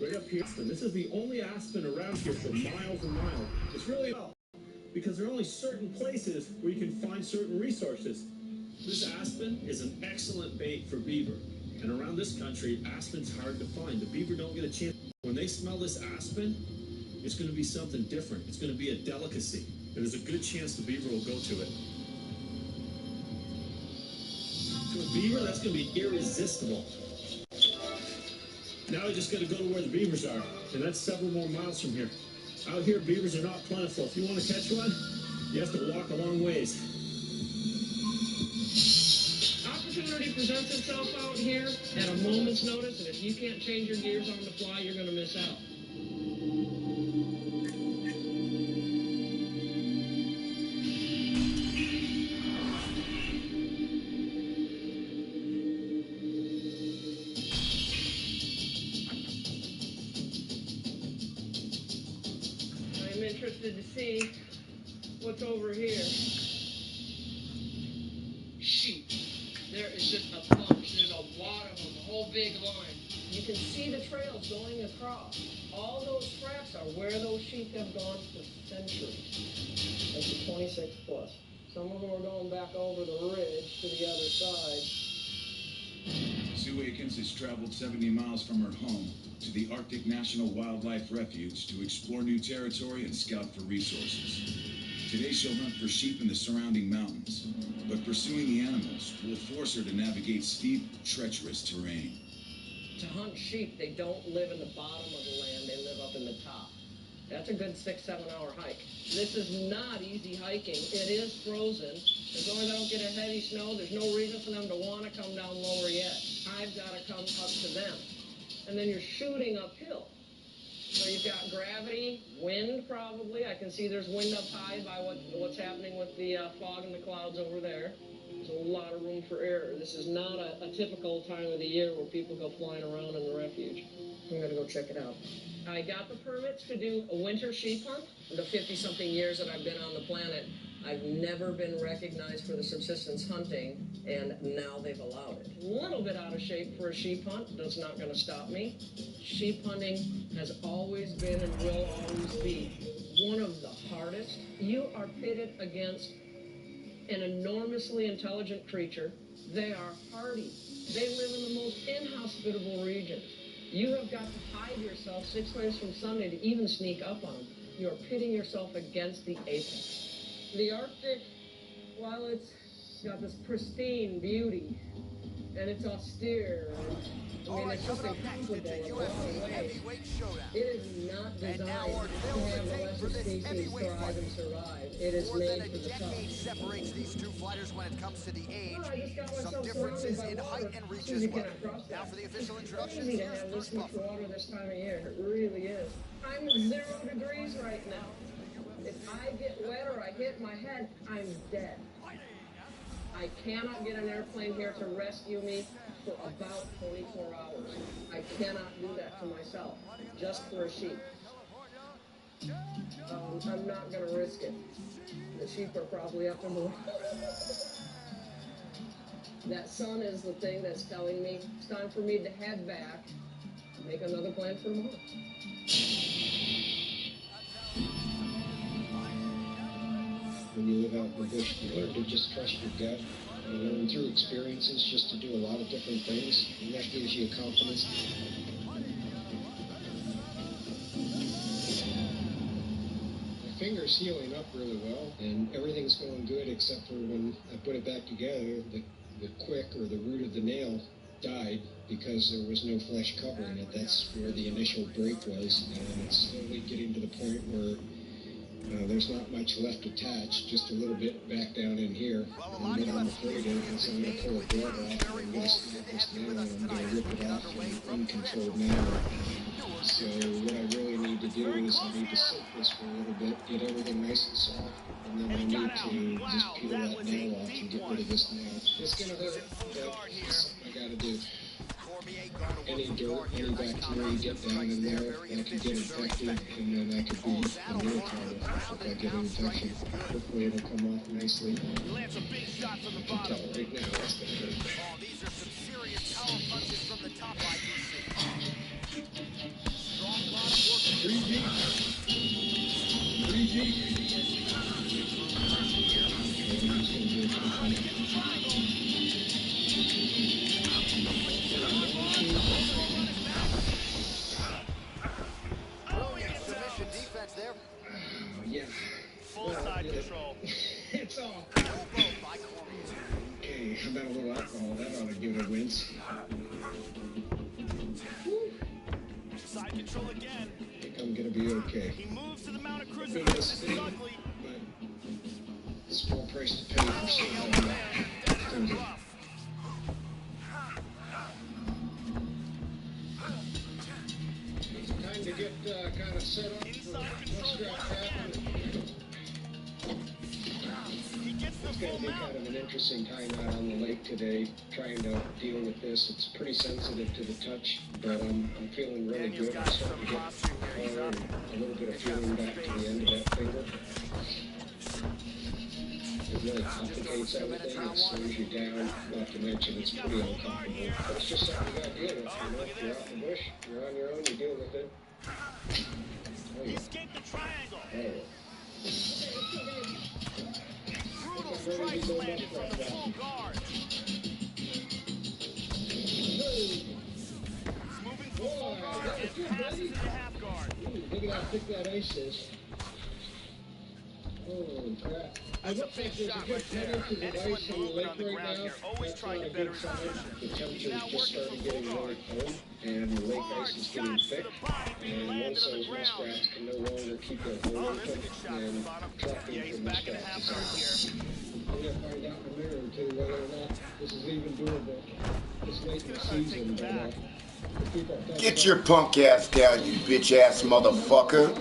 right up here. This is the only aspen around here for miles and miles. It's really well because there are only certain places where you can find certain resources. This aspen is an excellent bait for beaver. And around this country, aspen's hard to find. The beaver don't get a chance. When they smell this aspen, it's going to be something different. It's going to be a delicacy. And there's a good chance the beaver will go to it. To a beaver, that's going to be irresistible. Now we just got to go to where the beavers are. And that's several more miles from here. Out here, beavers are not plentiful. If you want to catch one, you have to walk a long ways. Opportunity presents itself out here at a moment's notice, and if you can't change your gears on the fly, you're going to miss out. I'm interested to see what's over here. Sheep. There is just a bunch. There's a lot of them, a whole big line. You can see the trails going across. All those tracks are where those sheep have gone for centuries. That's a 26 plus. Some of them are going back over the ridge to the other side. Sue Akins has traveled 70 miles from her home to the Arctic National Wildlife Refuge to explore new territory and scout for resources. Today she'll hunt for sheep in the surrounding mountains, but pursuing the animals will force her to navigate steep, treacherous terrain. To hunt sheep, they don't live in the bottom of the land, they live up in the top. That's a good 6-7 hour hike. This is not easy hiking. It is frozen. As long as I don't get a heavy snow, there's no reason for them to want to come down lower yet. I've got to come up to them. And then you're shooting uphill. So you've got gravity, wind probably. I can see there's wind up high by what's happening with the fog and the clouds over there. There's a lot of room for error. This is not a typical time of the year where people go flying around in the refuge. I'm going to go check it out. I got the permits to do a winter sheep hunt. In the 50-something years that I've been on the planet, I've never been recognized for the subsistence hunting, and now they've allowed it. A little bit out of shape for a sheep hunt. That's not going to stop me. Sheep hunting has always been and will always be one of the hardest. You are pitted against an enormously intelligent creature. They are hardy. They live in the most inhospitable regions. You have got to hide yourself 6 times from Sunday to even sneak up on them. You are pitting yourself against the apex. The Arctic, while it's got this pristine beauty, and it's austere, and it's just incomparable in a lot of ways, it is not designed to have the lesser species thrive and survive. It is made for the tough. Separates these two fighters when it comes to the age. Some differences in height and reach as well. Now for the official introduction. It's easy to have this much water this time of year. It really is. I'm at 0 degrees right now. If I get wet or I hit my head, I'm dead. I cannot get an airplane here to rescue me for about 24 hours. I cannot do that to myself, just for a sheep. I'm not going to risk it. The sheep are probably up in the That sun is the thing that's telling me it's time for me to head back and make another plan for tomorrow. When you live out in the bush, you learn to just trust your gut. You learn through experiences just to do a lot of different things, and that gives you confidence. My finger's healing up really well, and everything's going good except for when I put it back together, the quick or the root of the nail died because there was no flesh covering it. That's where the initial break was, and it's slowly getting to the point where there's not much left attached, just a little bit back down in here. And what I'm afraid of is I'm going to pull a glove off and just get this nail and I'm going to rip it off in an uncontrolled manner. So what I really need to do is I need to soak this for a little bit, get everything nice and soft, and then I need to just peel that nail off and get rid of this nail. It's going to hurt, but it's something I got to do. Any dirt, any bacteria get down in there, that could get infected, and then that could be a real problem if I get an infection. Hopefully it'll come off nicely. I can tell right now it's going to hurt. These are some serious power punches from the top, I can see. Brilliant submission defense there. Oh, yeah. Full side control. It's off. Elbow by Cormier. Okay, how about a little alcohol? That ought to give it a wince. Side control again. I think I'm going to be okay. He moves to the mount of Good crucifix. This is spin, ugly. but small price to pay for something. That's rough. Time to get kind of set up Inside for control. what's going to happen. He gets the It's full going to be mount. kind of an interesting time out on the lake today, trying to deal with this. It's pretty sensitive to the touch, but I'm feeling really Daniel's good. I'm got starting to some get posture here. He's power up. and a little bit of feeling back to the end of that finger. It really complicates everything. It slows you down, not to mention it's pretty uncomfortable. But it's just something you got to deal with. You know, if you're out in the bush, you're on your own, you deal with it. Oh, He yeah. escaped the triangle. Oh. Brutal strikes landed from the full guard. He's moving full guard and passes into half guard. Ooh, look at how thick that ice is. Holy crap. That's a big shot right there. Excellent movement on the ground here. Always trying to better his position. The He's temperature now is just working starting from getting full really guard. cold, and the lake Hard ice is getting shots to thick. the body being And landed once on the those ground. muskrats can no longer keep their hold Oh, open, there's a good shot at the and bottom. trapping Yeah, he's for back in a half guard muskrats here. is we're going to find out in a minute or two whether or not this is even doable this late in the season. But, people are talking Get your punk ass down, you bitch ass motherfucker.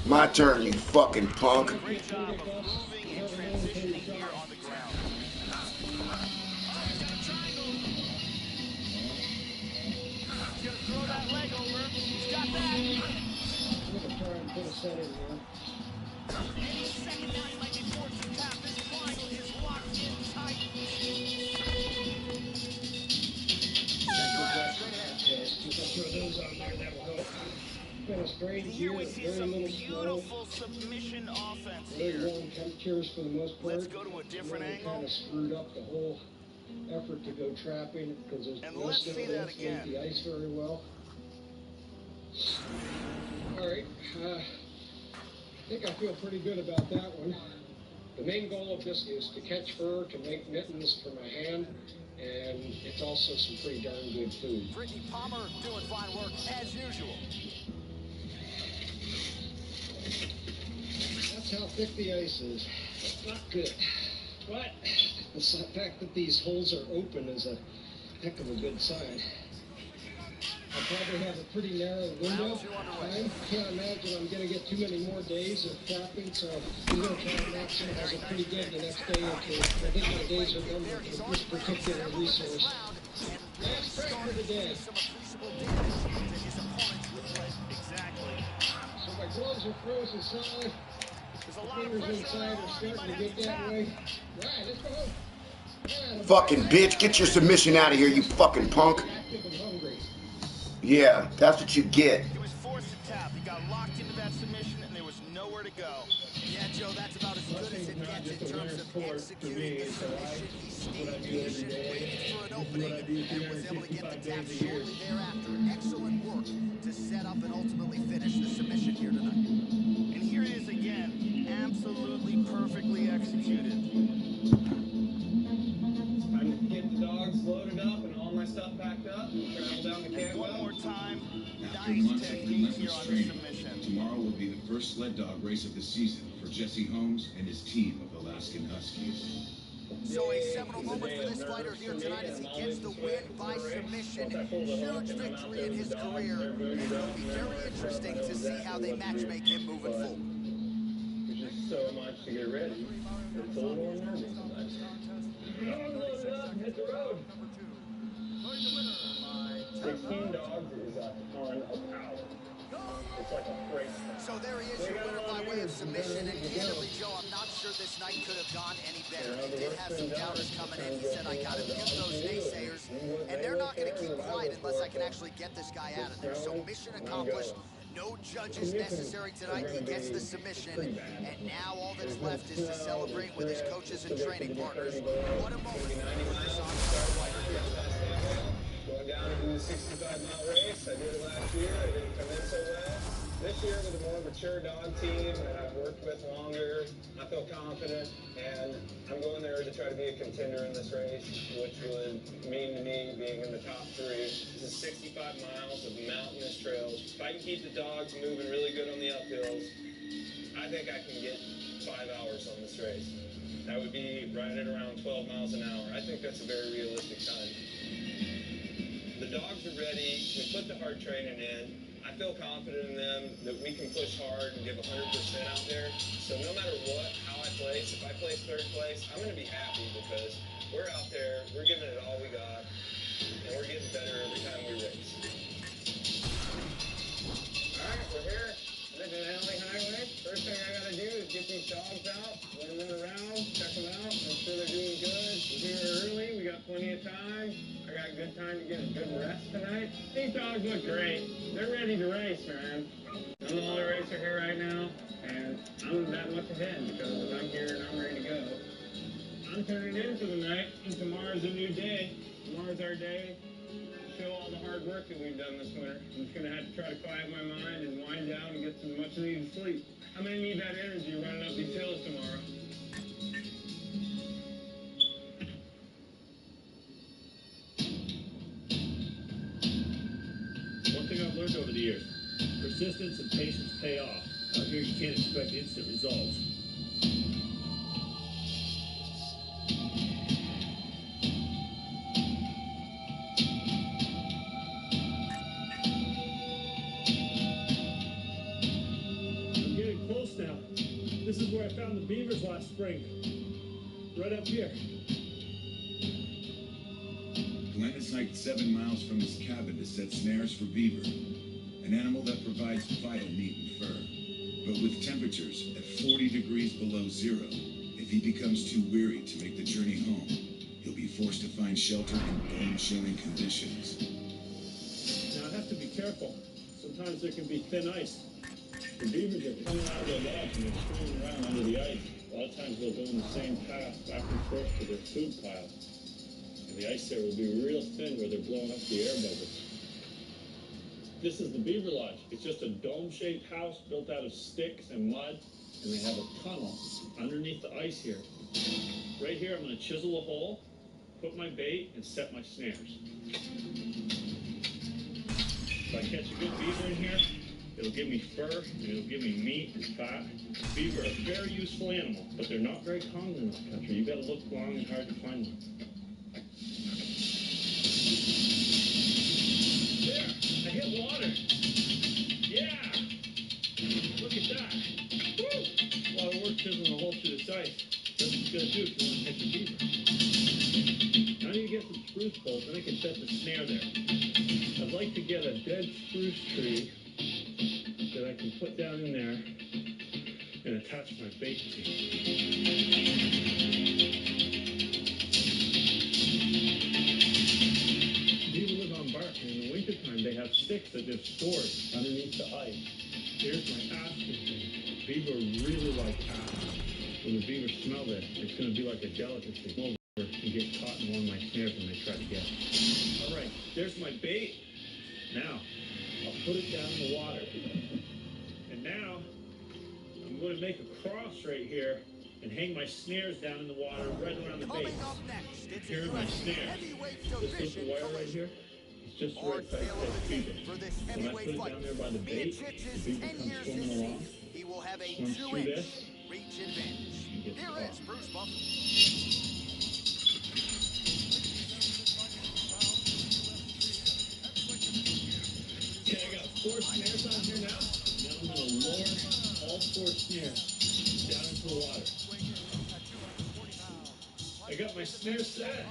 My turn, you fucking punk. Great job of moving and transitioning here on the ground. He's gonna throw that leg over. He's got that. I'm going to try and put a set in here. Any second now, he might be forced to tap. This triangle is locked in tight. Throw those on there, that'll help. Been a strange And here year, we see very some little snow, beautiful submission offense very here. warm temperatures for the most part. Let's go to a different Really angle. kind of screwed up the whole effort to go trapping because there's And no let's snow see to that insulate again. the ice very well. All right, I think I feel pretty good about that one. The main goal of this is to catch fur, to make mittens for my hand, and it's also some pretty darn good food. Brittany Palmer doing fine work as usual. That's how thick the ice is. Not good. But the fact that these holes are open is a heck of a good sign. I probably have a pretty narrow window. Round two underway. I can't imagine I'm going to get too many more days of trapping, so I'm going to try and maximize it pretty good the next day or two. I think my days are numbered for this particular resource. Last track for the day. Exactly. So my gloves are frozen solid. There's a lot of Fingers pressure inside on are him. He starting might to have get to that tap. way. Right, let's go. Yeah, Fucking bitch, get your submission out of here, you fucking punk. active and hungry. Yeah, that's what you get. He was forced to tap. He got locked into that submission, and there was nowhere to go. Yeah, Joe, that's about as good as it gets in terms of executing the submission. He stayed patient, waited for an opening, and was able to get the tap shortly thereafter. Excellent work to set up and ultimately finish the submission here tonight. And here it is again. Absolutely perfectly executed. Time to get the dogs loaded up and all my stuff packed up and travel down to And Cantwell. one more time, After nice months of technique here relentless on the training, submission. tomorrow will be the first sled dog race of the season for Jesse Holmes and his team of Alaskan Huskies. So a seminal moment for this fighter here tonight as he gets the win by submission. Huge victory in his career, and it'll be very interesting to see how they matchmake him moving forward. There's just so much to get ready. It's a little nervous sometimes. Load it up and hit the road. 16 dogs is a ton of power. It's like a freight. So there he is, your winner by way of submission, and candidly, Joe, I'm not sure this night could have gone any better. He did have some doubters coming in. He said, I got to mute those naysayers, and they're not going to keep quiet unless I can actually get this guy out of there. So mission accomplished, No judges necessary tonight. He gets the submission, and now all that's left is to celebrate with his coaches and training partners. What a moment for this on-track fighter. Going down to do the 65-mile race. I did it last year. I didn't come in so well. This year with a more mature dog team that I've worked with longer, I feel confident, and I'm going there to try to be a contender in this race, which would mean to me being in the top 3. This is 65 miles of mountainous trails. If I can keep the dogs moving really good on the uphills, I think I can get 5 hours on this race. That would be right at around 12 miles an hour. I think that's a very realistic time. The dogs are ready. We put the hard training in. I feel confident in them that we can push hard and give 100% out there. So no matter what, how I place, if I place 3rd place, I'm going to be happy because we're out there, we're giving it all we got, and we're getting better every time we race. All right, we're here. This is LA Highway. First thing I got to do is get these dogs out, run them around, check them out, make sure they're doing good. We're here early. We got plenty of time. I got good time to get a good rest tonight. These dogs look great. They're ready to race, man. I'm the only racer here right now, and I'm that much ahead because I'm here and I'm ready to go. I'm turning in for the night, and tomorrow's a new day. Tomorrow's our day to show all the hard work that we've done this winter. I'm just going to have to try to quiet my mind and wind down and get some much needed sleep. I'm going to need that energy running up these hills tomorrow. One thing I've learned over the years, persistence and patience pay off. Out here you can't expect instant results. I'm getting close now. This is where I found the beavers last spring. Right up here. Glenn has hiked 7 miles from his cabin to set snares for beaver, an animal that provides vital meat and fur. But with temperatures at 40 degrees below zero, if he becomes too weary to make the journey home, he'll be forced to find shelter in bone-chilling conditions. Now I have to be careful. Sometimes there can be thin ice. The beavers are coming out of their lodge and they're swimming around under the ice. A lot of times they'll go in the same path back and forth to their food pile. And the ice there will be real thin where they're blowing up the air bubbles. This is the beaver lodge. It's just a dome-shaped house built out of sticks and mud, and they have a tunnel underneath the ice here. Right here, I'm going to chisel a hole, put my bait, and set my snares. If I catch a good beaver in here, it'll give me fur, and it'll give me meat and fat. Beaver are a very useful animal, but they're not very common in this country. You've got to look long and hard to find them. There, I hit water. Yeah! Look at that. Woo! A lot of work chiseling a hole through this ice. That's what you gotta do if you want to catch a beaver. Now I need to get some spruce poles, and I can set the snare there. I'd like to get a dead spruce tree that I can put down in there and attach my bait to. Beaver live on bark, and in the wintertime they have sticks that they've stored underneath the ice. Here's my aspen tree. Beaver really like aspen. When the beaver smell this, it's going to be like a delicacy. Come over and get caught in one of my snares when they try to get it. All right, there's my bait. Now, I'll put it down in the water. And now, I'm going to make a cross right here and hang my snares down in the water right around the bait. Coming up next, it's Here are my snares. This little wire right here. It's just right past that beaver. For this When I put it down there by the bait, the beaver comes swimming along. He will have a Swims through 2-inch this. reach advantage. And gets Here caught. is Bruce Buffalo. Okay, I got 4 snares on here now. Now I'm going to lower all 4 snares down into the water. I got my snare set.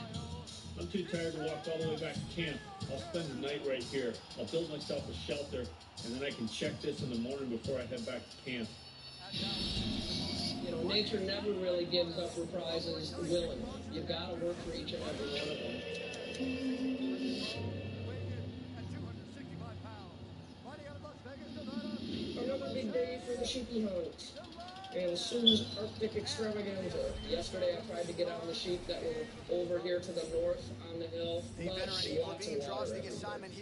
I'm too tired to walk all the way back to camp. I'll spend the night right here. I'll build myself a shelter, and then I can check this in the morning before I head back to camp. You know, nature never really gives up reprisals willingly. You've got to work for each and every one of them. At 265 pounds, fighting out of Las Vegas, Nevada, for the sheepy hunts and Sue's Arctic Extravaganza. Yesterday I tried to get on the sheep that were over here to the north on the hill, but lots of water everywhere.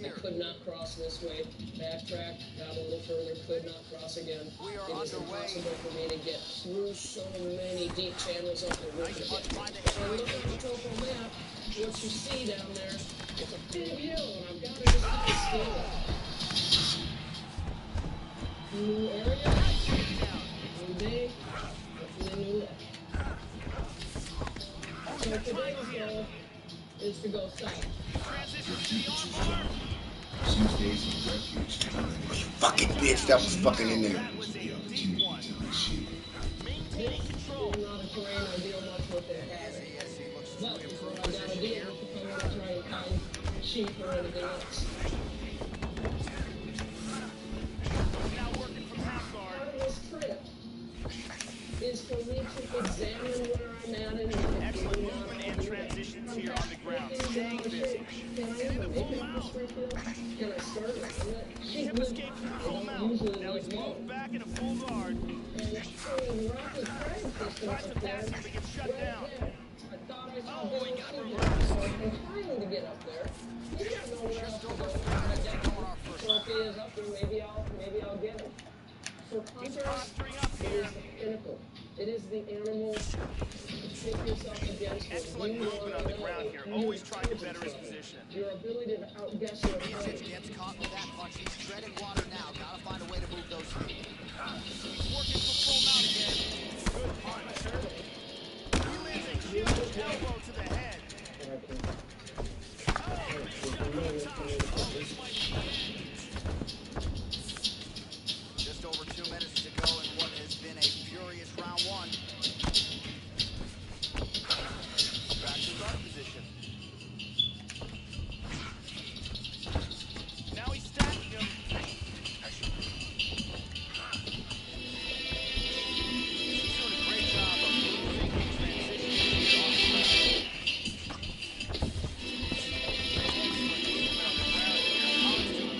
I could not cross this way. Backtracked, got a little further, could not cross again. It was impossible for me to get through so many deep channels up the river. And look on the topo map, what you see down there, it's a big hill, and I've got to just kind of scale it. New area, new day, hopefully new luck. So today's goal is to go south. Fucking bitch, that was fucking in there. This is not a terrain I deal much with their habit. But it's what I gotta deal with if I want to try and find sheep or anything else. Part of this trip is for me to examine where I'm at and Excellent movement and transitions here on the ground. Staying busy. Can I even make it this field? Can I start it? Sheep escaped from the full mount. Now he's moved back in a full guard. And it's rapid fire system Tries up to there. pass him, but gets shut Right down. there. I thought I saw Oh, he got Bill reversed. Cooper. I'm trying to get up there. He's got nowhere else to go. So if he is up there, maybe I'll get him. For He's hunters, posturing up it here. is the pinnacle. It is the animal to take yourself against. Excellent You movement on the wanna ground know here. who Always your trying to better his opponents are. position. Your ability to outguess your opponent. Gets caught with that punch. He's treading water now. Gotta find a way to move those feet. He's working for full mount again. Good punch. He lands a huge elbow to the head. Just over 2 minutes to go in what has been a furious round one. Back to guard position. Now he's stacking him. He's doing a great job of moving and transitioning here on the ground. Excellent movement on the ground here.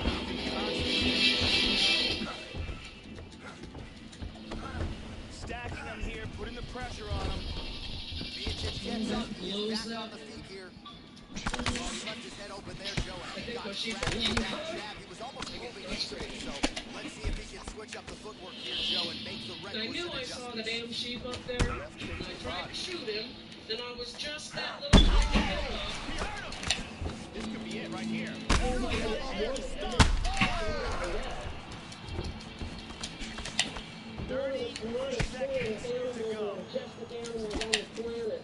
Stacking him here, putting the pressure on him. Beatrice gets up. He's back on the feet here. Well, he left his head open there, Joe. And he got trapped with that jab. He was almost moving into it. So let's see if he can switch up the footwork here, Joe, and make the I knew requisite I saw the adjustments. damn sheep up there, and I tried to shoot him, then I was just that little tiny bit off. This could be it right here. Oh my God. 30 seconds to go. Majestic animals on the planet,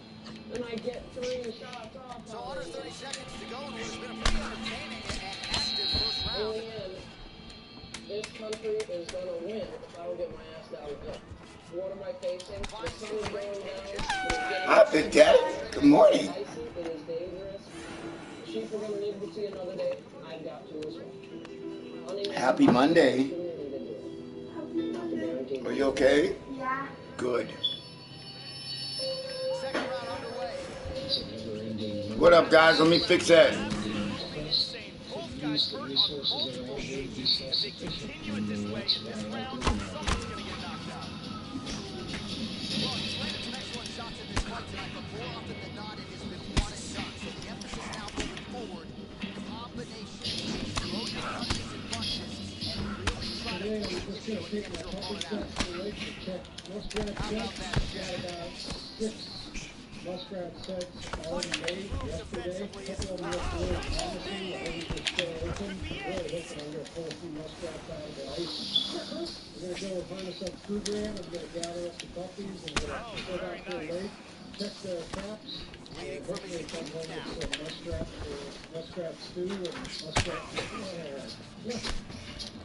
and I get 3 shots off. So under 30 seconds to go, and it's been a pretty entertaining and active first round. And this country is gonna win if I don't get my ass down the hill. What am I facing? The sun is going down. Hi, Big Daddy. Good morning. It is dangerous. Sheep are gonna live to see another day. I've got to as well. Hunting- Happy Monday. Guaranteed. Are you okay? Yeah. Good. Second round underway. It's a never-ending. What up, guys? Let me fix that. Both guys hurt on multiple sheets. If they continue it this way in this round, someone's going to get knocked out. Well, he's landed some excellent shots in this fight tonight, but more often than not, it has been one and done. So the emphasis now moving forward, combination, throw your punches and bunches, and really try to Today, make I'm just going to take my couple steps to the lake to check muskrat How about sets. that, Jack? Got about 6 muskrat sets already made yesterday. A couple of them look really promising. The others are still open. Really hoping I'm going to pull a few muskrats out of the ice. I'm going to go harness up program. I'm going to gather up the puppies and go back to the lake, check their traps, and hopefully come home with some muskrat stew and muskrat.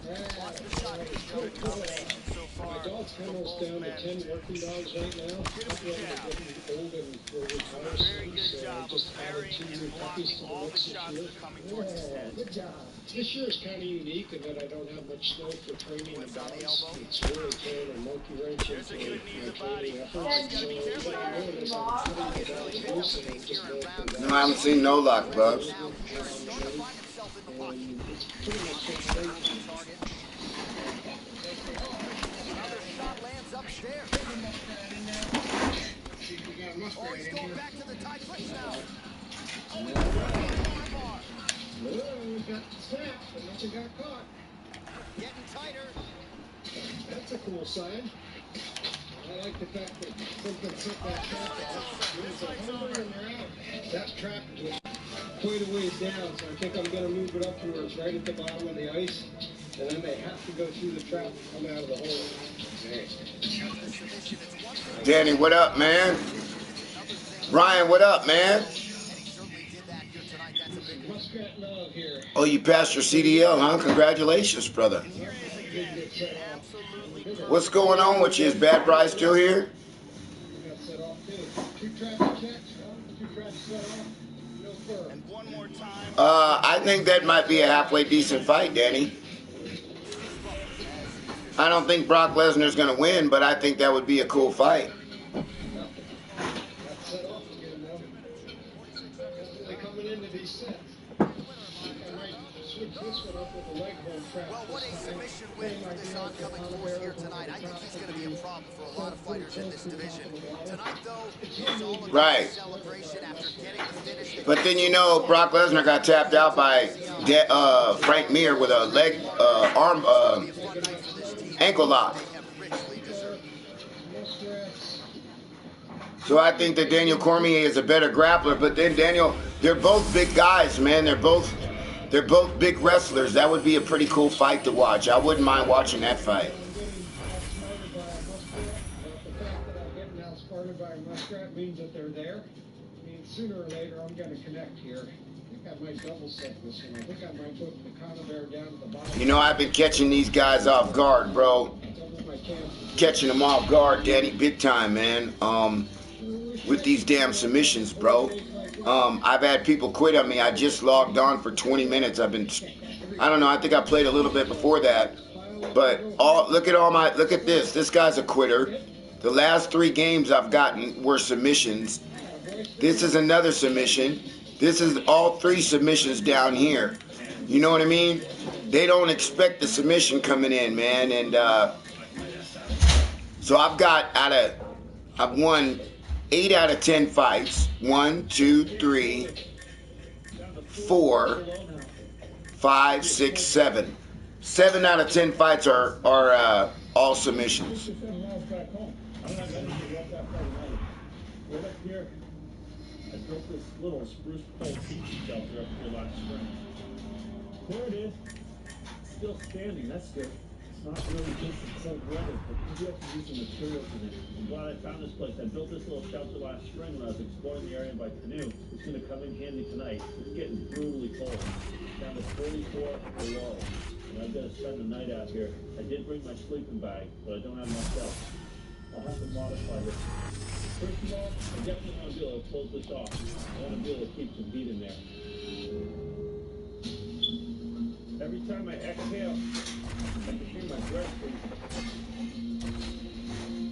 Good combination so far My dog's from almost both down to men. 10 working dogs right now. Beautiful Couple of them job. are getting old and will retire Very soon, good so job of just added parrying 2 and new puppies to blocking the all the mix this shots year. that are coming towards his head. Good job. This year is kind of unique in that I don't have much snow for training the Whips on the dogs. elbow. It's really throwing a monkey wrench There's a into good knee to my the body. training Always efforts. gotta be So careful what I'm here. doing is I'm putting the dogs loose and I'm just letting them No, I haven't seen no luck, Bubs. Now here, starting to find himself in the pocket. and it's pretty much just great. Target. Another snapped, but nothing got caught. Getting tighter. That's a cool sign. I like the fact that something took that trap off. It's a homer and they're out. That trap was quite a ways down, so I think I'm going to move it up to where it's right at the bottom of the ice. And then they have to go through the trap and come out of the hole. Okay. Danny, what up, man? Ryan, what up, man? Muskrat love here. Oh, you passed your CDL, huh? Congratulations, brother. What's going on with you? Is Bad Bri still here? Got set off too. 2 traps checked, 2 traps set off. No fur. And one more time. I think that might be a halfway decent fight, Danny. I don't think Brock Lesnar's going to win, but I think that would be a cool fight. Got set off again now. They're coming into these sets. I might switch this one up with a leg hold trap. Well, what a submission win for this oncoming force here tonight. I think he's going to be a problem for a lot of fighters in this division. Tonight, though, it's all about Right. celebration after getting the finish. But then, you know, Brock Lesnar got tapped out by Frank Mir with a leg, arm, ankle lock. So I think that Daniel Cormier is a better grappler, but then Daniel, they're both big guys, man. They're both big wrestlers. That would be a pretty cool fight to watch. I wouldn't mind watching that fight. The fact that I'm getting outsmarted by a muskrat means that they're there. I mean, sooner or later, I'm going to connect here. I think I might double set this one. I think I might put the Conabear down at the bottom. You know, I've been catching these guys off guard, bro. Double my chances. Catching them off guard, Danny, big time, man. With these damn submissions, bro. I've had people quit on me. I just logged on for 20 minutes. I don't know, I think I played a little bit before that. But look at this. This guy's a quitter. The last 3 games I've gotten were submissions. This is another submission. This is all 3 submissions down here. You know what I mean? They don't expect the submission coming in, man. And so I've won 8 out of 10 fights. 1, 2, 3, 4, 5, 6, 7. 7 out of 10 fights are all submissions. I built this little spruce pole teaching shelter up here last spring. There it is. Still standing, that's good. It's not really good for cold weather, but you have to use the materials in it. I'm glad I found this place. I built this little shelter last spring when I was exploring the area by canoe. It's going to come in handy tonight. It's getting brutally cold. Down to 44 below. And I've got to spend the night out here. I did bring my sleeping bag, but I don't have much else. I'll have to modify this. First of all, I definitely want to be able to close this off. I want to be able to keep some heat in there. Every time I exhale, I can hear my breath freeze. I'm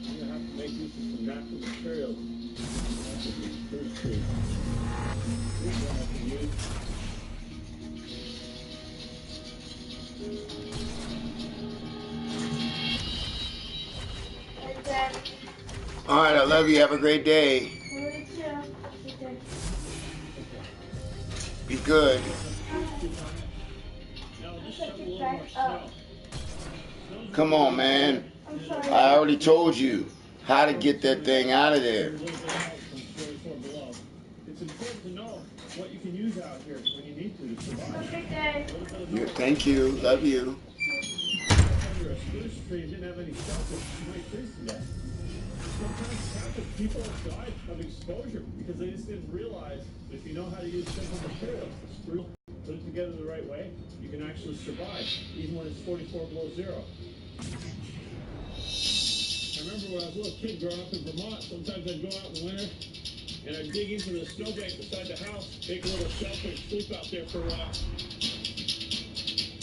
going to have to make use of some natural materials. That's a spruce tree. Here's one I can use. All right, I love you. Have a great day. Be good. Come on, man. I already told you how to get that thing out of there. It's important to know what you can use out here when you need to survive. Thank you. Love you. Under a spruce tree and didn't have any shelter, you might freeze to death. Sometimes people have died of exposure because they just didn't realize if you know how to use simple materials, the spruce, put it together the right way, you can actually survive, even when it's 44 below zero. I remember when I was a little kid growing up in Vermont, sometimes I'd go out in the winter and I'd dig into the snowbank beside the house, make a little shelter and sleep out there for a while.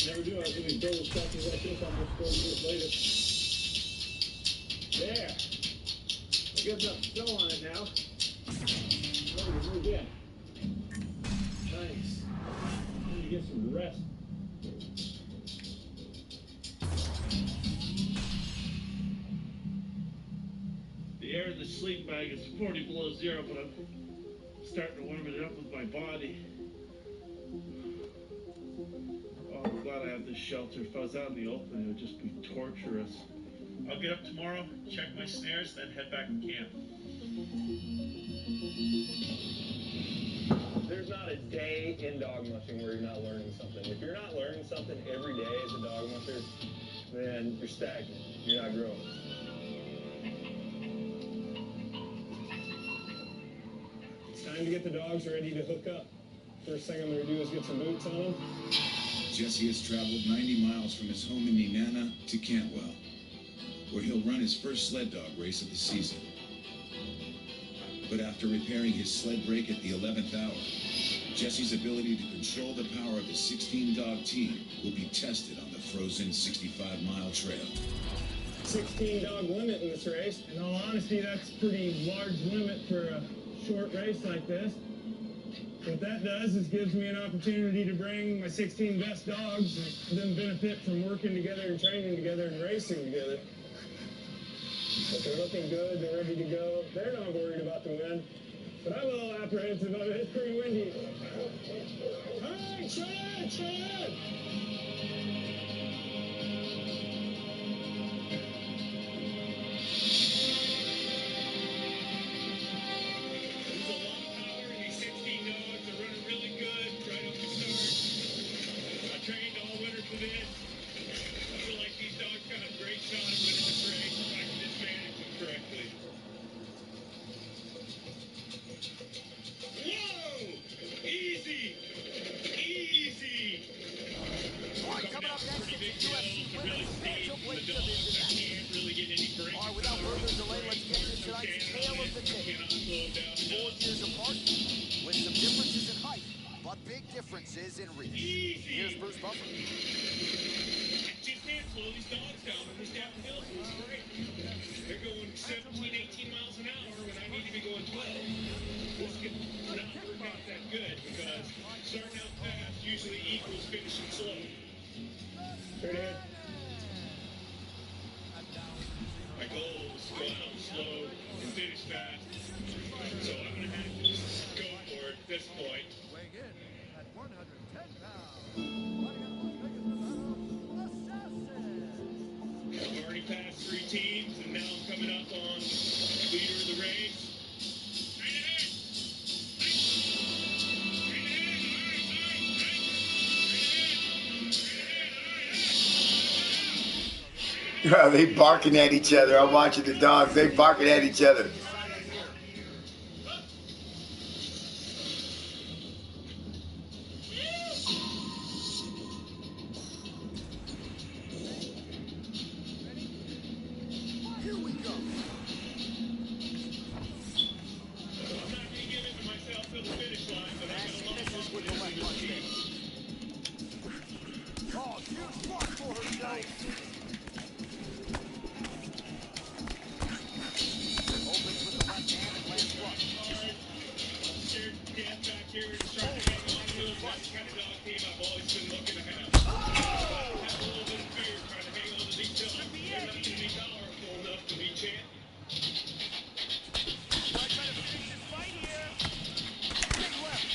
Never do. I was going to build a shelter like this almost 4 years later. There. I got enough snow on it now. Ready to move in. Nice. I need to get some rest. The air in the sleep bag is 40 below zero, but I'm starting to warm it up with my body. glad I have this shelter. If I was out in the open, it would just be torturous. I'll get up tomorrow, check my snares, then head back to camp. There's not a day in dog mushing where you're not learning something. If you're not learning something every day as a dog musher, then you're stagnant. You're not growing. It's time to get the dogs ready to hook up. First thing I'm going to do is get some boots on them. Jesse has traveled 90 miles from his home in Nenana to Cantwell, where he'll run his first sled dog race of the season. But after repairing his sled brake at the 11th hour, Jesse's ability to control the power of the 16-dog team will be tested on the frozen 65-mile trail. 16-dog limit in this race. In all honesty, that's a pretty large limit for a short race like this. What that does is gives me an opportunity to bring my 16 best dogs and then benefit from working together and training together and racing together. But they're looking good, they're ready to go. They're not worried about the wind. But I'm a little apprehensive of it. It's pretty windy. All right, Chad! Without further delay, let's get to tonight's tale of the tape. 4 years apart, with some differences in height, but big differences in reach. Here's Bruce Buffer. Just can't slow these dogs down when they're down the hill. It's great. They're going 17, 18 miles an hour when I need to be going 12. This could not work out that good because starting out fast usually equals finishing slow. Straight ahead. My goal is to go out slow and finish fast. So I'm going to have to just go for it at this point. Weighing in at 110 pounds. I've already passed 3 teams, and now I'm coming up on leader of the race. Straight ahead! They barking at each other. I'm watching the dogs. They barking at each other. Here we go. I'm not going to give in to myself till the finish line, but I got a lot of With the left punch there. Oh, huge block for herself. Opens with the left hand and lands flush. I'm scared to death back here and trying to hang on to it. That's the kind of dog team I've always been looking to have. I have a little bit of fear trying to hang on to these dogs. They're not going to be powerful enough to be champ. Trying to finish this fight here. Big left.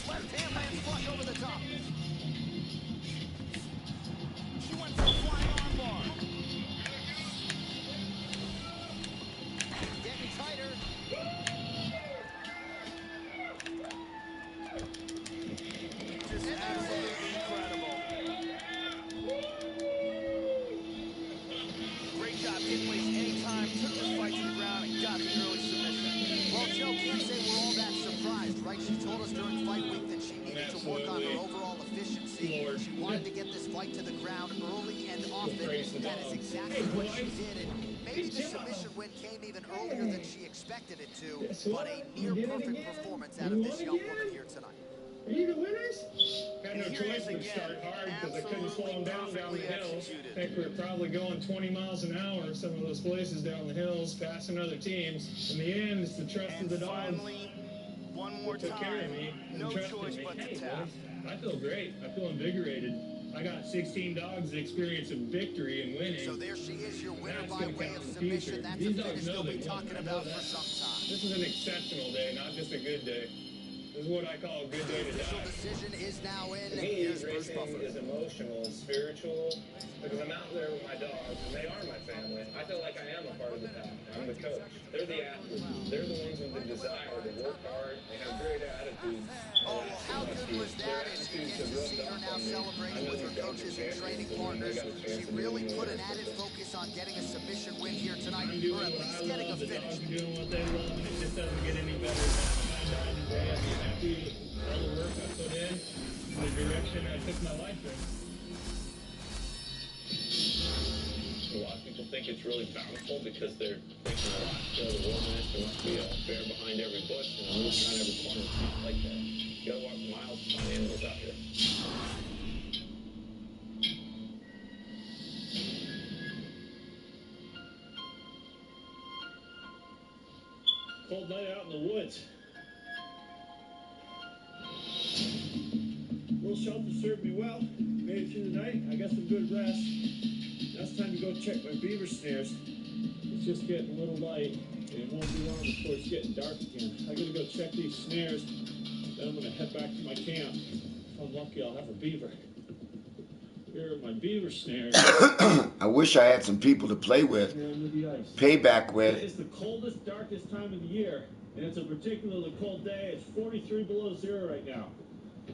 Left hand lands flush over the top. She went for a flying armbar. Getting tighter. Just absolutely incredible. Great job, didn't waste any time, took this fight to the ground and got the early submission. Well, Joe can't say we're all that surprised, right? She told us during fight week that she needed to work on her overall efficiency. She wanted to get this fight to the ground early and often. That is exactly what she did. And maybe the submission win came even earlier than she expected it to, but a near-perfect performance out of this young woman here tonight. Are you the winners? Had no Here choice it is but to start again. hard because I couldn't slow them down the Absolutely hill. executed. I think we were probably going 20 miles an hour some of those places down the hills, passing other teams. In the end, it's the trust of the dogs Finally, one more that took care of time. me and No trusted choice me. but to Hey, tap. boys, I feel great. I feel invigorated. I got 16 dogs that experience a victory and winning. So there she is, your winner That's by gonna way count of in the submission. future. That's These a dogs finish know they'll be they won. talking I know about that. for some time. This is an exceptional day, not just a good day. This is what I call a good day to Official die. decision is now in. To me, Here's Bruce racing Buffer. is emotional, it's spiritual, because I'm out there with my dogs, and they are my family. I feel like I am a part of the pack. I'm the coach. They're the athletes. They're the ones with the desire to work hard. They have great attitudes. Oh, well, how good was that? As you get to see her now celebrating with her coaches and training partners. She really put an added focus on getting a submission win here tonight, I'm doing or at what least I getting a love, the finish. dogs are doing what they love, and it just doesn't get any better than that. I'd be happy with all the work I put in, and the direction I took my life in. A lot of people think it's really bountiful because they're thinking a lot to the wilderness. There must be a bear behind every bush and a moose around every corner. It's not like that. You gotta walk miles to find animals out here. Cold night out in the woods. Little shelter served me well. Made it through the night. I got some good rest. Now it's time to go check my beaver snares. It's just getting a little light, and it won't be long before it's getting dark again. I gotta go check these snares. Then I'm gonna head back to my camp. If I'm lucky, I'll have a beaver. Here are my beaver snares. I wish I had some people to play with, Here under the ice. payback with. It's the coldest, darkest time of the year, and it's a particularly cold day. It's 43 below zero right now.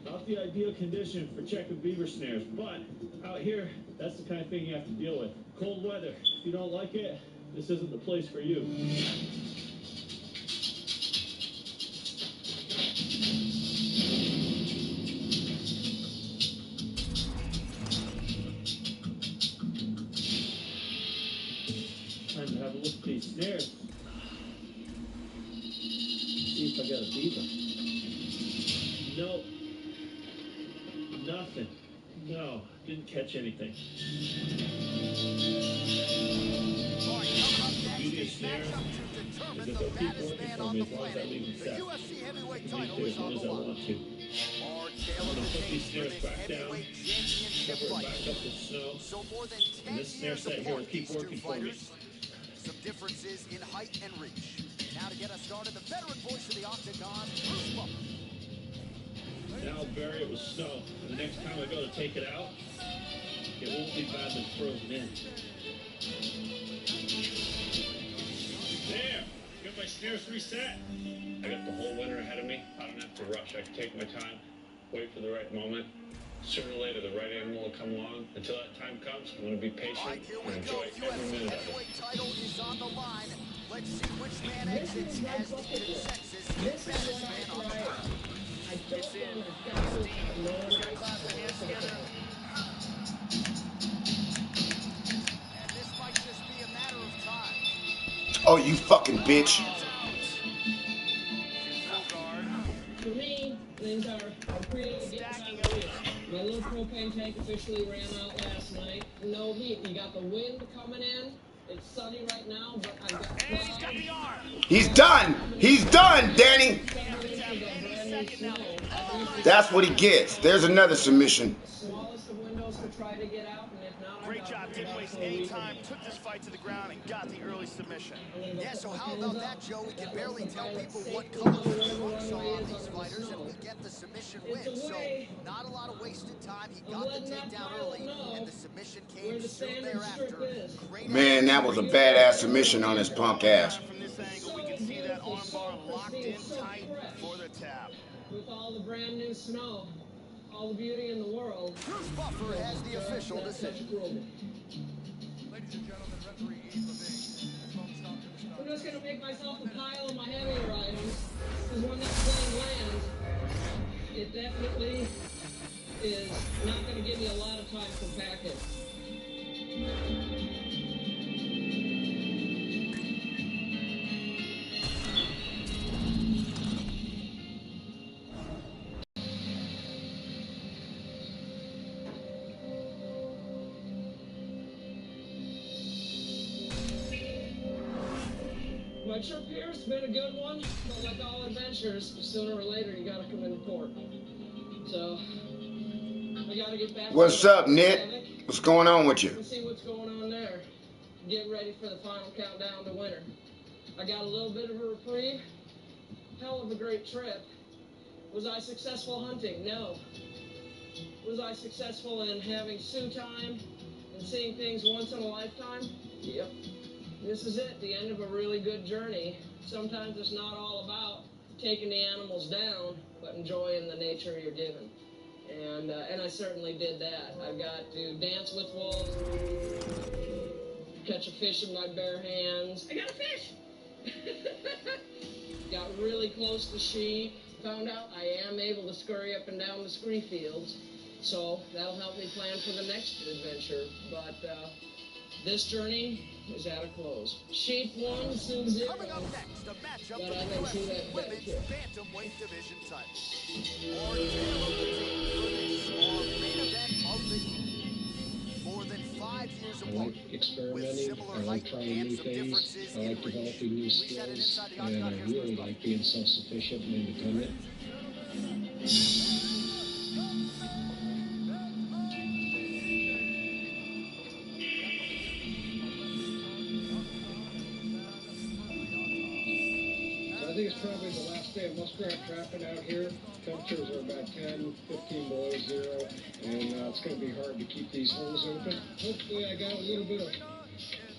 Not the ideal condition for checking beaver snares, but out here, that's the kind of thing you have to deal with. Cold weather. If you don't like it, this isn't the place for you. Time to have a look at these snares. See if I got a beaver. Nope. Nothing. No, didn't catch anything. All right, coming up next, Beauty a snares. matchup to determine Is the if they'll keep baddest working man for on me the as long as I planet. leave them The set. UFC heavyweight I title can do is as on long as the I line. want to. Our tale of I'm the gonna put tape these for snares this back down. heavyweight championship Cover it fight. back up with snow. So more than 10 And this snare years set here will apart, keep these two working for me. fighters. Some differences in height and reach. Now to get us started, the veteran voice of the Octagon, Bruce Buffer. Now I'll bury it with snow. And the next time I go to take it out, it won't be badly frozen in. There! Got my snares reset. I got the whole winter ahead of me. I don't have to rush. I can take my time, wait for the right moment. Sooner or later, the right animal will come along. Until that time comes, I'm going to be patient All right, here we and go. enjoy every UFC minute of it. heavyweight title is on the line. Let's see which man exits as the consensus baddest man on the planet. It's in. Steve, he's got to clap their hands together. And this might just be a matter of time. Oh, you fucking bitch. For me, things are pretty good time of year. My little propane tank officially ran out last night. No heat. You got the wind coming in. It's sunny right now, but I've got And he's got the arm. He's done. He's done, Danny. That's what he gets. There's another submission. smallest of windows to try to get out, and if not, Great job. Didn't waste any time. Took this fight to the ground and got the early submission. Yeah, so how about that, Joe? We can barely tell people what color the strokes are on these fighters, and we get the submission win. So not a lot of wasted time. He got the takedown early, and the submission came soon thereafter. Great Man, that was a badass submission on his punk ass. From this angle, we can see that armbar locked in tight for the tap. with all the brand new snow, all the beauty in the world. Bruce Buffer has the official decision. Ladies and gentlemen, referee Eve Levine. I'm just going to make myself a pile of my heavier items, because when that plane lands, it definitely is not going to give me a lot of time for packing. My trip here's been a good one, but like all adventures, sooner or later you gotta come into port. So, I gotta get back. What's up, Nick? What's going on with you? And see what's going on there. Get ready for the final countdown to winter. I got a little bit of a reprieve. Hell of a great trip. Was I successful hunting? No. Was I successful in having Sioux time and seeing things once in a lifetime? Yep. This is it, the end of a really good journey. Sometimes it's not all about taking the animals down, but enjoying the nature you're given. And I certainly did that. I got to dance with wolves, catch a fish with my bare hands. I got a fish! Got really close to sheep. Found out I am able to scurry up and down the scree fields. So that'll help me plan for the next adventure. But this journey is at a close. Sheep 1, Sioux 0. Coming up next, a matchup But for I the can see UFC that Women's back. Bantamweight Division title. Our tale of the tape for this, our main event of the evening. More than 5 years I apart, like with experimenting, similar I like height trying and new some things, differences I in like reach. developing new We said it skills, inside the and octagon. I Here's really Bruce like being self-sufficient and independent. So I think it's probably the last day of muskrat trapping out here. Temperatures are about 10, 15 below zero, and it's going to be hard to keep these holes open. Hopefully I got a little bit of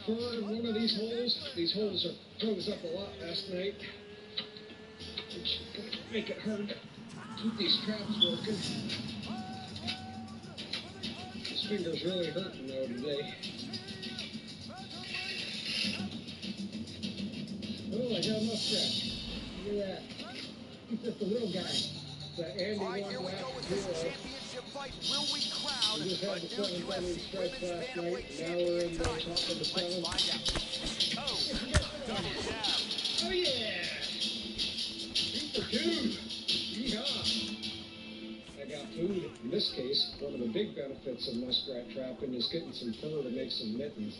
fur in one of these holes. These holes are froze up a lot last night, which is going to make it hard to keep these traps working. This finger's really hurting though today. Oh, I got a muskrat. Look at that. He's just a little guy. Andy All right, won here we last go with this duel. championship fight. Will we crown We just a had the new 7 UFC strikes Women's last night. Bantamweight Now we're champion in the tonight? top of the Let's 7. find out. Oh, double jab. Oh yeah! Super dude! Yeehaw! I got food. In this case, one of the big benefits of muskrat trapping is getting some fur to make some mittens.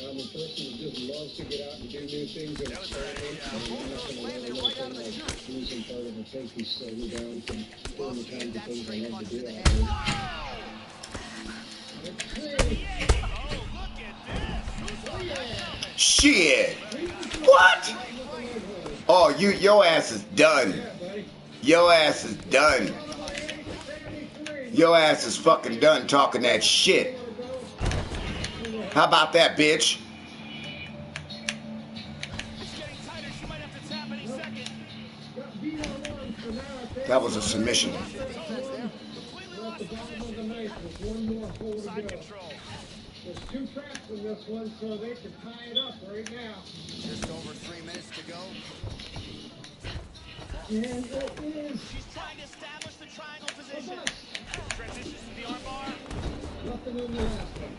I'm a person that just loves to get out and do new things and experiment. I'm not going to let a little thing like losing part of a pinky slow me down from doing the kinds of things I love to do out there. Let's see. Oh, look at this. Shit. What? Oh, your ass is done. Your ass is done. Your ass is fucking done talking that shit. How about that, bitch? It's getting tighter. She might have to tap any second. That was a submission. Completely lost side control. There's 2 traps in this one, so they can tie it up right now. Just over 3 minutes to go. And it is She's trying to establish the triangle position. Transitions to the armbar. nothing in the last one.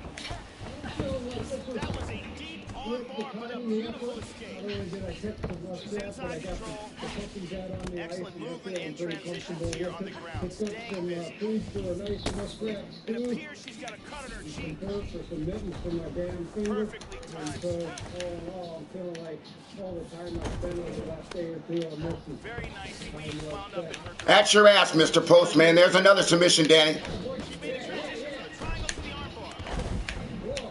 That was a deep armbar, but a beautiful escape. Not only did I catch the muskrat, but I got the puppies out on the ice. Excellent and I movement feel and pretty transitions comfortable here with on the it. ground. Picked up Staying some busy. food for a nice muskrat It stew. appears she's got a cut on her cheek. Some fur for some mittens for my damn finger. Perfectly And timed. so, all in all, I'm feeling like all the time I spent over the last day or two on this is Very nice squeeze wound up in her grip. That's your ass, Mr. Postman. There's another submission, Danny. She made a transition from the triangle to the armbar.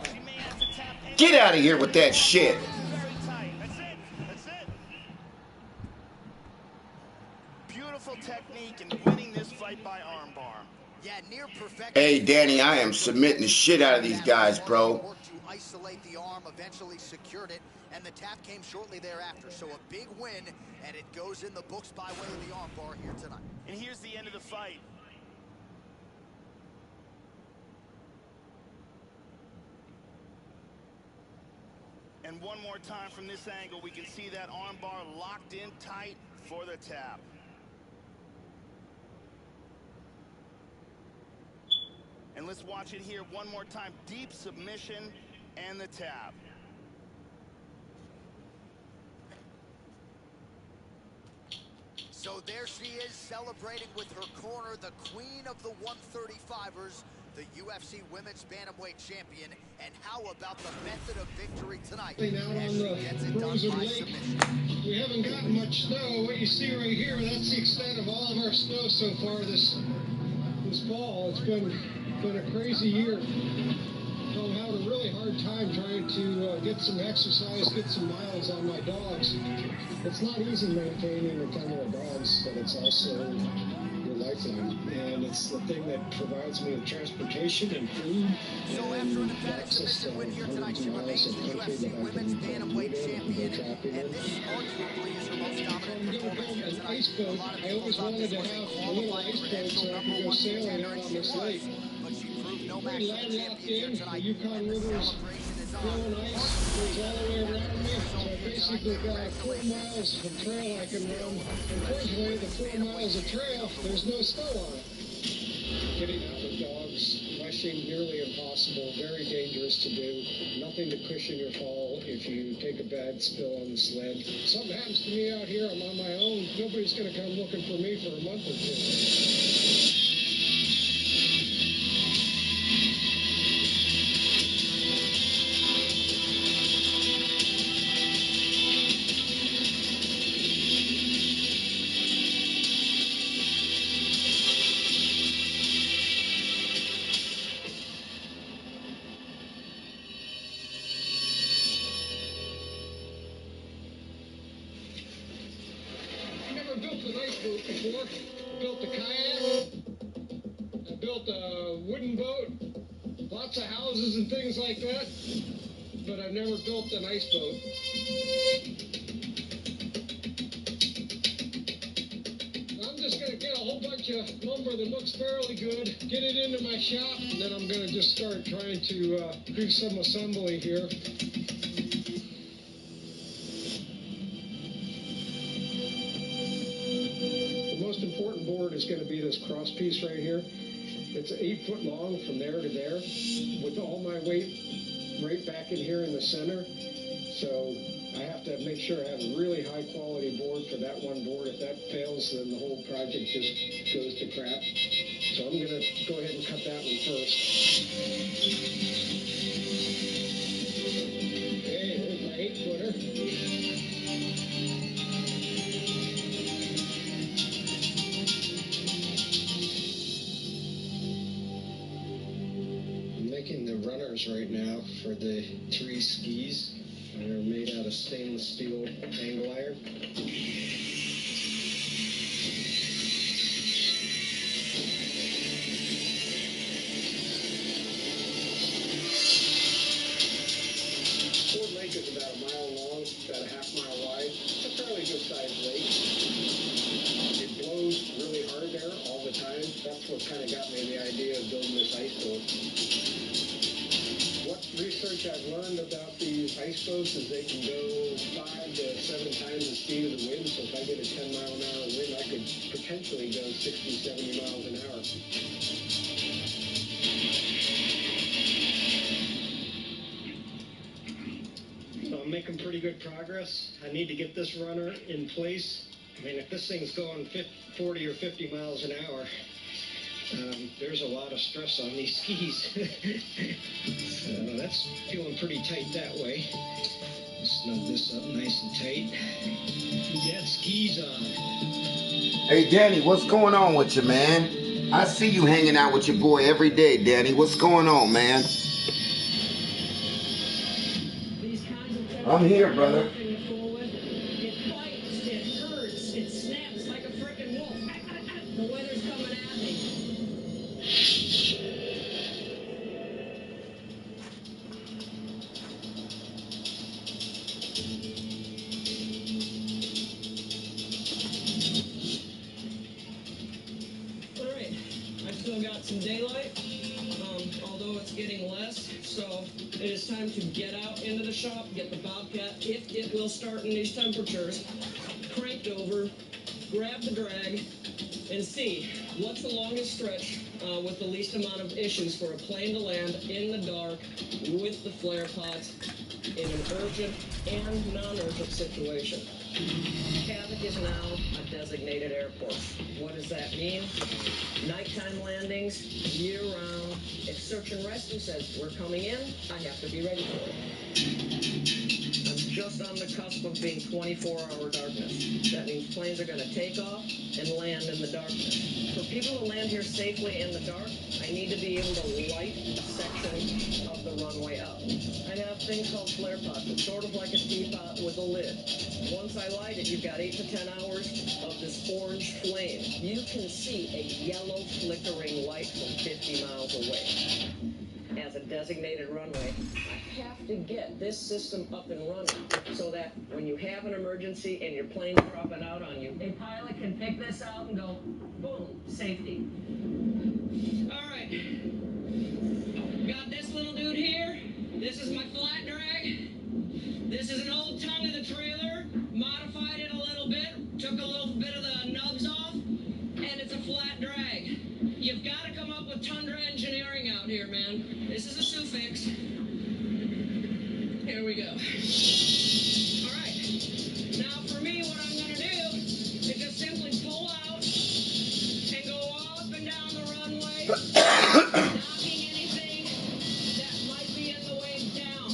She may have to tap any. Get out of here with that shit. Very tight. That's it. That's it. Beautiful technique in winning this fight by armbar. Yeah, near perfection. Hey, Danny, I am submitting the shit out of these guys, bro. Worked to isolate the arm, eventually secured it, and the tap came shortly thereafter. So a big win, and it goes in the books by way of the armbar here tonight. And here's the end of the fight. And one more time from this angle, we can see that armbar locked in tight for the tap. And let's watch it here one more time. Deep submission and the tap. So there she is, celebrating with her corner, the queen of the 135ers, the UFC Women's Bantamweight Champion. And how about the method of victory tonight? out As on she the gets it done frozen by lake. submission. We haven't gotten much snow. What you see right here, that's the extent of all of our snow so far this fall. It's been a crazy year. So I'm having a really hard hard time trying to get some exercise, get some miles on my dogs. It's not easy maintaining a kennel of dogs, but it's also your lifeline. And it's the thing that provides me with transportation and food and access to hundreds of miles of country that I can live in and go trapping in. I'm going to build an ice boat. I always wanted to have a little ice boat so I could go sailing out on this lake. Pretty landlocked in, the Yukon River's flowing ice goes all the way around me. So I basically got 4 miles of trail I can run. Unfortunately, the 4 miles of trail, there's no snow on it. Getting out with dogs, rushing, nearly impossible, very dangerous to do. Nothing to cushion your fall if you take a bad spill on the sled. Something happens to me out here, I'm on my own. Nobody's going to come looking for me for a month or two. Before. I built a kayak, I built a wooden boat, lots of houses and things like that, but I've never built an ice boat. I'm just going to get a whole bunch of lumber that looks fairly good, get it into my shop, and then I'm going to just start trying to do some assembly here. Board is going to be this cross piece right here. It's 8 foot long from there to there with all my weight right back in here in the center. So I have to make sure I have a really high quality board for that one board. If that fails, then the whole project just goes to crap. So I'm going to go ahead and cut that one first. Okay, there's my 8 footer. Right now for the 3 skis. They're made out of stainless steel angle iron. Ford Lake is about a mile long, about a half mile wide. It's a fairly good sized lake. It blows really hard there all the time. That's what kind of got me the idea of building this ice boat. Research I've learned about these ice boats is they can go 5 to 7 times the speed of the wind. So if I get a 10 mile an hour wind, I could potentially go 60, 70 miles an hour. So I'm making pretty good progress. I need to get this runner in place. I mean, if this thing's going 40 or 50 miles an hour, there's a lot of stress on these skis. So that's feeling pretty tight that way. Snug this up nice and tight. Get skis on. Hey, Danny, what's going on with you, man? I see you hanging out with your boy every day, Danny. What's going on, man? I'm here, brother. It bites, it hurts, it snaps like a freaking wolf. The weather's coming at me. Alright, I've still got some daylight, although it's getting less, so it is time to get out into the shop, get the Bobcat, if it will start in these temperatures, cranked over, grab the drag, and see what's the longest stretch with the least amount of issues for a plane to land in the dark with the flare pots in an urgent and non-urgent situation. Cabot is now a designated airport. What does that mean? Nighttime landings, year-round. If search and rescue says we're coming in, I have to be ready for it. I'm just on the cusp of being 24-hour darkness. That means planes are going to take off and land in the darkness. For people to land here safely in the dark, I need to be able to light a section of the runway up. thing called flare pots. It's sort of like a teapot with a lid. Once I light it, you've got 8 to 10 hours of this orange flame. You can see a yellow flickering light from 50 miles away. As a designated runway, I have to get this system up and running so that when you have an emergency and your plane's dropping out on you, a pilot can pick this out and go, boom, safety. All right. Got this little dude here. This is my flat drag. This is an old tongue of the trailer. Modified it a little bit. Took a little bit of the nubs off. And it's a flat drag. You've got to come up with tundra engineering out here, man. This is a suffix. Here we go. All right. Now for me, what I'm going to do is just simply pull out and go up and down the runway, knocking anything that might be in the way down.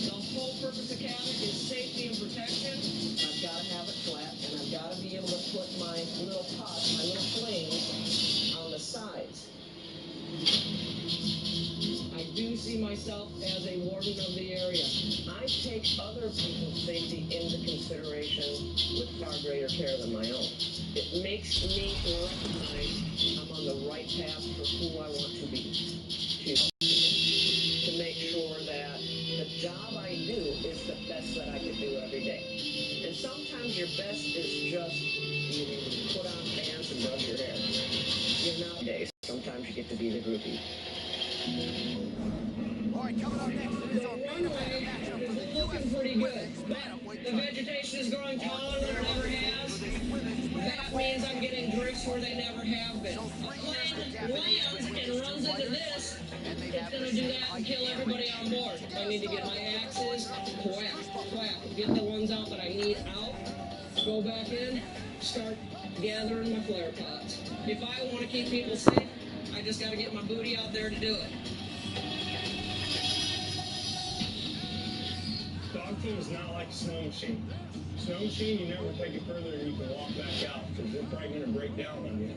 The whole purpose of cabin is safety and protection. I've got to have it flat, and I've got to be able to put my little pots, my little flames on the sides. I do see myself as a warden of the area. I take other people's safety into consideration with far greater care than my own. It makes me recognize I'm on the right path for who I want to be. To make sure that the job I do is the best that I can do every day. And sometimes your best is just being able to put on pants and brush your hair. Nowadays, sometimes you get to be the groupie. All right, coming up next, it is our main event matchup for the Looking pretty good. The vegetation is growing taller than it ever has. That means I'm getting drifts where they never have been. A plane lands and runs into this. It's going to do that and kill everybody on board. I need to get my axes, whack, get the ones out that I need out, go back in, start gathering my flare pots. If I want to keep people safe, I just got to get my booty out there to do it. Dog team is not like a snow machine. Snow machine, you never take it further than you can walk back out because they're probably going to break down on you.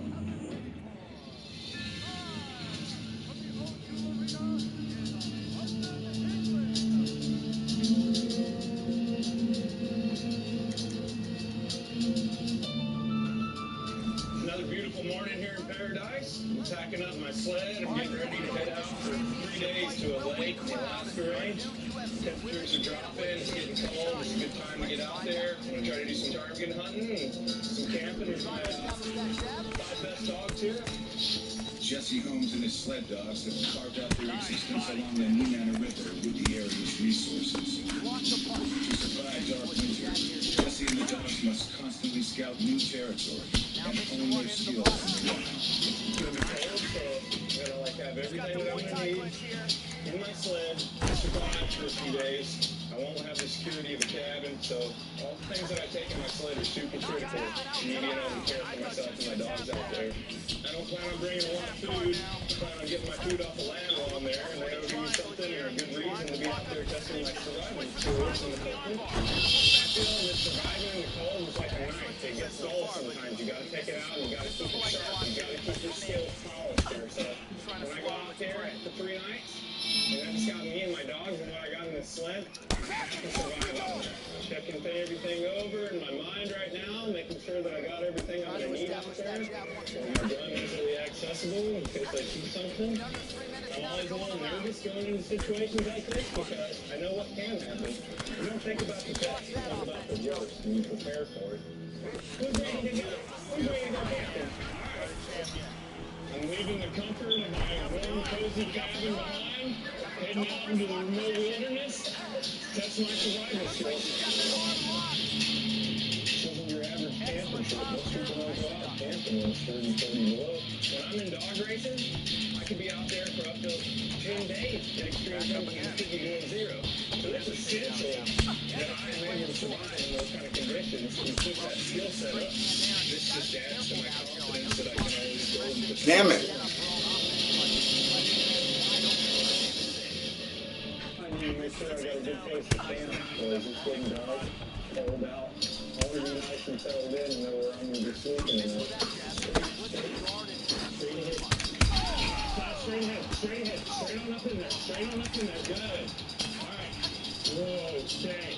Another beautiful morning here in Paradise. I'm packing up my sled. I'm getting ready to head out for 3 days to a lake in Alaska range. Temperatures are dropping. It's getting cold. It's a good time to get out there. I'm going to try to do some ptarmigan hunting and some camping with my 5 best dogs here. Jesse Holmes and his sled dogs have carved out their existence along the Nenana River with the area's resources. To survive dark winter, Jesse and the dogs must constantly scout new territory and hone their skills in the wild. It's going to be cold, so I'm going to have everything that I'm going to need in my sled to survive for a few days. I won't have the security of a cabin, so all the things that I take in my sled are super critical to me being able to care for myself and my dogs out there. I don't plan on bringing a lot of food. I plan on getting my food off the land while I'm there, and that'll give me something or a good reason to be out there testing my survival skills in the cold. I feel that surviving in the cold is like a knife. It gets dull sometimes. You got to take it out and you got to keep it sharp. You got to keep your skills polished here. So when I go out there for 3 nights, and I just got me and my dogs and what I got in this sled, I can survive out there. Checking everything over in my mind right now, making sure that I got everything I'm going to need out there. So my gun is easily accessible in case I see something. I'm always a little nervous going into situations like this because I know what can happen. You don't think about the best, you think about the worst, and you prepare for it. Who's ready to go? Who's ready to go camping? I'm leaving the comfort of my warm, cozy cabin behind, heading out into the remote wilderness, test my survival skills. This isn't your average camping trip. Most people don't go out camping when it's 30, 40 below. When I'm in dog racing, I could be out there for up to 10 days in extreme temperatures, it could be below 0. So it's essential that I am able to survive in those kind of conditions and keep that skill set up. This just adds to my confidence that I can always go and push. Damn it. I need to make sure I got a good place to stand because it's getting dark, cold out. I want to be nice and settled in and know where I'm going to be sleeping tonight. Straight ahead, straight on up in there, good. All right. Whoa, stay.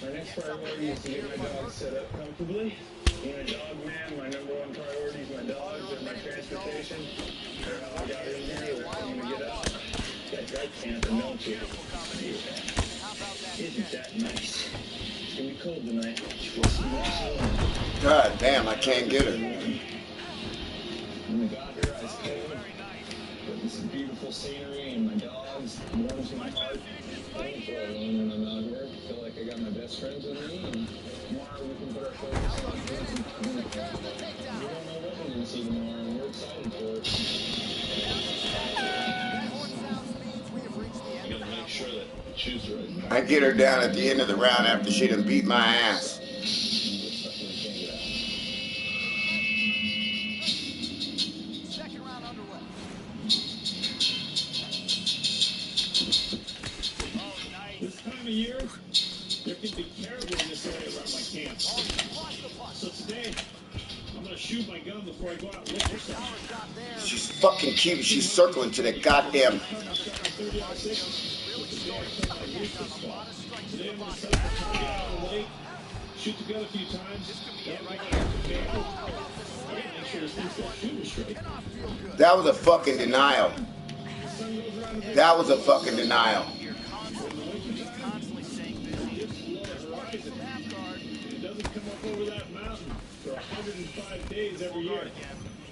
My next priority is to get my dog set up comfortably. Being a dog man, my number one priority is my dogs and my transportation. They're how I got in here, they're how I'm gonna get out. That dry camping, don't you? Isn't that nice? It's gonna be cold tonight. God damn, I can't get her. When I got here, I was cold. But this beautiful scenery and my dogs warms my heart. I don't feel alone when I'm out here. I feel like I got my best friends with me, and tomorrow we can put our focus on doing some fun. We don't know what we're gonna see tomorrow, and we're excited for it. You gotta make sure that you choose the right path. I get her down at the end of the round after she done beat my ass. Second round underway. This time of year, there can be caribou in this area around my camp. So today, I'm gonna shoot my gun before I go out and look for something. She's fucking cute. She's circling to the goddamn. Today I'm gonna set up a target out on the lake, shoot the gun a few times. Make sure this thing's got shooter straight. That was a fucking denial. That was a fucking denial. It doesn't come up over that mountain for 105 days every year.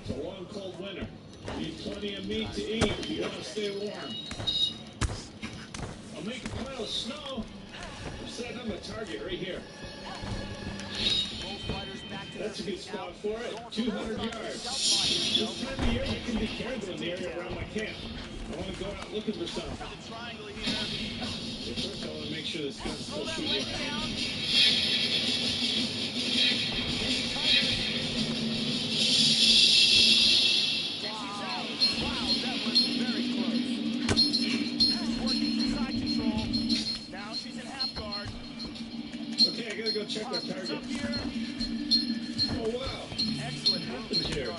It's a long, cold winter. You need plenty of meat to eat if you want to stay warm. I'll make a pile of snow. I'm setting up my target right here. That's a good spot for it. 200 yards. This time of year, you can be careful in the area around my camp. I want to go out looking for something. But first, I want to make sure this gun's still shooting. Okay, I gotta go check our target. Oh wow! Excellent happened here.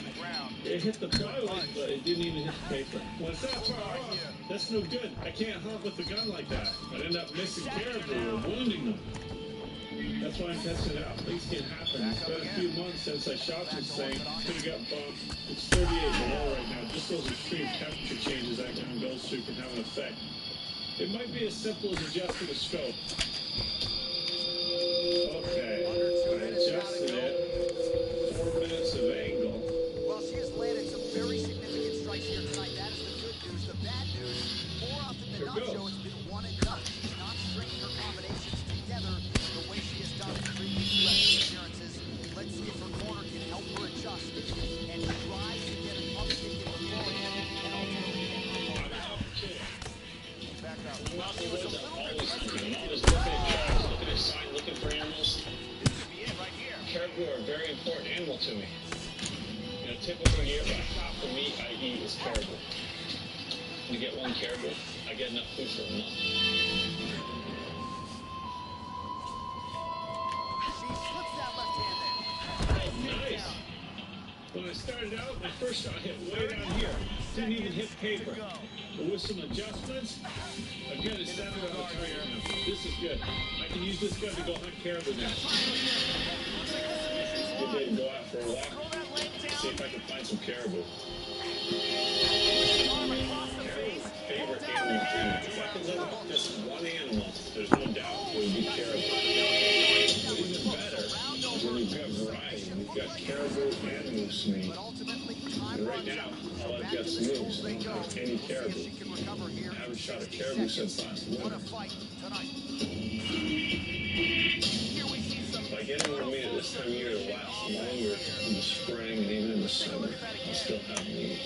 It hit the plywood, but it didn't even hit the paper. When it's that far off, that's no good. I can't hunt with a gun like that. I'd end up missing caribou or wounding them. That's why I'm testing it out. Things can happen. It's been a few months since I shot this thing. Could have got bumped. It's 38 below right now. Just those extreme temperature changes that gun goes through can have an effect. It might be as simple as adjusting the scope. Okay, I adjusted it. 4 minutes of angle. Well, she has landed some very significant strikes here tonight. That is the good news. The bad news, more often than not, Joe, it's been one and done. She's not stringing her combinations together the way she has done in previous UFC appearances. Let's see if her corner can help her adjust and try to get an uptick in the forehand and ultimately get her ball back. Back up. Well, she was a little bit hesitant. Look at his sign, looking for animals. This could be it right here. Caribou are a very important animal to me. You know, typically the top for meat I eat is caribou. To get one caribou, I get enough food for a month. She slips that left hand there. Oh, nice. When I started out, my first shot hit way down here. Didn't even hit paper. But with some adjustments, I've got it centered on the target now. This is good. I can use this gun to go hunt caribou now. Good day to go out for a walk. See if I can find some caribou. Caribou's my favorite animal too. If I could live off just one animal, there's no doubt it would be caribou. But even better, when we've got variety, we've got caribou and moose meat. And right now, all I've got is moose. I don't have any caribou. I haven't shot a caribou since last winter. If I get more meat at this time of year, it'll last longer in the spring and even in the summer. I'll still have meat.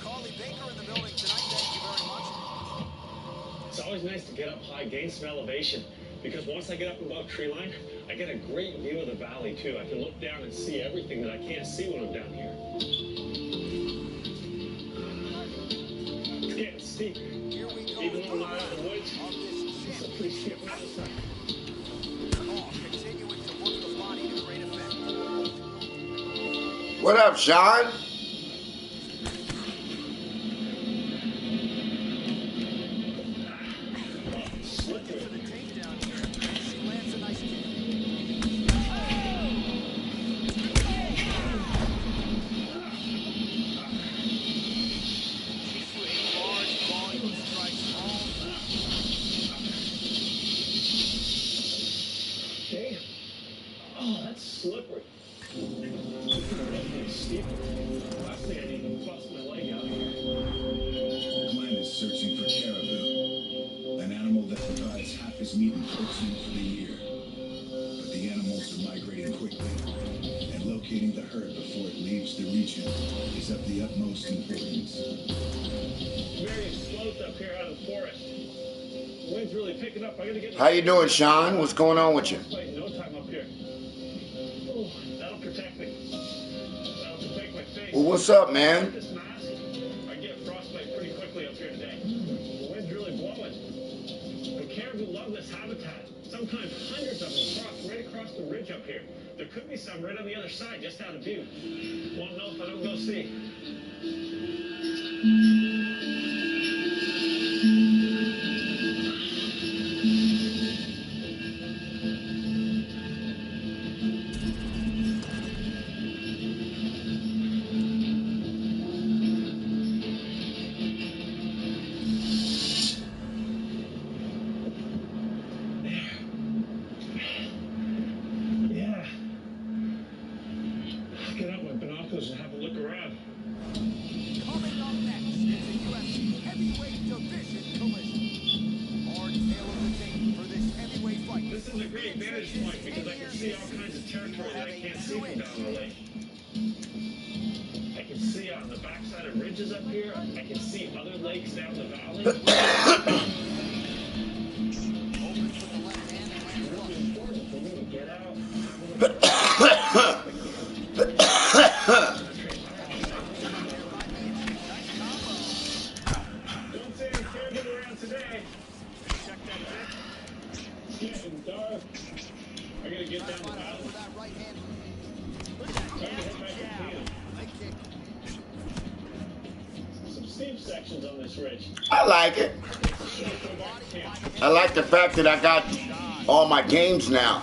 Carly Baker in the building tonight. Thank you very much. It's always nice to get up high, gain some elevation, because once I get up above tree line, I get a great view of the valley too. I can look down and see everything that I can't see when I'm down here. It's getting steep. Even though I'm not out in the woods, it's a pretty steep mountainside. Continuing to work the body to great effect. What up, Sean? prevention is of the utmost importance. Very exposed up here out of the forest. The wind's really picking up. I gotta get. How you doing, Sean? What's going on with you? No time up here. Oh, that'll protect me. That'll protect my face. Well, what's up, man? This mask, I get frostbite pretty quickly up here today. The wind's really blowing. The caribou love this habitat. Sometimes hundreds of them cross right across the ridge up here. There could be some right on the other side, just out of view. Won't know if I don't go see. And have a look around. Coming up next is a UFC heavyweight division collision. Hard tail of the tape for this heavyweight fight. This is a great vantage point because I can see all kinds of territory that I can't see from down the lake. I can see on the backside of ridges up here. I can see other lakes down the valley. Opens with the left hand and lands Really important for me to get out. Don't say any caribou around today. Check that bit. It's getting dark. I gotta get down the valley. with that right hand. Time to head back to camp. Leg kick. Some steep sections on this ridge. I like it. I like the fact that I got all my games now.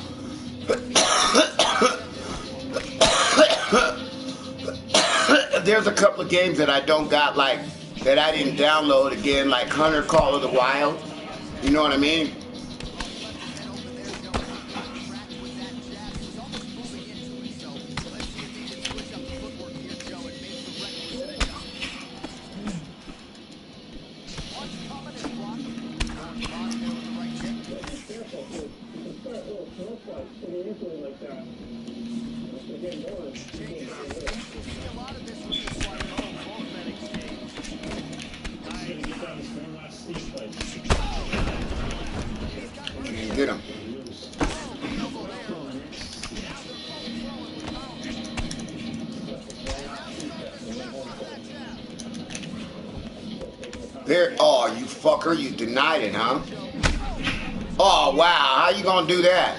There's a couple of games that I don't got, like, that I didn't download again, like Hunter Call of the Wild. You know what I mean? Get him. There. Oh, you fucker. You denied it, huh? Oh, wow. How you gonna do that?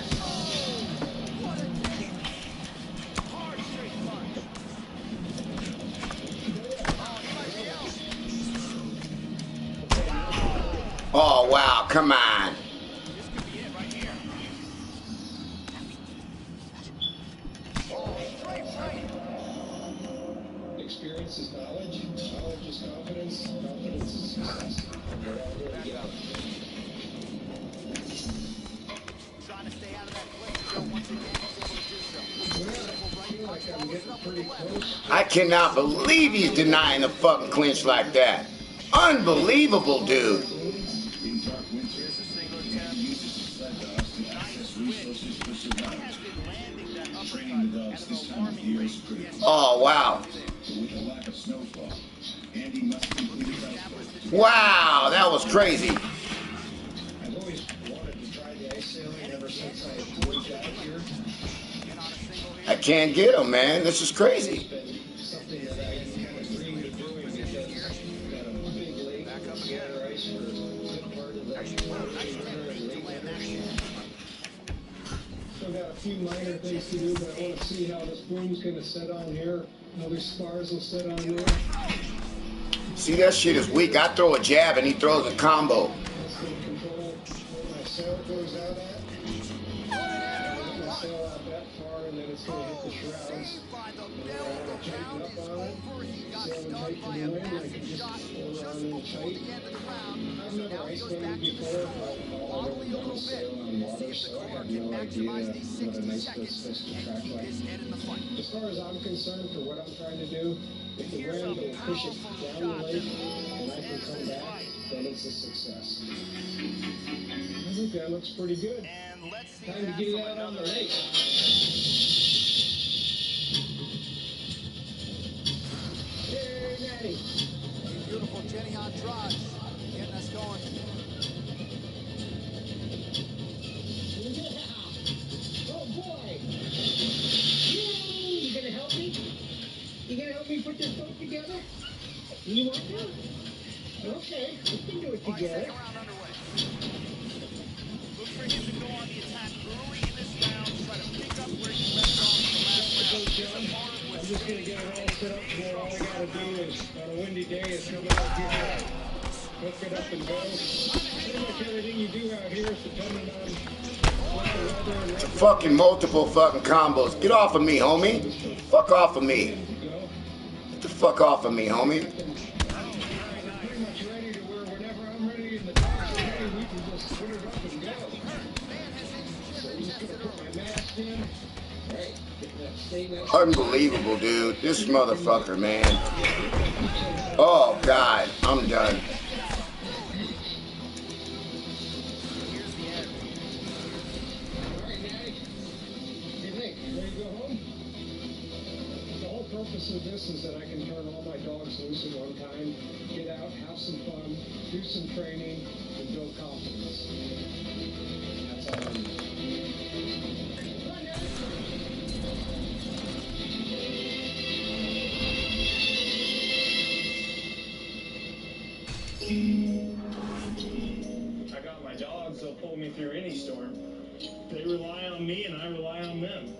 Oh, wow. Come on. Experience is knowledge. Knowledge is confidence. Confidence is success. We're all here together. Trying to stay out of that clinch, Joe. Once again, he's able to do so. I feel like I'm getting pretty close. I cannot believe he's denying the fucking clinch like that. Unbelievable, dude. In dark winter, and uses the sled dogs to access resources for survival. Training the dogs this time of year is critical. Oh, wow. But with a lack of snowfall, Andy must complete his outfit. Wow, that was crazy. I've always wanted to try the ice sailing ever since I moved out here. I can't get him, man. This is crazy. It's been something that I kind of dreamed of doing because we've got a big lake with water ice for a good part of the winter and late winter. Still got a few minor things to do, but I want to see how this boom's going to set on here, how the spars will set on there. See, that shit is weak. I throw a jab and he throws a combo. That's going to control where my sail goes out at. I'm going to sail out that far, and then it's going to hit the shrouds. And then I want to tighten up on it, sail and tight from the wind, and I can just go around and tight. I've never ice skated before, but all I've ever done is sail on water, so I have no idea what an ice skate's supposed to track like. As far as I'm concerned, for what I'm trying to do, if the wind will push it down the lake and I can come back, then it's a success. I think that looks pretty good. Time to get it out on the lake. Hey, beautiful Jenny Andrade getting us going. Oh boy! You gonna help me? You gonna help me put this boat together? You want to? Okay, we can do it together. Second round underway. Look for him to go on the attack early in this round. Try to pick up where he left off in the last round. I'm just gonna get it all set up for all I gotta do is on a windy day is come out here, hook it up and go. Pretty much everything you do out here is dependent on what the weather and what Fucking multiple fucking combos. Get off of me, homie. Fuck off of me. Get the fuck off of me, homie. Pretty much ready to where whenever I'm ready and the dogs are ready, we can just put it up and go. So I'm just gonna put my mask in. Right, get that stay Unbelievable, dude. This motherfucker, man. Oh, God. I'm done. The whole purpose of this is that I can turn all my dogs loose at one time, get out, have some fun, do some training, and build confidence. That's all I need. I got my dogs, they'll pull me through any storm. They rely on me and I rely on them.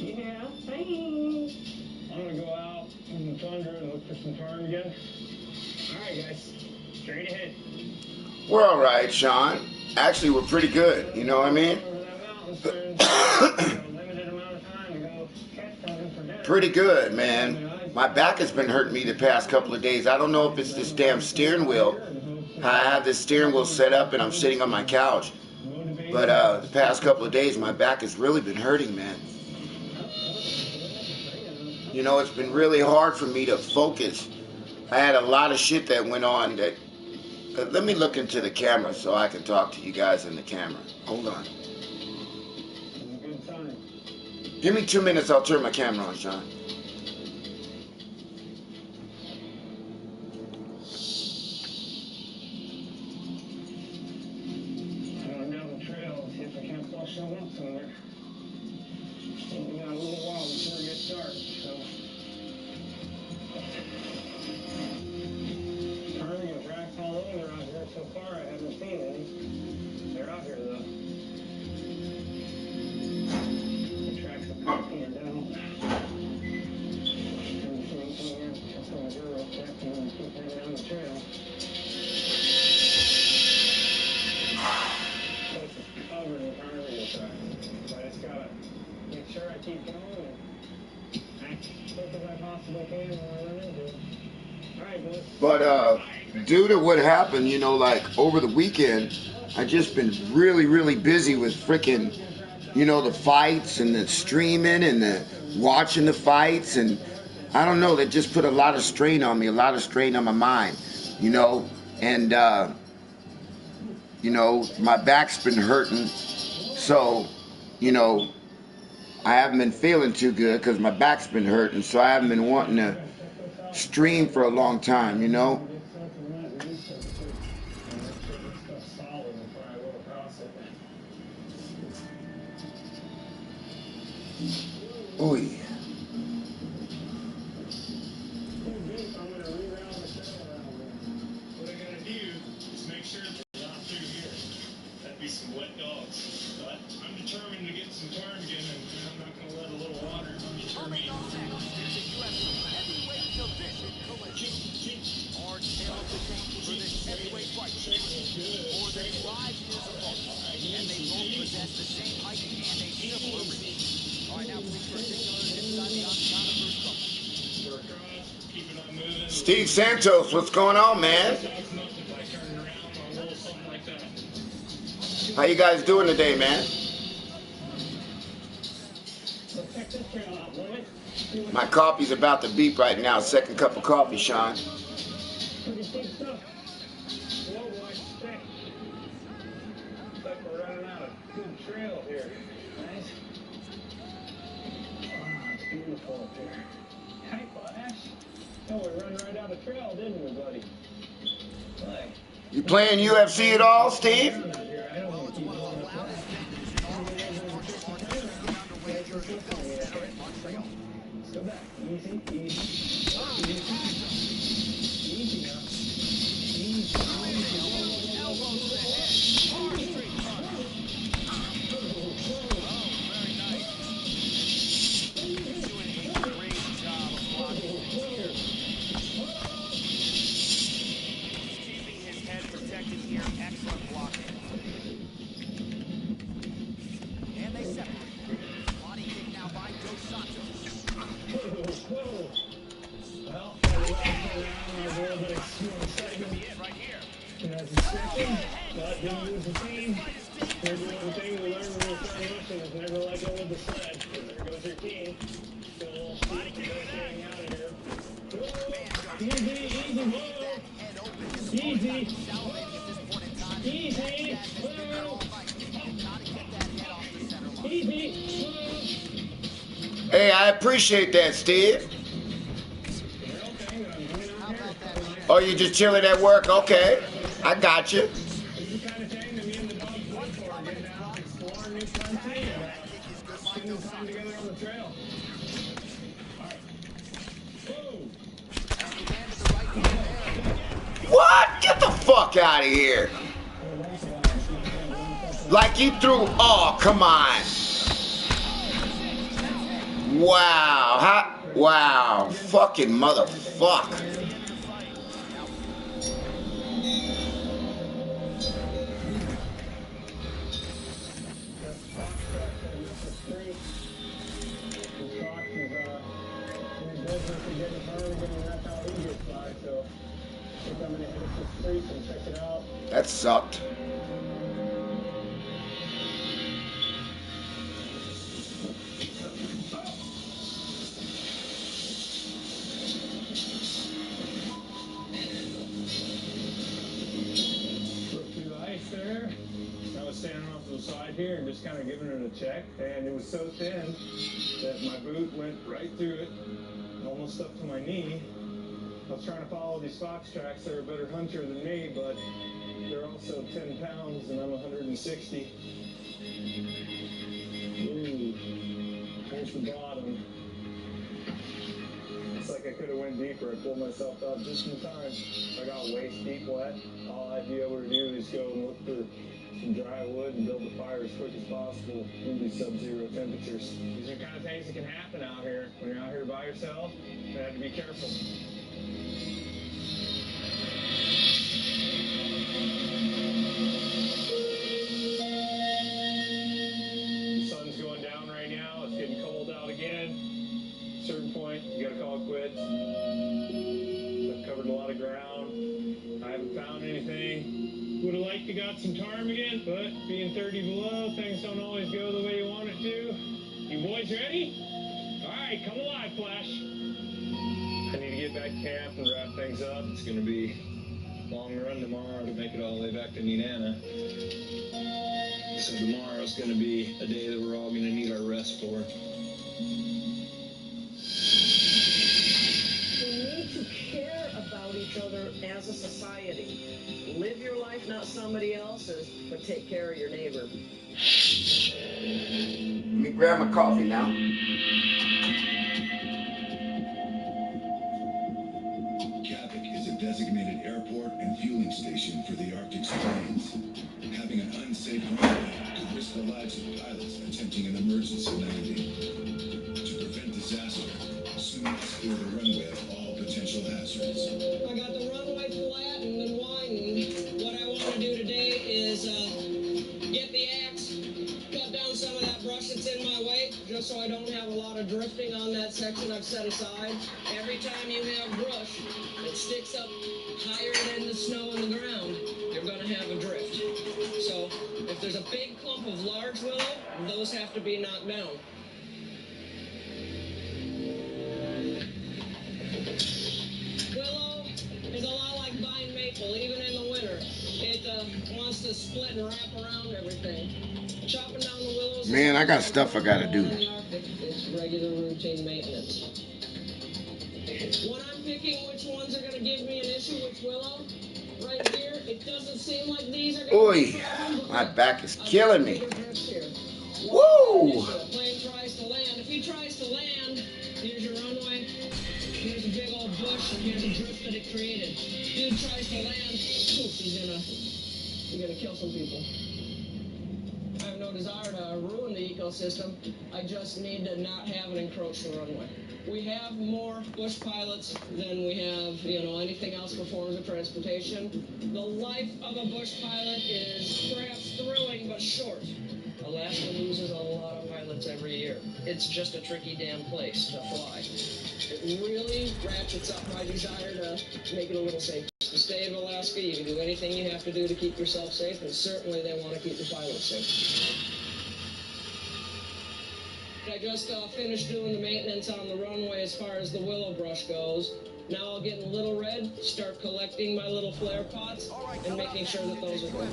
Yeah, thanks. I'm gonna go out in the tundra and look for some ptarmigan. Alright guys, straight ahead. We're all right, Sean. Actually, we're pretty good. You know what I mean? Pretty good, man. My back has been hurting me the past couple of days. I don't know if it's this damn steering wheel. I have this steering wheel set up and I'm sitting on my couch. But the past couple of days, my back has really been hurting, man. You know, it's been really hard for me to focus. I had a lot of shit that went on that... let me look into the camera so I can talk to you guys in the camera. Hold on. Give me 2 minutes, I'll turn my camera on, Sean. Going down the trail and see if I can't flush some up somewhere. We got a little while before we get started, so. Ptarmigan racks all over out here so far. I haven't seen any. They're out here though. The tracks are popping her down. Haven't seen anything yet. That's what I do real quick and then keep heading down the trail. Place is covered in ptarmigan tracks. So I just gotta make sure I keep going and act as quick as I possibly can when I run into it. Alright, boys. But due to what happened, you know, like over the weekend, I just been really, really busy with freaking, you know, the fights and the streaming and the watching the fights, and I don't know, that just put a lot of strain on me, a lot of strain on my mind, you know, and you know, my back's been hurting, so, you know, I haven't been feeling too good because my back's been hurting, so I haven't been wanting to stream for a long time, you know. Ooh. What I gotta do is make sure they're not through here. That'd be some wet dogs. But I'm determined to get some ptarmigan, and I'm not gonna let a little water deter me. Hard tail to take for this heavyweight fight. More than 5 years apart, and they both possess the same height and a similar reach. All right, now please particulars inside the octagon of first couple. We're across, keep it on moving. Steve Santos, what's going on, man? If I turn around, I'll roll something like that. How you guys doing today, man? Check this trail out, boy. My coffee's about to beep right now. Second cup of coffee, Sean. Pretty steep stuff. Whoa, boy, stay. Looks like we're running out of good trail here. Oh, we run right out of trail, didn't we, buddy? Like, You playing UFC at all, Steve? Well, it's one of the loudest venues in all of mixed martial arts as we get underway here at the Film Center in Montreal. let's go back. Easy, easy. MIKE-TYSON. Easy now. Easy. Elbows to the head. Hard straight punch. Very nice. He's doing a great job of blocking things here. He's keeping his head protected here. Excellent blocking. And they separate. Body kick now by Dos Santos. Well, that last round was a little bit of excitement. Right here. As expected, but didn't lose the team. Here's one thing we learned when we started rushing is never let go of the sled. There goes your team. Still a little steep, getting out of here. Easy, easy, whoa. Easy. Easy. Easy. Hey, I appreciate that, Steve. Oh, you just chilling at work? Okay, I got you. It's the kind of thing that me and the dogs look for, getting out, exploring new country, and spending time together on the trail. What? Get the fuck out of here. Like you threw, oh, come on. Wow, wow, fucking motherfucker. That sucked. There. I was standing off to the side here and just kind of giving it a check, and it was so thin that my boot went right through it, almost up to my knee. I was trying to follow these fox tracks. They're a better hunter than me, but they're also 10 pounds, and I'm 160. Ooh, there's the bottom. It's like I could have went deeper. I pulled myself up just in time. I got waist deep wet. All I'd be able to do is go and look for some dry wood and build the fire as quick as possible in these sub-zero temperatures. These are the kind of things that can happen out here. When you're out here by yourself, you have to be careful. The sun's going down right now. It's getting cold out again. At a certain point, you gotta call it quits. I've covered a lot of ground. I haven't found anything. Would have liked to got some ptarmigan, but being 30 below, things don't always go the way you want it to. You boys ready? All right, come alive, Flash. I need to get back to camp and wrap things up. It's going to be a long run tomorrow to make it all the way back to Nenana. So tomorrow's going to be a day that we're all going to need our rest for. Care about each other as a society. Live your life, not somebody else's, but take care of your neighbor. Let me grab my coffee now. Kavik is a designated airport and fueling station for the Arctic's planes. Having an unsafe runway could risk the lives of pilots attempting an emergency landing. To prevent disaster, students clear the runway of all potential hazards. I got the runway flat and been winding. What I want to do today is get the axe, cut down some of that brush that's in my way, just so I don't have a lot of drifting on that section I've set aside. Every time you have brush that sticks up higher than the snow in the ground, you're going to have a drift. So if there's a big clump of large willow, those have to be knocked down. Willow is a lot like vine maple, even in the winter. It wants to split and wrap around everything. Chopping down the willows. Man, I got stuff I gotta do. It's regular routine maintenance. When I'm picking which ones are going to give me an issue, which willow, right here, it doesn't seem like these are going to be a problem. My back is killing me. Woo! Plane tries to land. If he tries to land, here's your runway. Here's a big old bush, and here's a drift that it created. Dude tries to land, poof, he's gonna kill some people. I have no desire to ruin the ecosystem. I just need to not have it encroach the runway. We have more bush pilots than we have, anything else for forms of transportation. The life of a bush pilot is perhaps thrilling but short. Alaska loses a lot of pilots every year. It's just a tricky damn place to fly. It really ratchets up my desire to make it a little safer. The state of Alaska, you can do anything you have to do to keep yourself safe, and certainly they want to keep the pilots safe. I just finished doing the maintenance on the runway as far as the willow brush goes. Now I'll get in Little Red, start collecting my little flare pots, and making sure that those are good.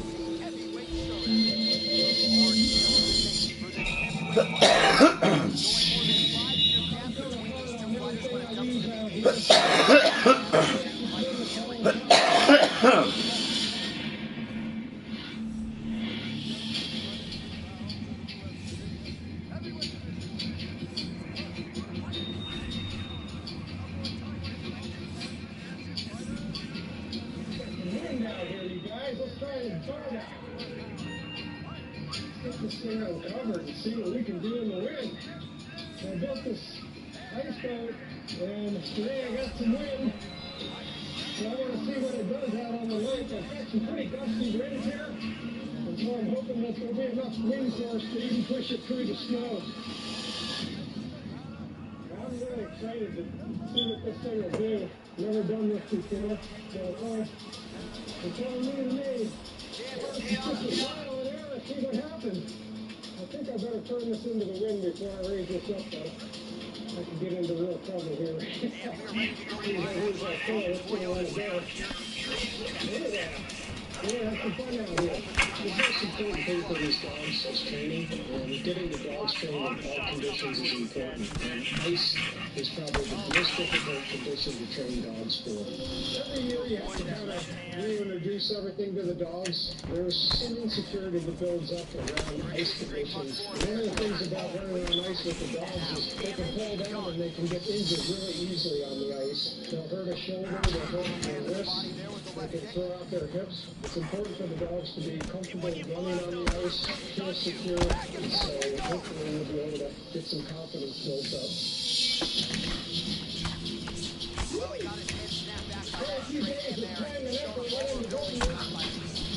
Get this thing uncovered and see what we can do in the wind. So I built this ice boat, and today I got some wind. So I want to see what it does out on the lake. I've got some pretty gusty winds here, and so I'm hoping that there'll be enough wind force to even push it through the snow. I'm really excited to see what this thing will do. Never done this before, so it's all new to me. Let's see what happens. I think I better turn this into the wind before I raise this up, though. I can get into real trouble here. Here's our tail. Let's get it on the go. Look at that. Yeah, that's some fun out here. The most important thing for these dogs is training, and getting the dogs trained in all conditions is important. And ice is probably the most difficult condition to train dogs for. Every year you have to kind of reintroduce everything to the dogs. There's some insecurity that builds up around ice conditions. One of the things about running on ice with the dogs is they can fall down and they can get injured really easily on the ice. They'll hurt a shoulder, they'll hurt their wrist, they can throw out their hips. It's important for the dogs to be comfortable running on the ice, feel secure, and so hopefully we'll be able to get some confidence built up. Well, he got his head snapped back straight in there, and he showed a vulnerability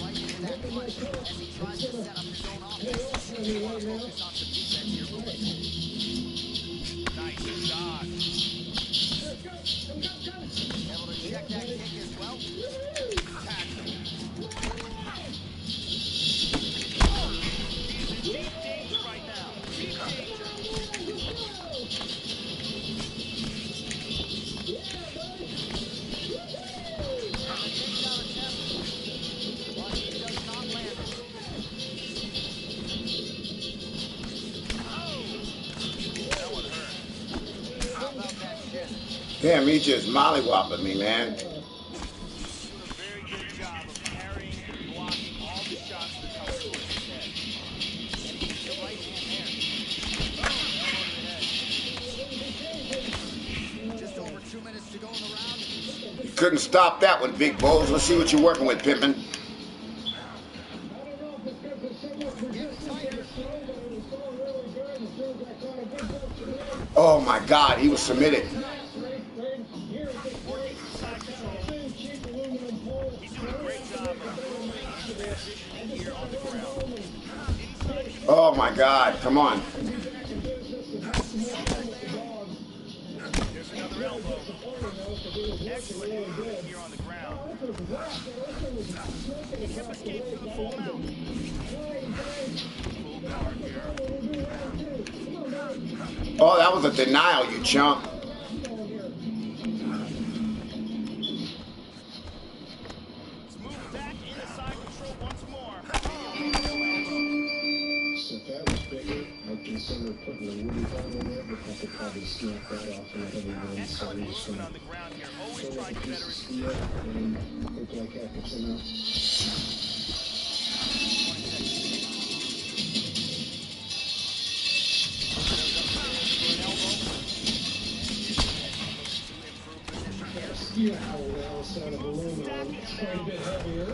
right into that clutch as he tries to set up his own offense. He wants to focus on some defense here, Lewis. Nice shot. Able to check that kick as well. Deep danger right now. Deep danger. Damn, he just mollywopping me, man. Doing a very good job of parrying and blocking all the shots that come towards his head. And he used the right hand there. Just over 2 minutes to go in the round. You couldn't stop that one, Big Bowls. Let's see what you're working with, Pimpin'. Oh my God, he was submitted. Oh my God, come on. There's another elbow. Excellent movement here on the ground. Oh, that was a denial, you chump. consider putting a woody bone in there, but I could probably snap that off in a heavy wind. And So caught I'm just movement going on the ground here. Always to try throw to a get piece better of as steel and hope like heck it's enough. 20 seconds remaining. Goes upstairs for an elbow. And is looking to improve position here. Steel howl now instead of aluminum. It's quite a bit heavier.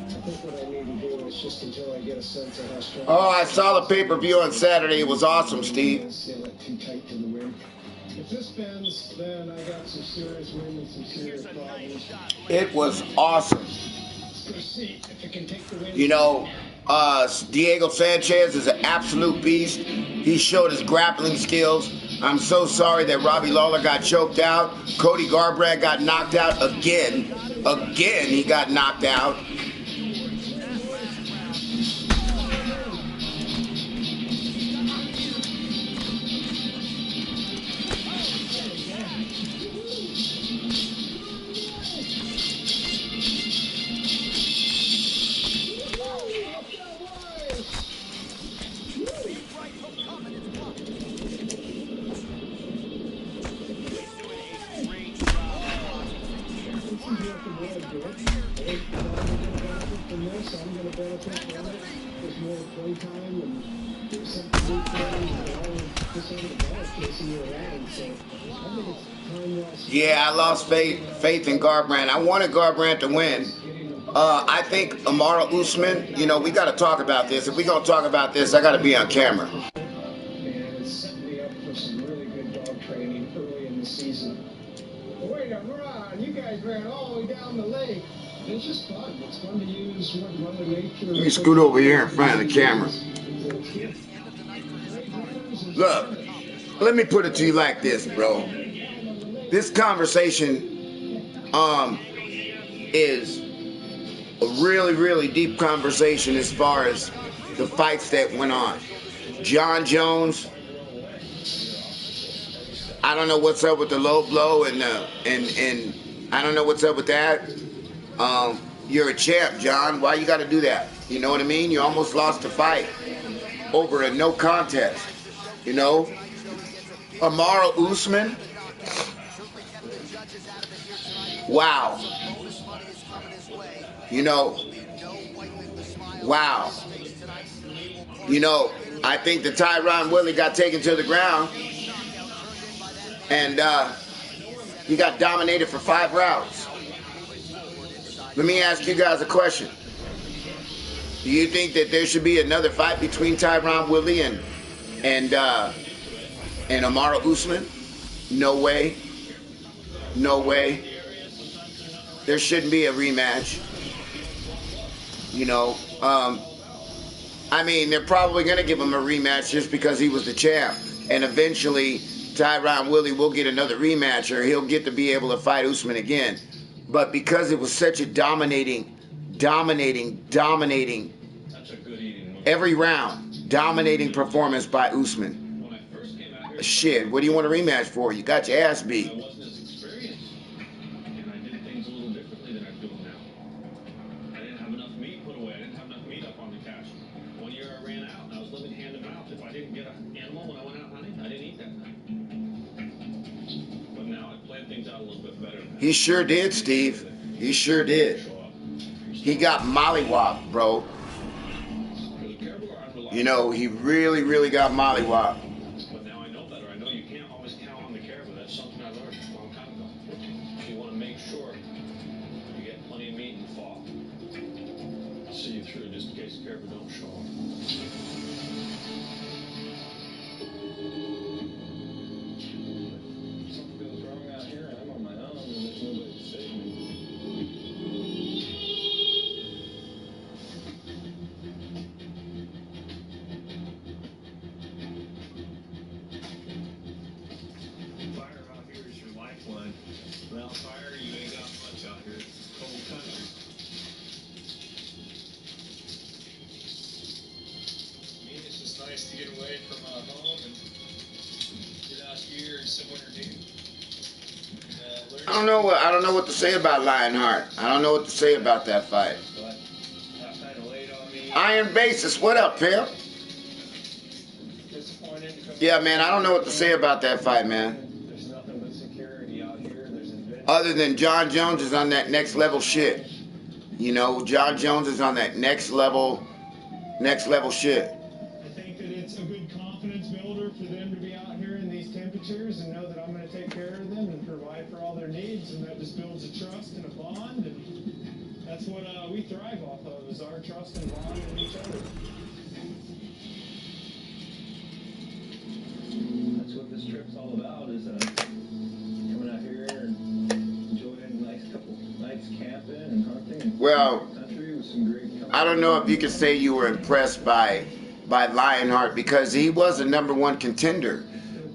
I think what I need to do is just until I get a sense of how strong. Oh, I saw the pay-per-view on Saturday. It was awesome, Steve. Seal it too tight to the wind. If this bends, then I got some serious wind and some serious Here's a nice problems. shot. It was awesome. Let's go see if it can take the wind. You know, Diego Sanchez is an absolute beast. He showed his grappling skills. I'm so sorry that Robbie Lawler got choked out. Cody Garbrandt got knocked out again. Again, he got knocked out. Yeah, I lost faith in Garbrandt. I wanted Garbrandt to win. I think Amara Usman, you know, we got to talk about this. If we're going to talk about this, I got to be on camera. And it's setting me up for some really good dog training early in the season. Wait a minute, you guys ran all the way down the lake. It's just fun. It's fun to use what Mother Nature. Let me scoot over here in front of the camera. Look, let me put it to you like this, bro. This conversation is a really, really deep conversation as far as the fights that went on. John Jones, I don't know what's up with the low blow and I don't know what's up with that. You're a champ, John. Why you got to do that? You know what I mean? You almost lost the fight over a no contest. You know, Amara Usman. Wow. You know, wow. You know, I think the Tyron Woodley got taken to the ground and he got dominated for 5 rounds. Let me ask you guys a question. Do you think that there should be another fight between Tyron Woodley and Amara Usman? No way. No way. There shouldn't be a rematch. You know, I mean, they're probably going to give him a rematch just because he was the champ. And eventually, Tyron Woodley will get another rematch or he'll get to be able to fight Usman again. But because it was such a dominating, every round, dominating performance by Usman. Shit, what do you want a rematch for? You got your ass beat. He sure did, Steve. He sure did. He got mollywopped, bro. You know, he really, really got mollywopped. But now I know better. I know you can't always count on the caribou. That's something I learned a long time ago. You want to make sure you get plenty of meat in the fall. See you through just in case the caribou don't show up. Something goes wrong out here, I'm on my own, and there's nobody to save me. Fire out here is your lifeline. Without fire, you ain't got much out here. It's cold country. I mean, it's just nice to get away from home and get out here and somewhere new. I don't know what to say about Lionheart. I don't know what to say about that fight. But that kind of laid on me. Iron Basis, what up, pimp? Yeah, man, I don't know what to say about that fight, man. There's nothing but security out here. There's Other than John Jones is on that next level shit. You know, John Jones is on that next level shit. I think that it's a good confidence builder for them to be out here in these temperatures and know that I'm going to take care of them and provide for all their needs, and that just builds a trust and a bond, and that's what we thrive off of, is our trust and bond in each other. That's what this trip's all about, is coming out here and enjoying a nice couple nights camping and hunting and Well, country with some great company. I don't know if you could say you were impressed by Lionheart, because he was a #1 contender.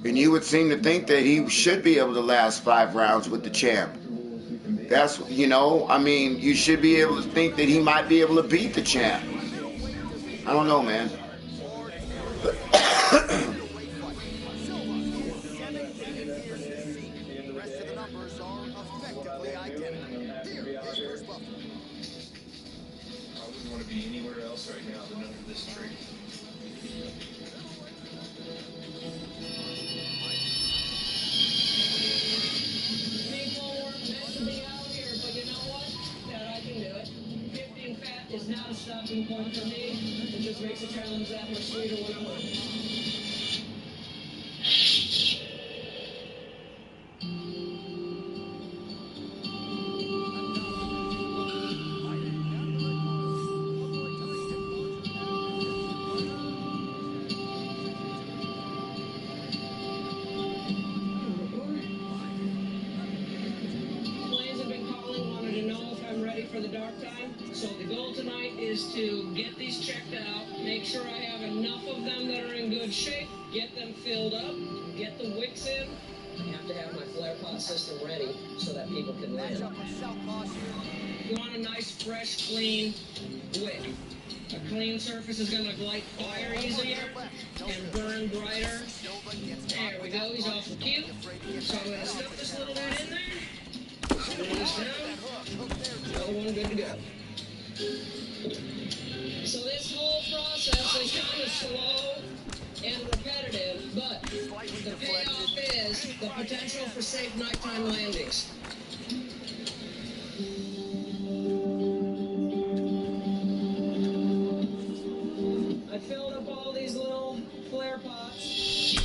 And you would seem to think that he should be able to last 5 rounds with the champ. That's, you know, I mean, you should be able to think that he might be able to beat the champ. I don't know, man. Be anywhere else right now than under this tree. People weren't meant to be out here, but you know what? That I can do it. Gifting fat is not a stopping point for me. It just makes the challenge that much sweeter when I'm on. For the dark time. So the goal tonight is to get these checked out, make sure I have enough of them that are in good shape, get them filled up, get the wicks in. I have to have my flare pot system ready so that people can land. You want a nice, fresh, clean wick. A clean surface is going to light fire easier and burn brighter. There we go, he's awful cute. So I'm going to stuff this little dude in there. Screw this down. Another one good to go. So this whole process is kind of slow and repetitive, but the payoff is the potential for safe nighttime landings. I filled up all these little flare pots.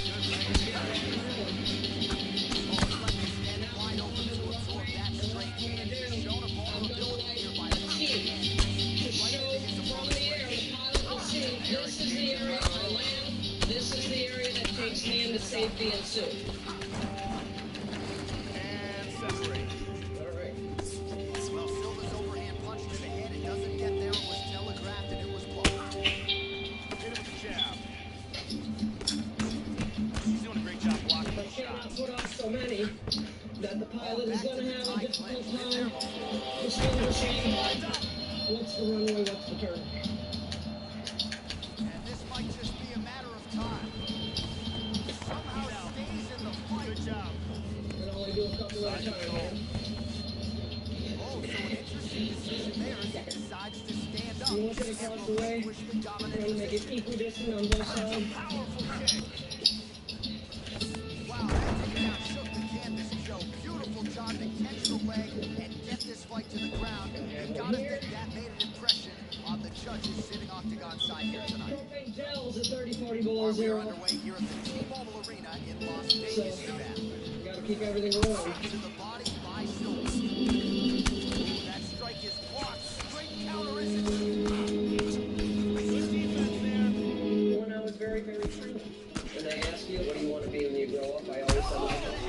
This is the area I land. This is the area that takes me into safety and suit. And separate. All right. Well, Silva's overhand punch to the head. It doesn't get there. It was telegraphed and it was blocked. Hit him with the jab. He's doing a great job blocking I those cannot shots. put off so many that the pilot is going to have a difficult time distinguishing what's the runway, what's the turn. And this might just be a matter of time. Somehow stays in the fight. Good job. Can only do a couple at a time, man. Oh, so an interesting decision there as he decides to stand up. You look at it across the way, Push the trying dominant to make it equidistant on both sides. Powerful kick. Wow, that takedown shook the canvas, Joe. Beautiful job to catch the leg and get this fight to the ground. You gotta think that made an impression on the judges sitting octagon side here tonight. Propane gels at 30-40 below We're zero. underway here at the T-Mobile Arena in Las Vegas, Nevada. Got to keep everything rolling. To the body by Silva. That strike is blocked. Straight counter, isn't it? Good defense there. When I was very, very tiny. When they ask you, what do you want to be when you grow up, I always said lighthouse.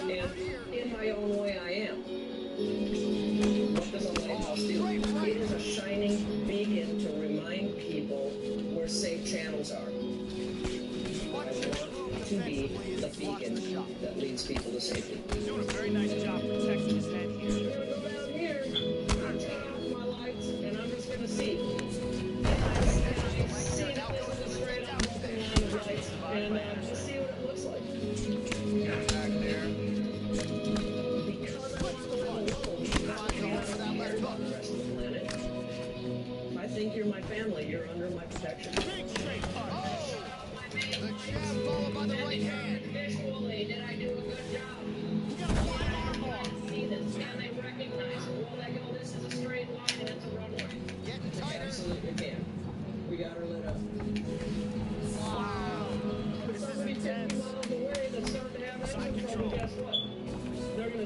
And in my own way, I am. What does a lighthouse do? It is a shining beacon to remind people where safe channels are. I want to be the beacon that leads people to safety. He's doing a very nice job protecting his head I'm here. gonna go down here, I'm turning off my lights, and I'm just gonna see. And I see that this is a straight up open line of lights, and just see what it looks like. Back there. Because I'm on the road, I don't care about the rest of the planet. I think you're my family, you're under my protection. Big straight punch. The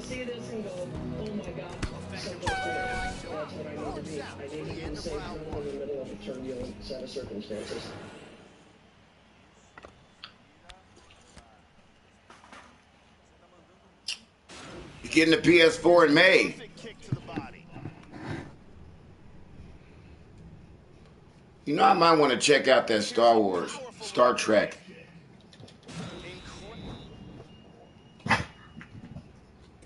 to see this and go, oh my God, something's good. That's what I need to be. I need to be in the safe zone in the middle of a turbulent set of circumstances. You're getting the PS4 in May. You know, I might want to check out that Star Trek.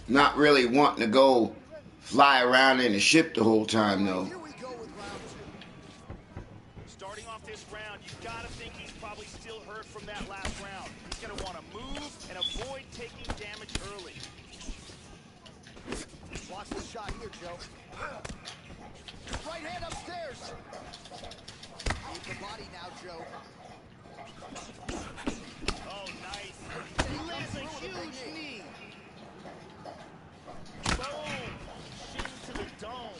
Not really wanting to go fly around in a ship the whole time, though. Here we go with round two. Starting off this round, you've got to think he's probably still hurt from that last round. He's going to want to move and avoid taking damage early. Watch the shot here, Joe. Right hand upstairs. Leave the body now, Joe. Oh, nice. He lands a huge knee. Boom. Shin to the dome.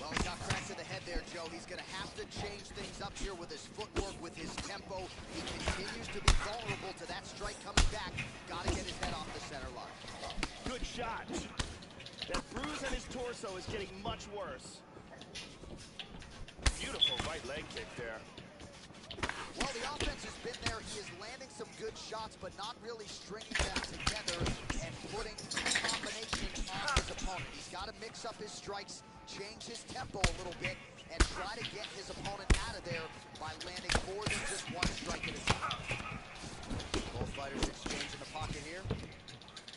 Well, he got cracked to the head there, Joe. He's going to have to change things up here with his footwork, with his tempo. He continues to be vulnerable to that strike coming back. Got to get his head off the center line. Good shot. That bruise on his torso is getting much worse. Beautiful right leg kick there. Well, the offense has been there. He is landing some good shots, but not really stringing them together and putting combination on his opponent. He's got to mix up his strikes, change his tempo a little bit, and try to get his opponent out of there by landing more than just one strike at a time. Both fighters exchange in the pocket here.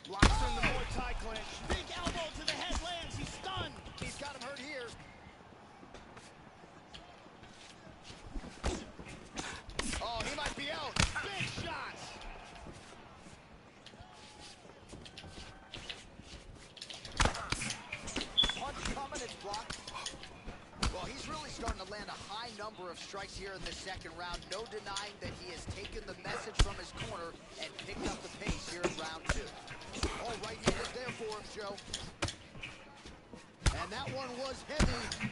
Locks in the Muay Thai clinch. Big elbow to the head lands. He's stunned. He's got him hurt here. Oh, he might be out. Big shots. Punch coming, it's blocked. Well, he's really starting to land a high number of strikes here in the second round. No denying that he has taken the message from his corner and picked up the pace here in round two. All right, he is there for him, Joe. And that one was heavy.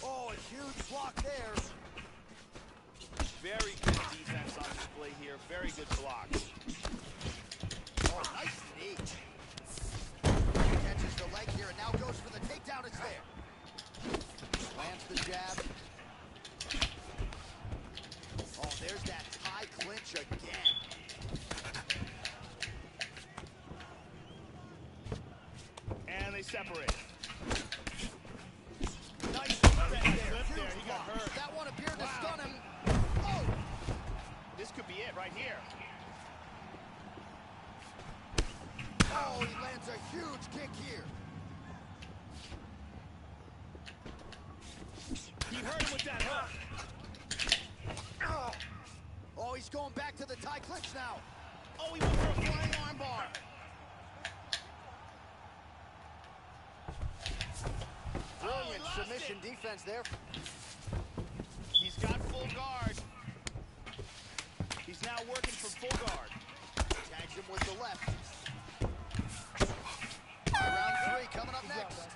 Oh, a huge block there. Very good defense on display here. Very good block. Oh, nice knee. Catches the leg here and now goes for the takedown. It's there. Lands the jab. Oh, there's that tie clinch again. And they separate. Nice flip there. He got hurt. That one appeared to stun him. Oh! This could be it right here. Oh, he lands a huge kick here. He hurt him with that hook. Oh, he's going back to the tie clinch now. Oh, he went for a flying armbar. Brilliant submission defense there. He's got full guard. He's now working for full guard. Tags him with the left. Round three coming up next.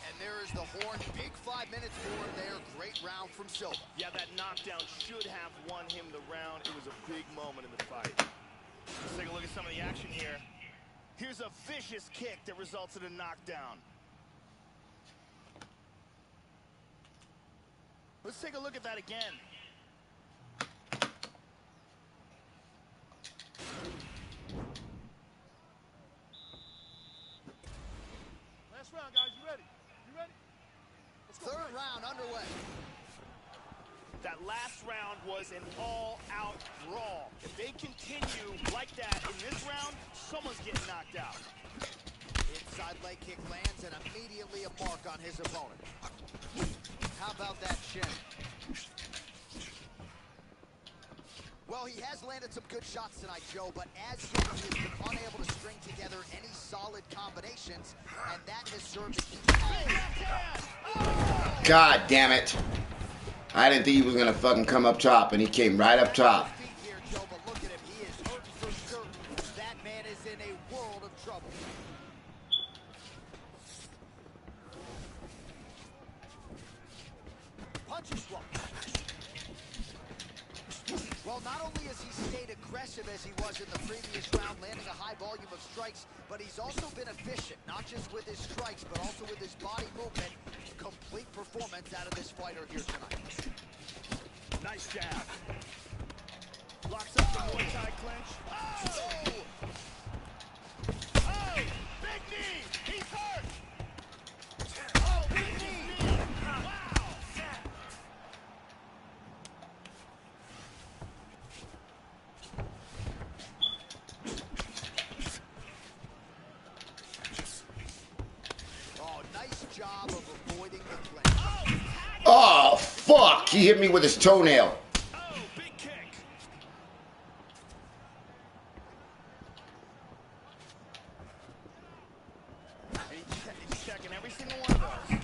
And there is the horn. Big 5 minutes for him there. Great round from Silva. Yeah, that knockdown should have won him the round. It was a big moment in the fight. Let's take a look at some of the action here. Here's a vicious kick that results in a knockdown. Let's take a look at that again. Last round, guys. You ready? You ready? Let's go. Third round underway. That last round was an all-out brawl. If they continue like that in this round, someone's getting knocked out. Inside leg kick lands and immediately a mark on his opponent. How about that chin? Well, he has landed some good shots tonight, Joe, but as yet he has been unable to string together any solid combinations, and that has served to keep him. God damn it. I didn't think he was going to fucking come up top, and he came right up top. Here, Joe, but look at him. He is hurt for certain. That man is in a world of trouble. Punches blocked. Well, not only has he stayed aggressive as he was in the previous round, landing a high volume of strikes, but he's also been efficient, not just with his strikes, but also with his body movement. Complete performance out of this fighter here tonight. Nice jab. Locks up the Muay Thai clinch. Oh! Oh! Big knee! He's hurt! Oh, big knee! Wow! Oh, nice job of avoiding the clinch. Oh, fuck! He hit me with his toenail. Oh, big kick. He's checking every single one of those.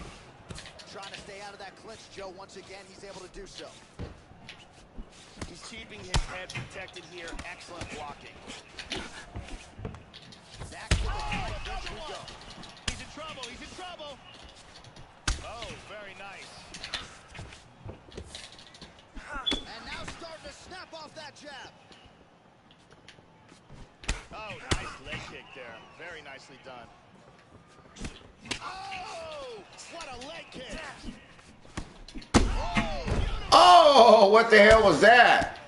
Trying to stay out of that clinch, Joe. Once again, he's able to do so. He's keeping his head protected here. Excellent blocking. Back to the Oh, clinch. another We one. go. He's in trouble. He's in trouble. Oh, very nice. And now starting to snap off that jab. Oh, nice leg kick there. Very nicely done. Oh, what a leg kick. Oh, Oh, what the hell was that?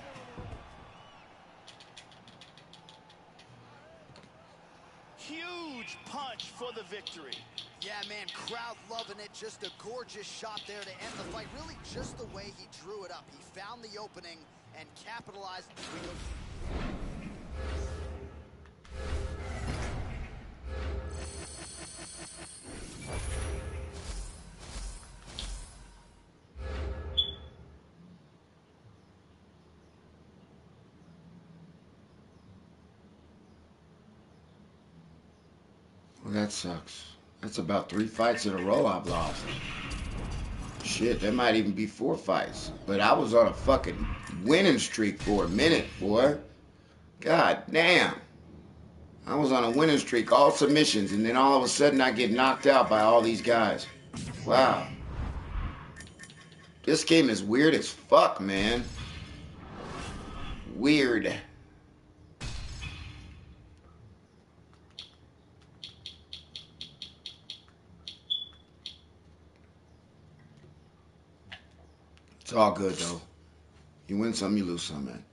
huge punch for the victory. Yeah, man, crowd loving it. Just a gorgeous shot there to end the fight. Really just the way he drew it up. He found the opening and capitalized. Well, that sucks. That's about 3 fights in a row I've lost. Shit, that might even be 4 fights. But I was on a fucking winning streak for a minute, boy. God damn. I was on a winning streak, all submissions, and then all of a sudden I get knocked out by all these guys. Wow. This game is weird as fuck, man. Weird. It's all good, though. You win some, you lose some, man.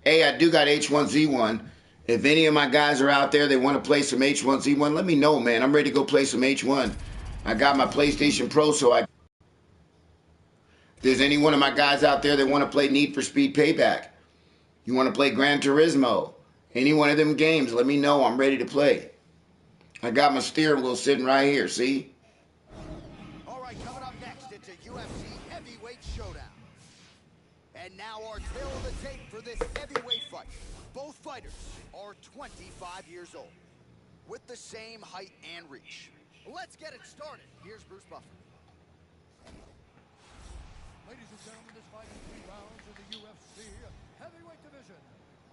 Hey, I do got H1Z1. If any of my guys are out there, they want to play some H1Z1, let me know, man. I'm ready to go play some H1. I got my PlayStation Pro, so I... If there's any one of my guys out there that want to play Need for Speed Payback, you want to play Gran Turismo, any one of them games, let me know. I'm ready to play. I got my steering wheel sitting right here, see? All right, coming up next, it's a UFC heavyweight showdown. And now our tail of the tape for this heavyweight fight. Both fighters are 25 years old, with the same height and reach. Let's get it started. Here's Bruce Buffer. Ladies and gentlemen, this fight is 3 rounds in the UFC heavyweight division.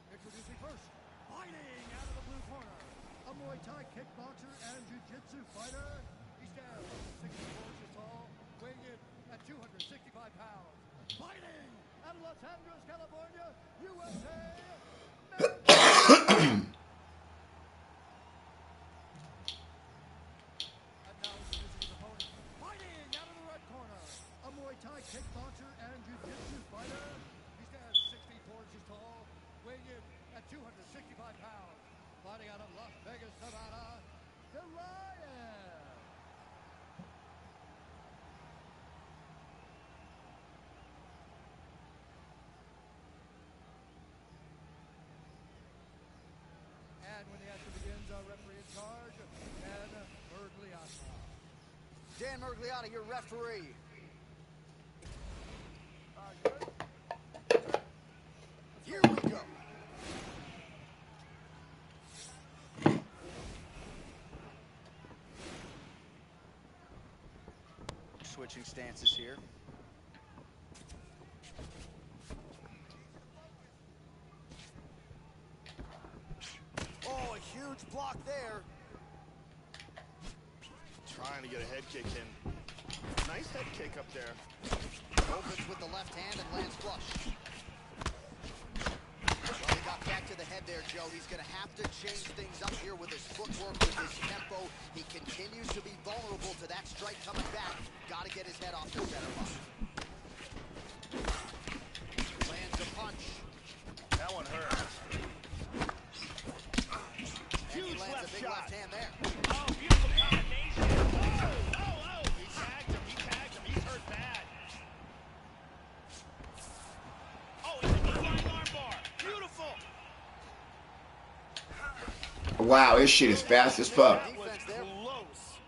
Introducing first, fighting out of the blue corner, a Muay Thai kickboxer and jiu-jitsu fighter. He stands 64 inches tall, weighing in at 265 pounds. Fighting out of Los Angeles, California, USA. Thai kickboxer and jiu-jitsu fighter. He stands 64 inches tall, weighing in at 265 pounds. Fighting out of Las Vegas, Nevada, the Lion. And when the action begins, our referee in charge, Dan Mergliata. Dan Mergliata, your referee. Here we go. Switching stances here. Oh, a huge block there. Trying to get a head kick in. Nice head kick up there. Opens with the left hand and lands flush. Drop back to the head there, Joe. He's going to have to change things up here with his footwork, with his tempo. He continues to be vulnerable to that strike coming back. Got to get his head off the center line. Lands a punch. That one hurt. And he lands a big left hand there. Oh, beautiful combination. Oh. He tagged him. He's hurt bad. Oh, he's a flying armbar. Beautiful. Wow, this shit is fast as fuck. That was close.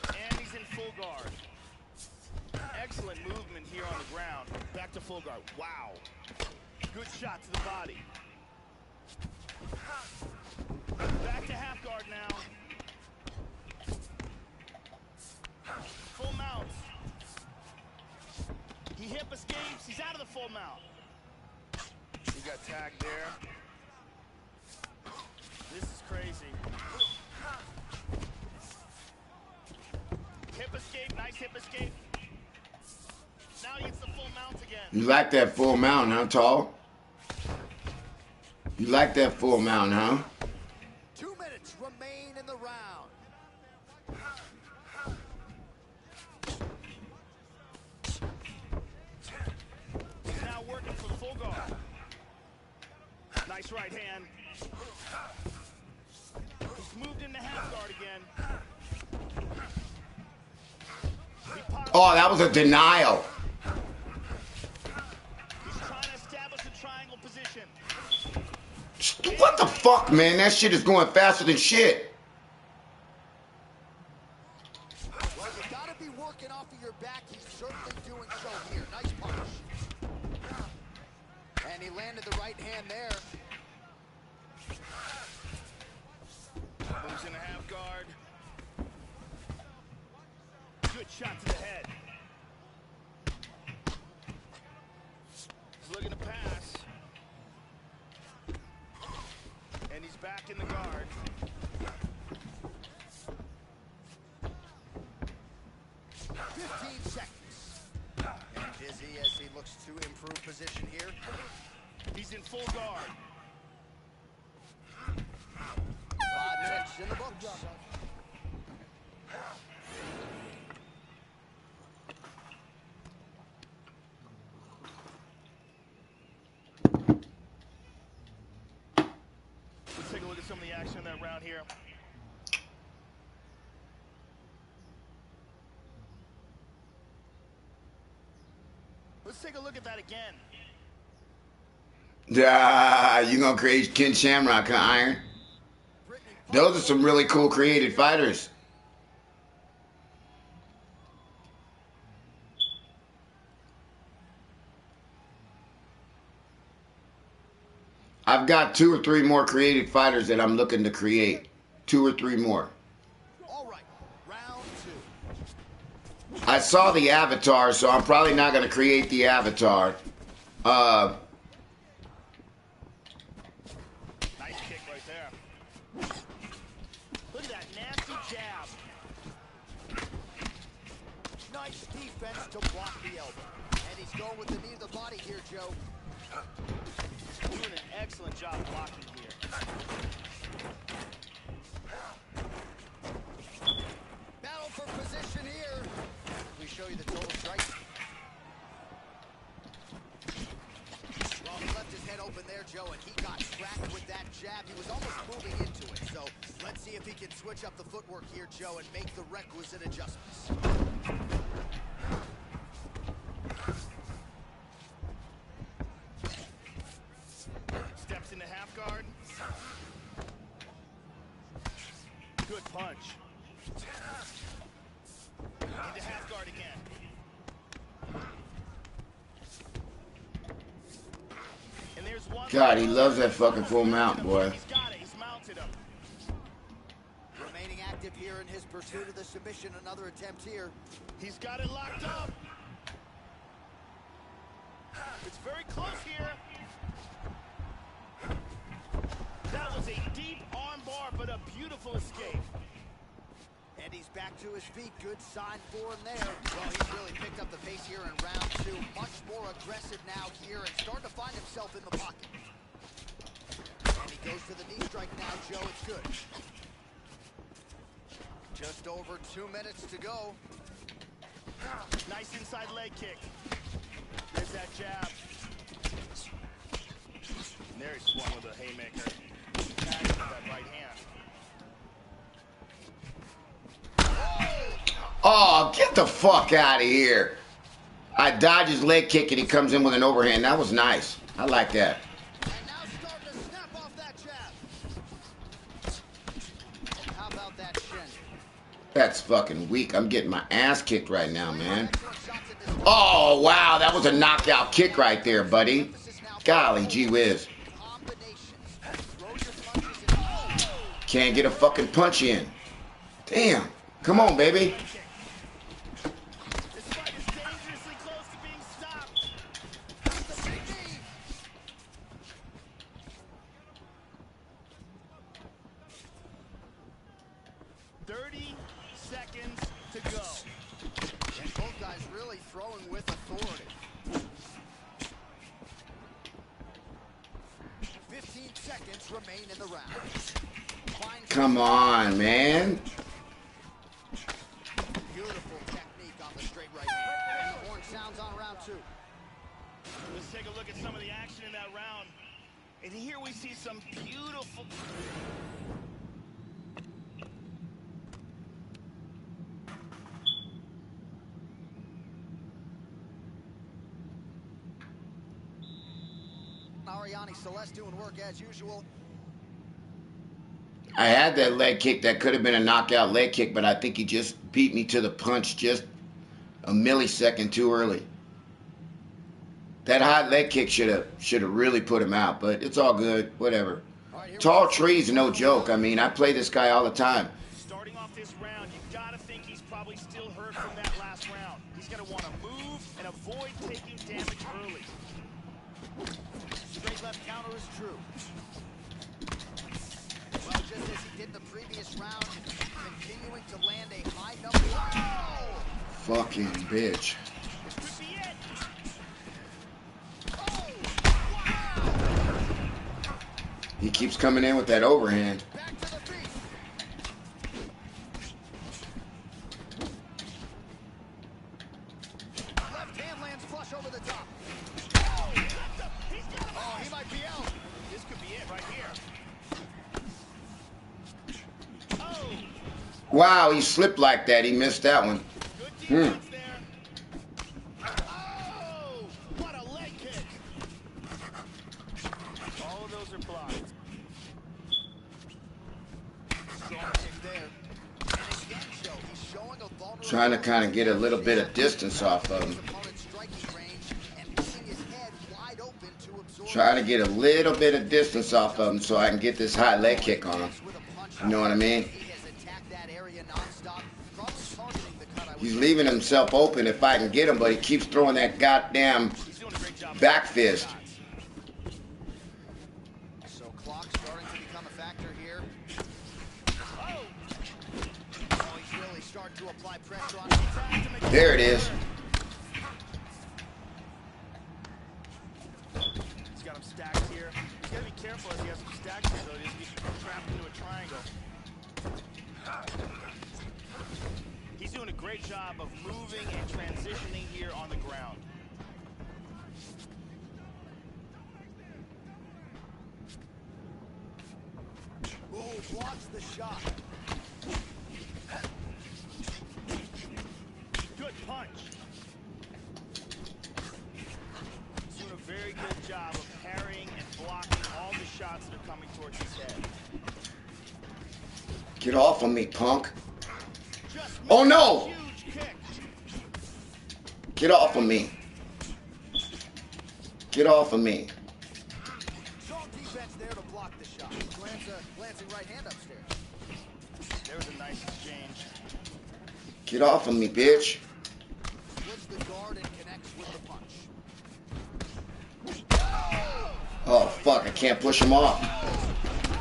And he's in full guard. Excellent movement here on the ground. Back to full guard. Wow. Good shot to the body. Back to half guard now. Full mount. He hip escapes. He's out of the full mount. He got tagged there. This is crazy. Hip escape. Nice hip escape. Now he gets the full mount again. You like that full mount, huh, Tall? You like that full mount, huh? 2 minutes remain in the round. He's now working for full guard. Nice right hand. He's moved into half guard again. Oh, that was a denial. He's trying to establish a triangle position. What the fuck, man? That shit is going faster than shit. Well, you got to be working off of your back. He's certainly doing so here. Nice punch. And he landed the right hand there. Moves into half guard. Good shot to the head. He's looking to pass. And he's back in the guard. And dizzy as he looks to improve position here. He's in full guard. 5 minutes in the books. Let's take a look at some of the action in that round here. Let's take a look at that again. Yeah, you gonna create Ken Shamrock, huh, Iron? Those are some really cool created fighters. I've got 2 or 3 more created fighters that I'm looking to create. 2 or 3 more. All right, round 2. I saw the avatar, so I'm probably not going to create the avatar. Nice kick right there. Look at that nasty jab. Nice defense to block the elbow. And he's going with the knee to the body here, Joe. Doing an excellent job blocking here. Battle for position here. We show you the total strike. Well, he left his head open there, Joe, and he got cracked with that jab. He was almost moving into it. So let's see if he can switch up the footwork here, Joe, and make the requisite adjustments. Steps into half guard. Good punch. Into half guard again. And there's one. God, he loves that fucking full mount, boy. He's got it. He's mounted him. Remaining active here in his pursuit of the submission. Another attempt here. He's got it locked up. It's very close here. That was a deep arm bar, but a beautiful escape. And he's back to his feet. Good sign for him there. Well, he's really picked up the pace here in round 2. Much more aggressive now here and starting to find himself in the pocket. Goes to the knee strike now, Joe. It's good. Just over 2 minutes to go. Nice inside leg kick. There's that jab. And there he swung with a haymaker. Tagged with that right hand. Oh, get the fuck out of here. I dodge his leg kick and he comes in with an overhand. That was nice. I like that. And now starting to snap off that jab. How about that shin? That's fucking weak. I'm getting my ass kicked right now, man. Oh, wow. That was a knockout kick right there, buddy. Golly gee whiz. Can't get a fucking punch in. Damn. Come on, baby. This fight is dangerously close to being stopped. That's the big knee. "30 seconds to go." And both guys really throwing with authority. 15 seconds remain in the round. Come on, man. Beautiful technique on the straight right hand. And the horn sounds on round 2. Let's take a look at some of the action in that round. And here we see some beautiful... Ariane Celeste doing work as usual. I had that leg kick that could have been a knockout leg kick, but I think he just beat me to the punch just a millisecond too early. That high leg kick should have really put him out, but it's all good. Whatever. Tall trees, no joke. I mean, I play this guy all the time. Starting off this round, you gotta think he's probably still hurt from that last round. He's gonna want to move and avoid taking damage early. Straight left counter is true. Well, just as he did the previous round, continuing to land a high number. Wow! Fucking bitch. This could be it. Oh! Wow! He keeps coming in with that overhand. Back to the feet. Left hand lands flush over the top. Oh, he might be out. This could be it right here. Oh, Wow, he slipped like that. He missed that one. good defense there. Oh, what a leg kick. All of those are blocked. Strong kick there. And again, Joe, he's showing a vulnerable... Trying to kind of get a little bit of distance off of him. opponent's striking range and leaving his head wide open to absorb... Trying to get a little bit of distance off of him so I can get this high leg kick on him. You know what I mean? He has attacked that area nonstop, probably targeting the cut. He's leaving himself open if I can get him, but he keeps throwing that goddamn He's doing a great job. back fist. So clock starting to become a factor here. Oh, Oh, he's really starting to apply pressure on him. There it is. he's got him stacked here. He's got to be careful as he has him stacked here, though. He doesn't get trapped into a triangle. He's doing a great job of moving and transitioning here on the ground. Oh, blocks the shot. Good punch. He's doing a very good job of parrying and blocking all the shots that are coming towards his head. Get off of me, punk. Just Oh, no! huge kick. Get off of me. Get off of me. Strong defense there to block the shot. Glancing right hand upstairs. There was a nice exchange. Get off of me, bitch. Flips the guard and connects with the punch. Oh, fuck. I can't push him off.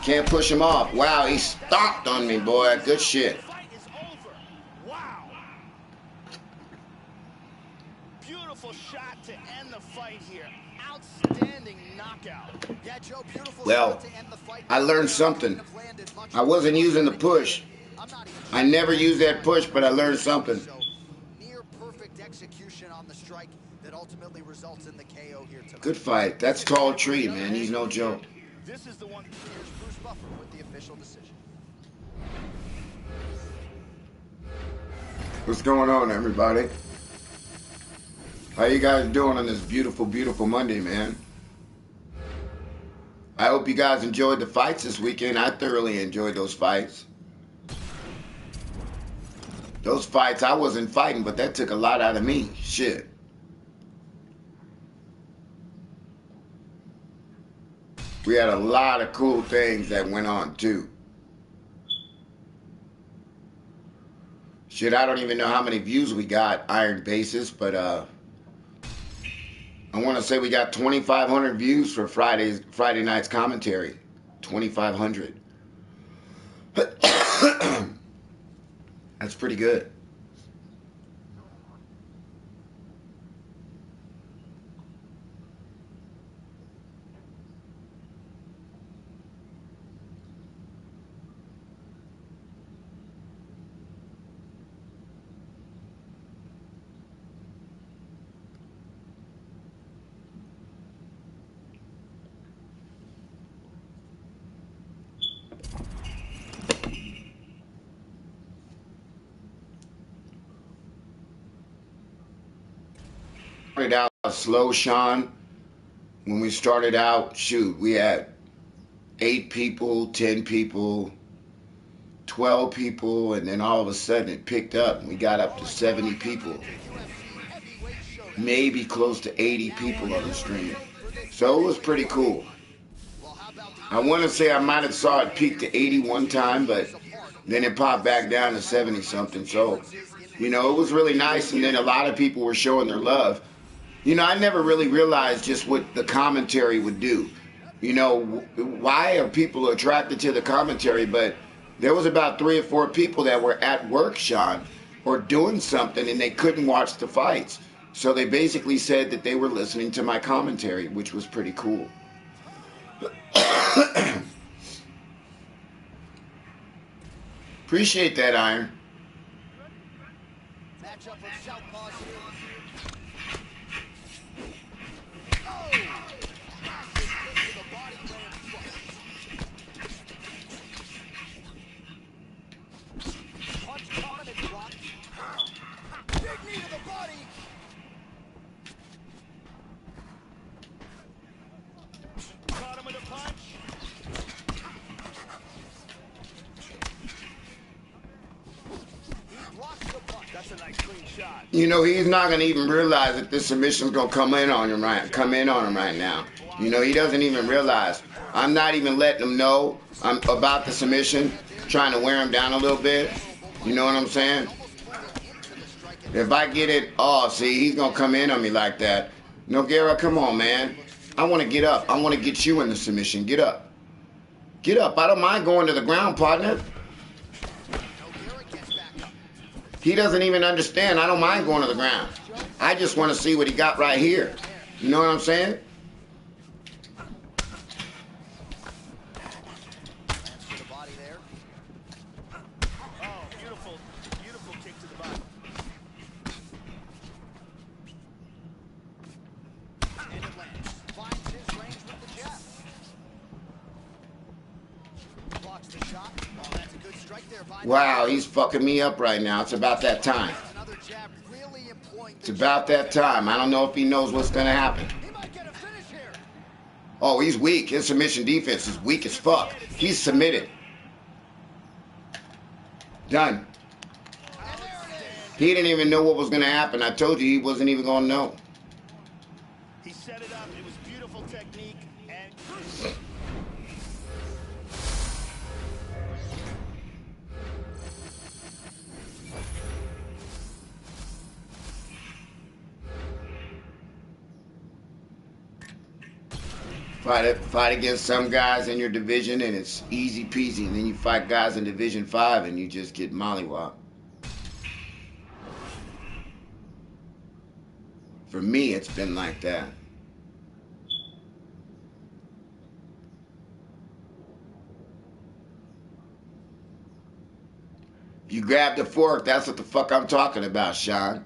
Can't push him off. Wow, he stomped on me, boy. Good shit. The fight is over. Wow. Beautiful shot to end the fight here. Outstanding knockout. Yeah, Joe, beautiful Well, shot to end the fight. I learned something. I wasn't using the push. I never used that push, but I learned something. So, near perfect execution on the strike that ultimately results in the KO here tonight. Good fight. That's tall tree, man. He's no joke. This is the one. Here's Bruce Buffer with the official decision. What's going on, everybody? How you guys doing on this beautiful, beautiful Monday, man? I hope you guys enjoyed the fights this weekend. I thoroughly enjoyed those fights. Those fights, I wasn't fighting, but that took a lot out of me. Shit. We had a lot of cool things that went on, too. Shit, I don't even know how many views we got, Iron Basis, but I want to say we got 2,500 views for Friday night's commentary. 2,500. That's pretty good. Started out slow, Sean. When we started out, shoot, we had 8 people, 10 people, 12 people, and then all of a sudden it picked up and we got up to 70 people. Maybe close to 80 people on the stream. So it was pretty cool. I want to say I might have saw it peak to 80 one time, but then it popped back down to 70 something. So, you know, it was really nice, and then a lot of people were showing their love. You know, I never really realized just what the commentary would do. You know, why are people attracted to the commentary? But there was about 3 or 4 people that were at work, Sean, or doing something, and they couldn't watch the fights. So they basically said that they were listening to my commentary, which was pretty cool. Appreciate that, Iron. Matchup of southpaws here. You know, he's not going to even realize that this submission's going to come in on him right now. You know, he doesn't even realize. I'm not even letting him know I'm about the submission, trying to wear him down a little bit. You know what I'm saying? If I get it, oh, see, he's going to come in on me like that. Nogueira, come on, man. I want to get up. I want to get you in the submission. Get up. Get up. I don't mind going to the ground, partner. He doesn't even understand. I don't mind going to the ground. I just want to see what he got right here. You know what I'm saying? Wow, he's fucking me up right now. It's about that time. It's about that time. I don't know if he knows what's going to happen. Oh, he's weak. His submission defense is weak as fuck. He's submitted. Done. He didn't even know what was going to happen. I told you he wasn't even going to know. He set it up. It was beautiful technique. And Fight against some guys in your division and it's easy peasy, and then you fight guys in Division 5 and you just get mollywopped. For me, it's been like that. You grab the fork. That's what the fuck I'm talking about, Sean.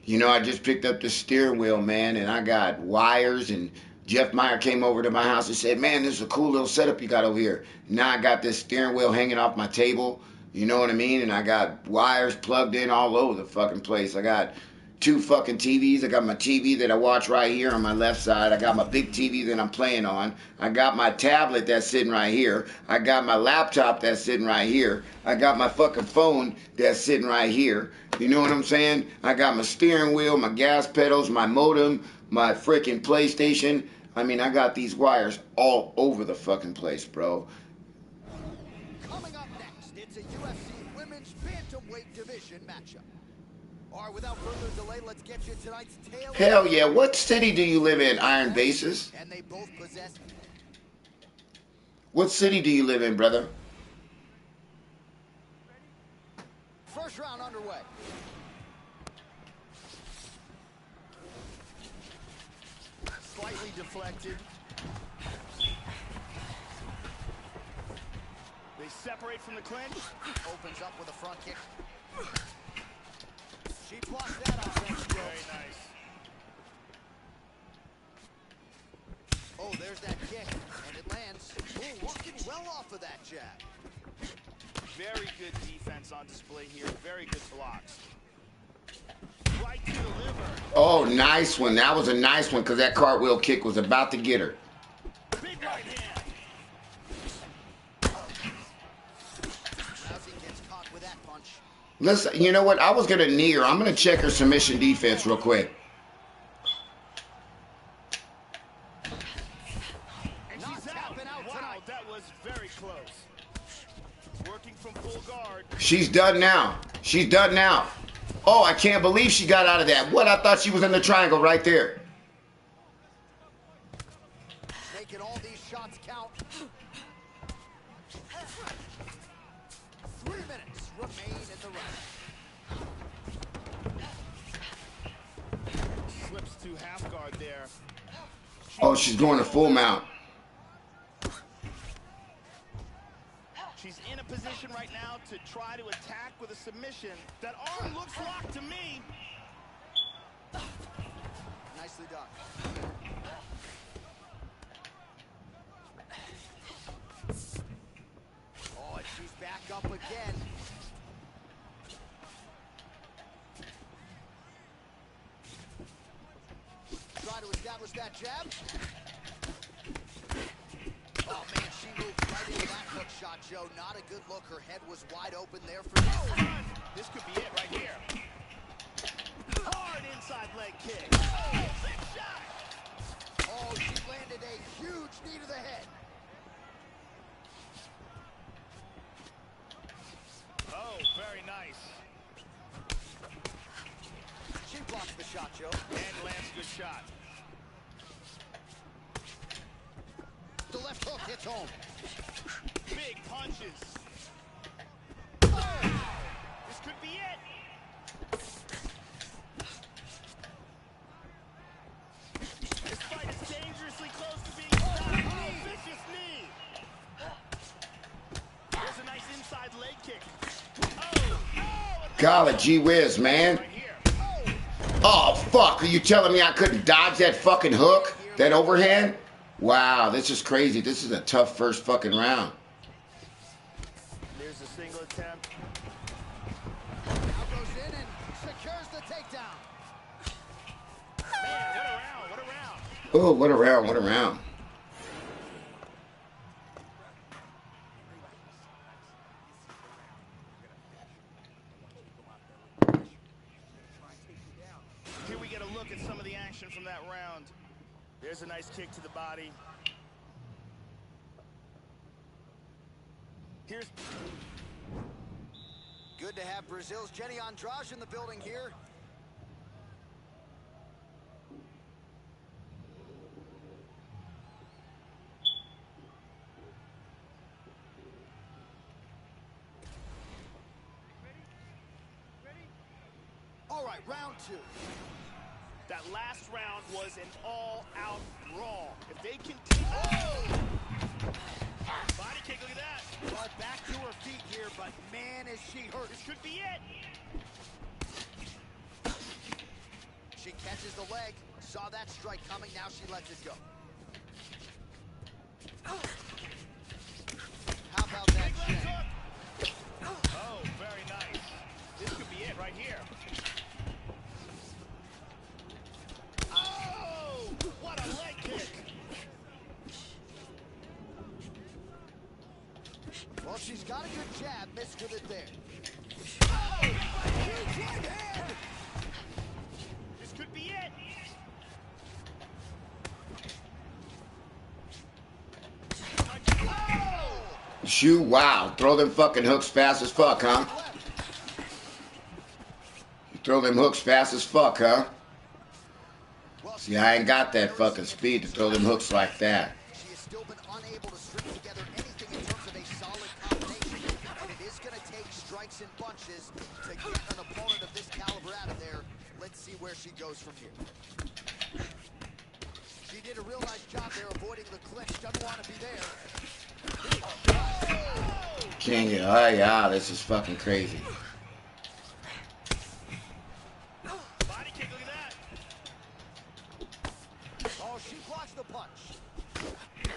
You know, I just picked up the steering wheel, man, and I got wires, and Jeff Meyer came over to my house and said, man, this is a cool little setup you got over here. Now I got this steering wheel hanging off my table, you know what I mean? And I got wires plugged in all over the fucking place. I got 2 fucking TVs. I got my TV that I watch right here on my left side. I got my big TV that I'm playing on. I got my tablet that's sitting right here. I got my laptop that's sitting right here. I got my fucking phone that's sitting right here. You know what I'm saying? I got my steering wheel, my gas pedals, my modem, my freaking PlayStation. I mean, I got these wires all over the fucking place, bro. Coming up next, it's a UFC Women's Bantamweight Division matchup. All right, without further delay, let's get you tonight's tale. Hell yeah. What city do you live in, Iron Bases? And they both possess. What city do you live in, brother? First round underway. Slightly deflected. They separate from the clinch. Opens up with a front kick. She blocked that offense. Very nice. Oh, there's that kick, and it lands. Oh, walking well off of that jab. Very good defense on display here. Very good blocks. Right to the liver. Oh, nice one. That was a nice one because that cartwheel kick was about to get her. Big right hand. Rousey gets caught with that punch. Listen, you know what? I was going to knee her. I'm going to check her submission defense real quick. And she's out. Wow, that was very close. Working from full guard. She's done now. She's done now. Oh, I can't believe she got out of that. What? I thought she was in the triangle right there. Making all these shots count. 3 minutes remain in the round. Slips to half guard there. Oh, she's going to full mount. She's in a position right now to try to attack with a submission. That arm looks locked to me. Nicely done. Oh, and she's back up again. Try to establish that jab. Oh, man, she moved right into that hook shot, Joe. Not a good look. Her head was wide open there for this. This could be it right here. Hard inside leg kick. Oh, big shot. Oh, she landed a huge knee to the head. Oh, very nice. She blocks the shot, Joe. And lands a good shot. The left hook hits home. Big punches. Oh, this could be it. This fight is dangerously close to being stopped. Oh, vicious knee. There's a nice inside leg kick. Oh, Golly gee whiz, man. right here. Oh, fuck. Are you telling me I couldn't dodge that fucking hook? That overhand? Wow, this is crazy. This is a tough first fucking round. There's a single attempt. Now goes in and secures the takedown. Man, what a round, what a round. Oh, what a round, what a round. Here we get a look at some of the action from that round. There's a nice kick to the body. Here's... Good to have Brazil's Jenny Andrade in the building here. All right, round 2. That last round was an all-out they continue. Oh! Body kick, look at that. Well, back to her feet here, but man, is she hurt. This could be it. She catches the leg, saw that strike coming, now she lets it go. How about that Big leg jab? hook. Oh, very nice. This could be it right here. Oh, what a leg kick. Well, she's got a good jab, missed with it there. Oh, huge right hand. This could be it. Shoot, wow. Throw them fucking hooks fast as fuck, huh? You throw them hooks fast as fuck, huh? See, I ain't got that fucking speed to throw them hooks like that. She has still been unable to string together anything in terms of a solid combination, and it is going to take strikes and bunches to get an opponent of this caliber out of there. Let's see where she goes from here. She did a real nice job there avoiding the clinch. Doesn't want to be there. Can't get, oh yeah, this is fucking crazy. Body kick, look at that. Oh, she blocks the punch.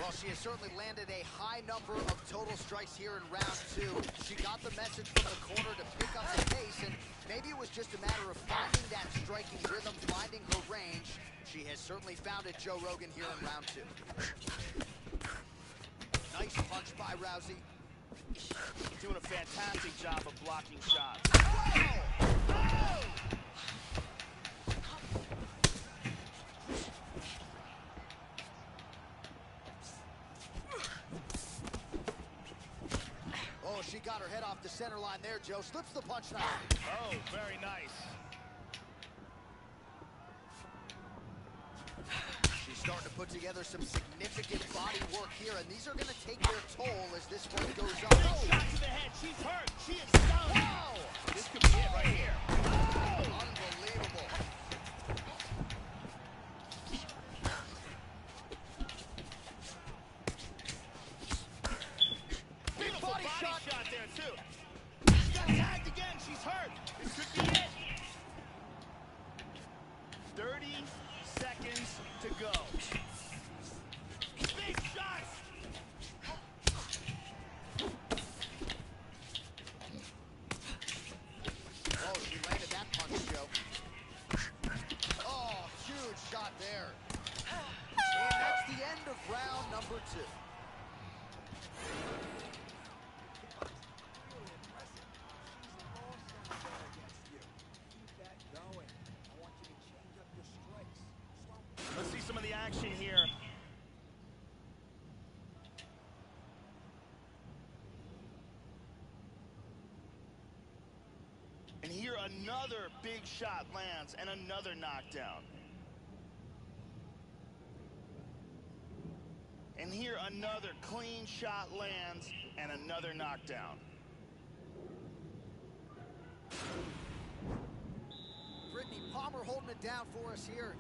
Well, she has certainly landed a high number of total strikes here in round two. She got the message from the corner to pick up the pace, and maybe it was just a matter of finding that striking rhythm, finding her range. She has certainly found it, Joe Rogan, here in round two. Nice punch by Rousey. Doing a fantastic job of blocking shots. Oh, she got her head off the center line there, Joe. Slips the punch now. Oh, very nice. She's starting to put together some significant body work here, and these are going to take their toll as this fight goes on. Oh, shot to the head. She's hurt. She is stunned. Wow. This could be it right here. Oh, unbelievable. Beautiful body shot there, too. She got tagged again. She's hurt. This could be it. 30 seconds to go. Big shots. Oh, she landed that punch, Joe. Oh, huge shot there. And that's the end of round number two. Let's see some of the action here. And here another big shot lands and another knockdown. And here another clean shot lands and another knockdown. Brittany Palmer holding it down for us here.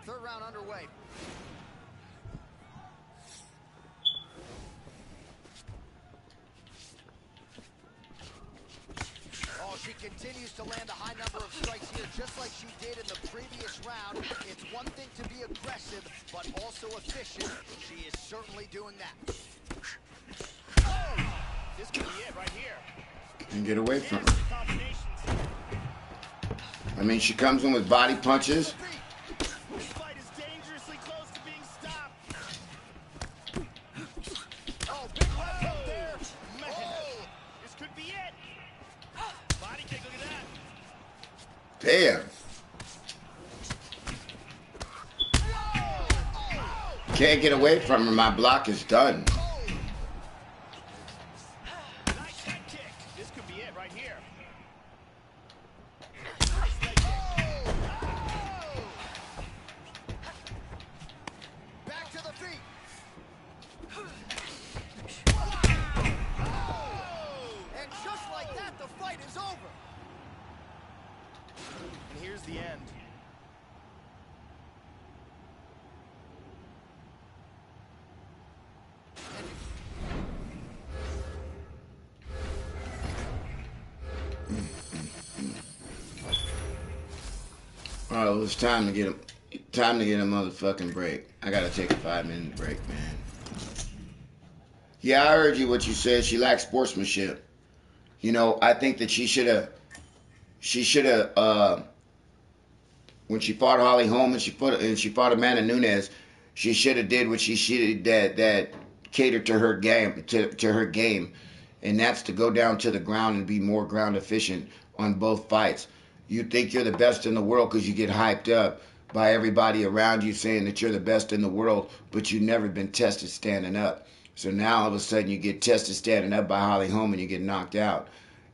Third round underway. Oh, she continues to land a high number of strikes here, just like she did in the previous round. It's one thing to be aggressive, but also efficient. She is certainly doing that. Oh, this could be it right here. And get away from her. I mean, she comes in with body punches. This fight is dangerously close to being stopped. Oh, big left hook there. Man, this could be it. Body kick, look at that. Damn. Can't get away from her. My block is done. Nice head kick. This could be it right here. Nice leg kick. Back to the feet. is over. And here's the end. All right, well, it's time to get a motherfucking break. I gotta take a 5-minute break, man. Yeah, I heard you what you said. She lacks sportsmanship. You know, I think that she should have when she fought Holly Holm and she fought Amanda Nunes, she should have did what she should that catered to her game to her game, and that's to go down to the ground and be more ground efficient on both fights. You think you're the best in the world because you get hyped up by everybody around you saying that you're the best in the world, but you've never been tested standing up. So now all of a sudden you get tested standing up by Holly Holm and you get knocked out.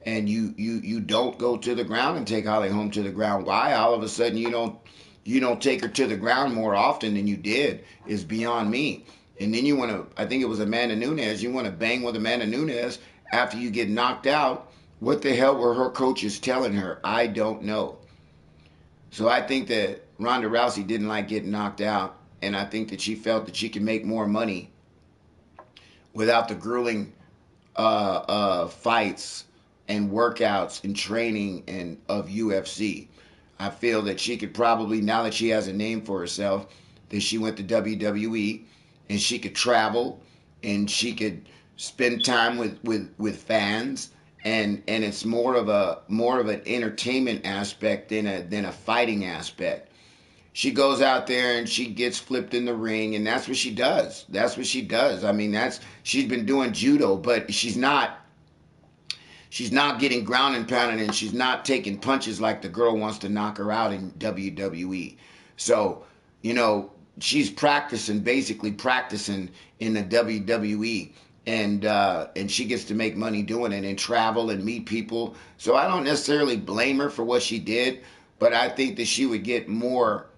And you don't go to the ground and take Holly Holm to the ground. Why? All of a sudden you don't take her to the ground more often than you did is beyond me. And then you want to, I think it was Amanda Nunes, you want to bang with Amanda Nunes after you get knocked out. What the hell were her coaches telling her? I don't know. So I think that Ronda Rousey didn't like getting knocked out, and I think that she felt that she could make more money without the grueling fights and workouts and training and of UFC. I feel that she could probably, now that she has a name for herself, that she went to WWE and she could travel and she could spend time with fans, and it's more of an entertainment aspect than a fighting aspect. She goes out there and she gets flipped in the ring, and that's what she does. That's what she does. I mean, she's been doing judo, but she's not getting ground and pounded, and she's not taking punches like the girl wants to knock her out in WWE. So, you know, she's basically practicing in the WWE, and she gets to make money doing it and travel and meet people. So I don't necessarily blame her for what she did, but I think that she would get more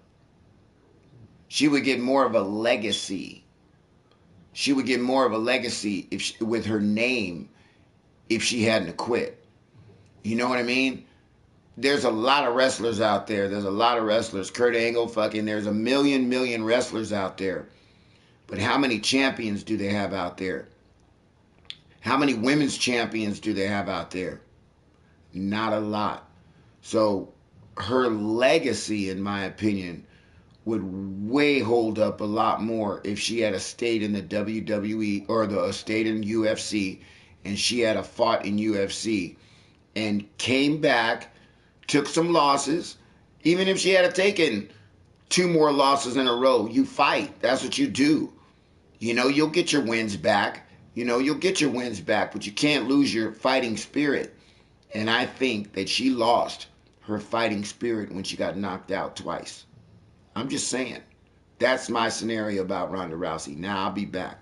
of a legacy. She would get more of a legacy with her name if she hadn't quit. You know what I mean? There's a lot of wrestlers out there. There's a lot of wrestlers. Kurt Angle, there's a million wrestlers out there. But how many champions do they have out there? How many women's champions do they have out there? Not a lot. So her legacy, in my opinion, would way hold up a lot more if she had stayed in the WWE or stayed in UFC, and she had fought in UFC and came back, took some losses. Even if she had taken 2 more losses in a row, you fight. That's what you do. You know, you'll get your wins back. But you can't lose your fighting spirit. And I think that she lost her fighting spirit when she got knocked out twice. I'm just saying. That's my scenario about Ronda Rousey. Now I'll be back.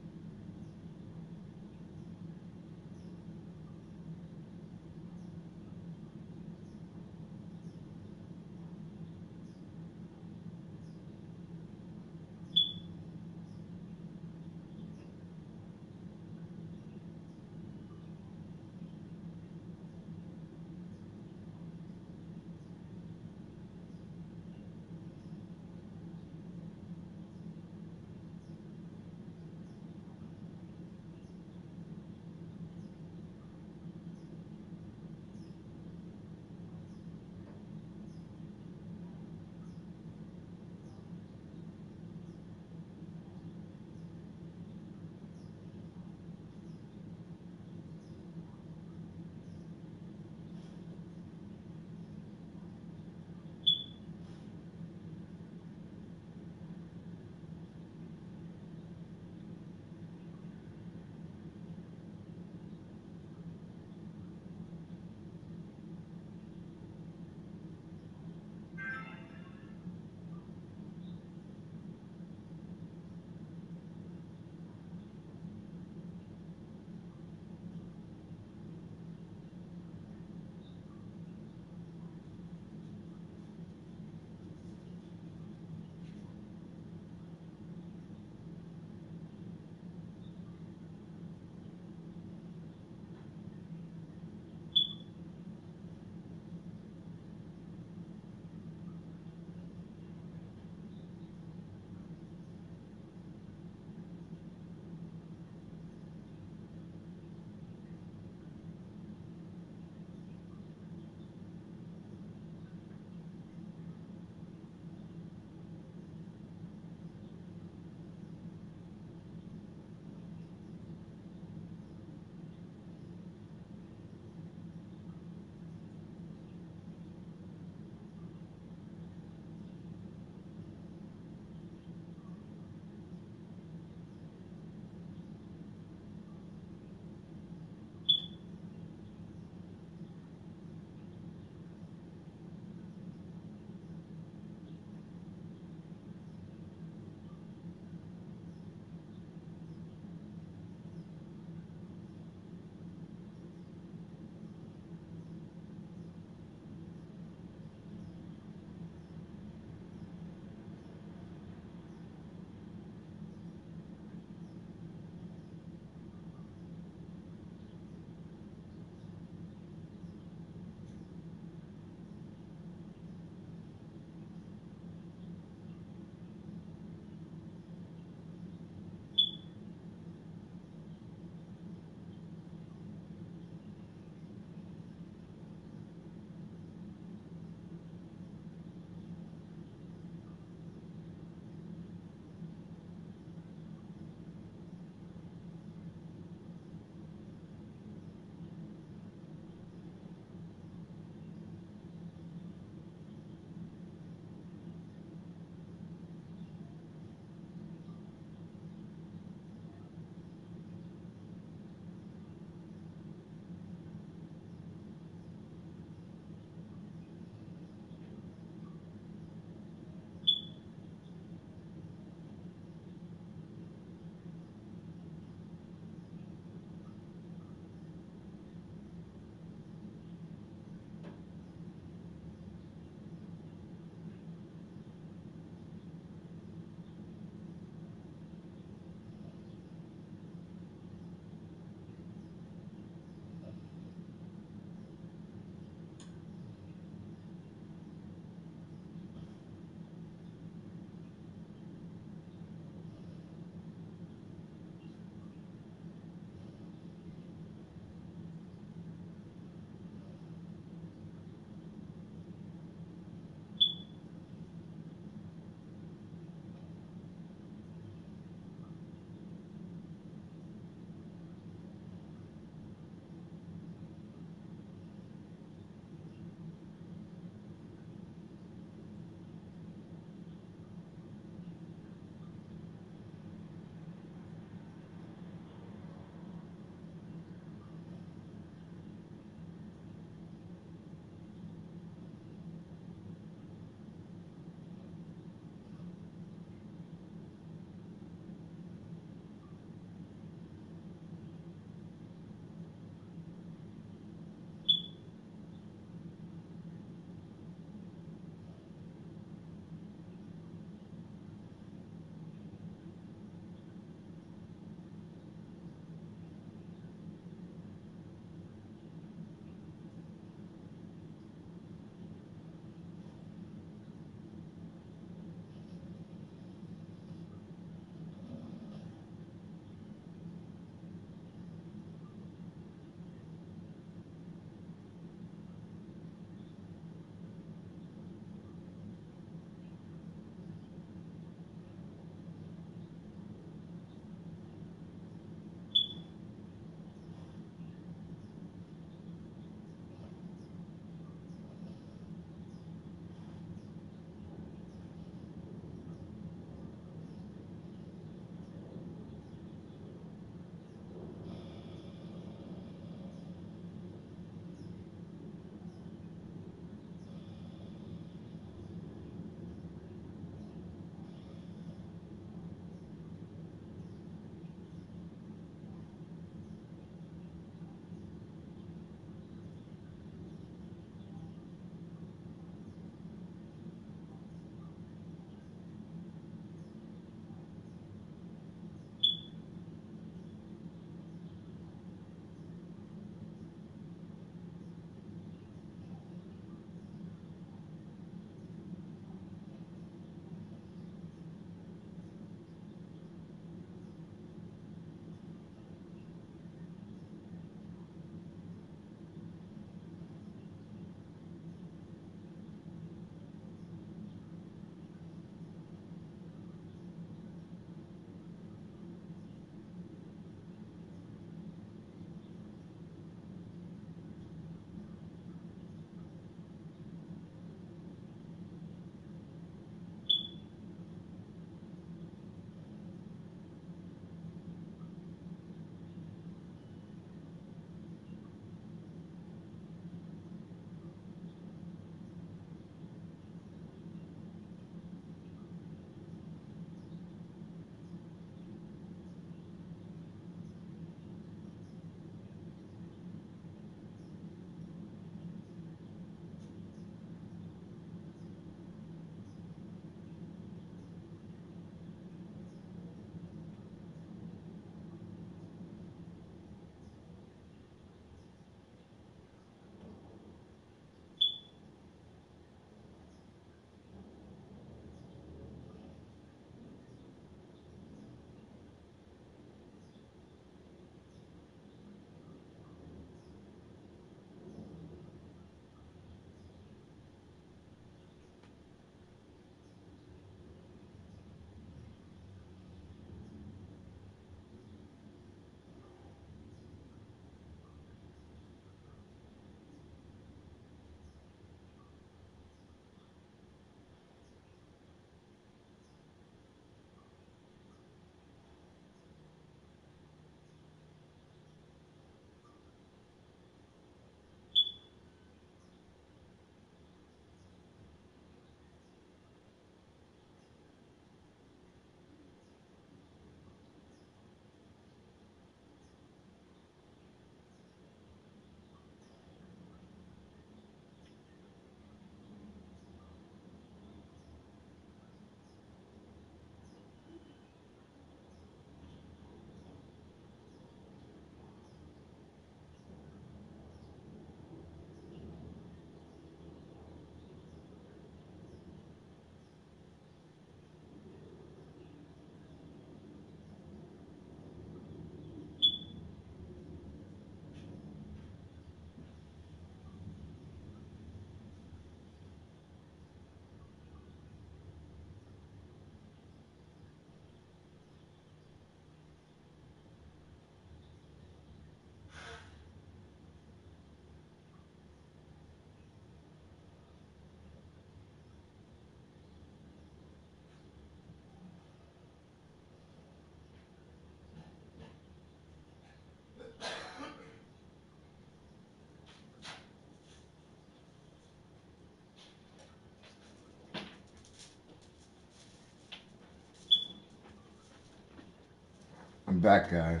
I'm back, guys.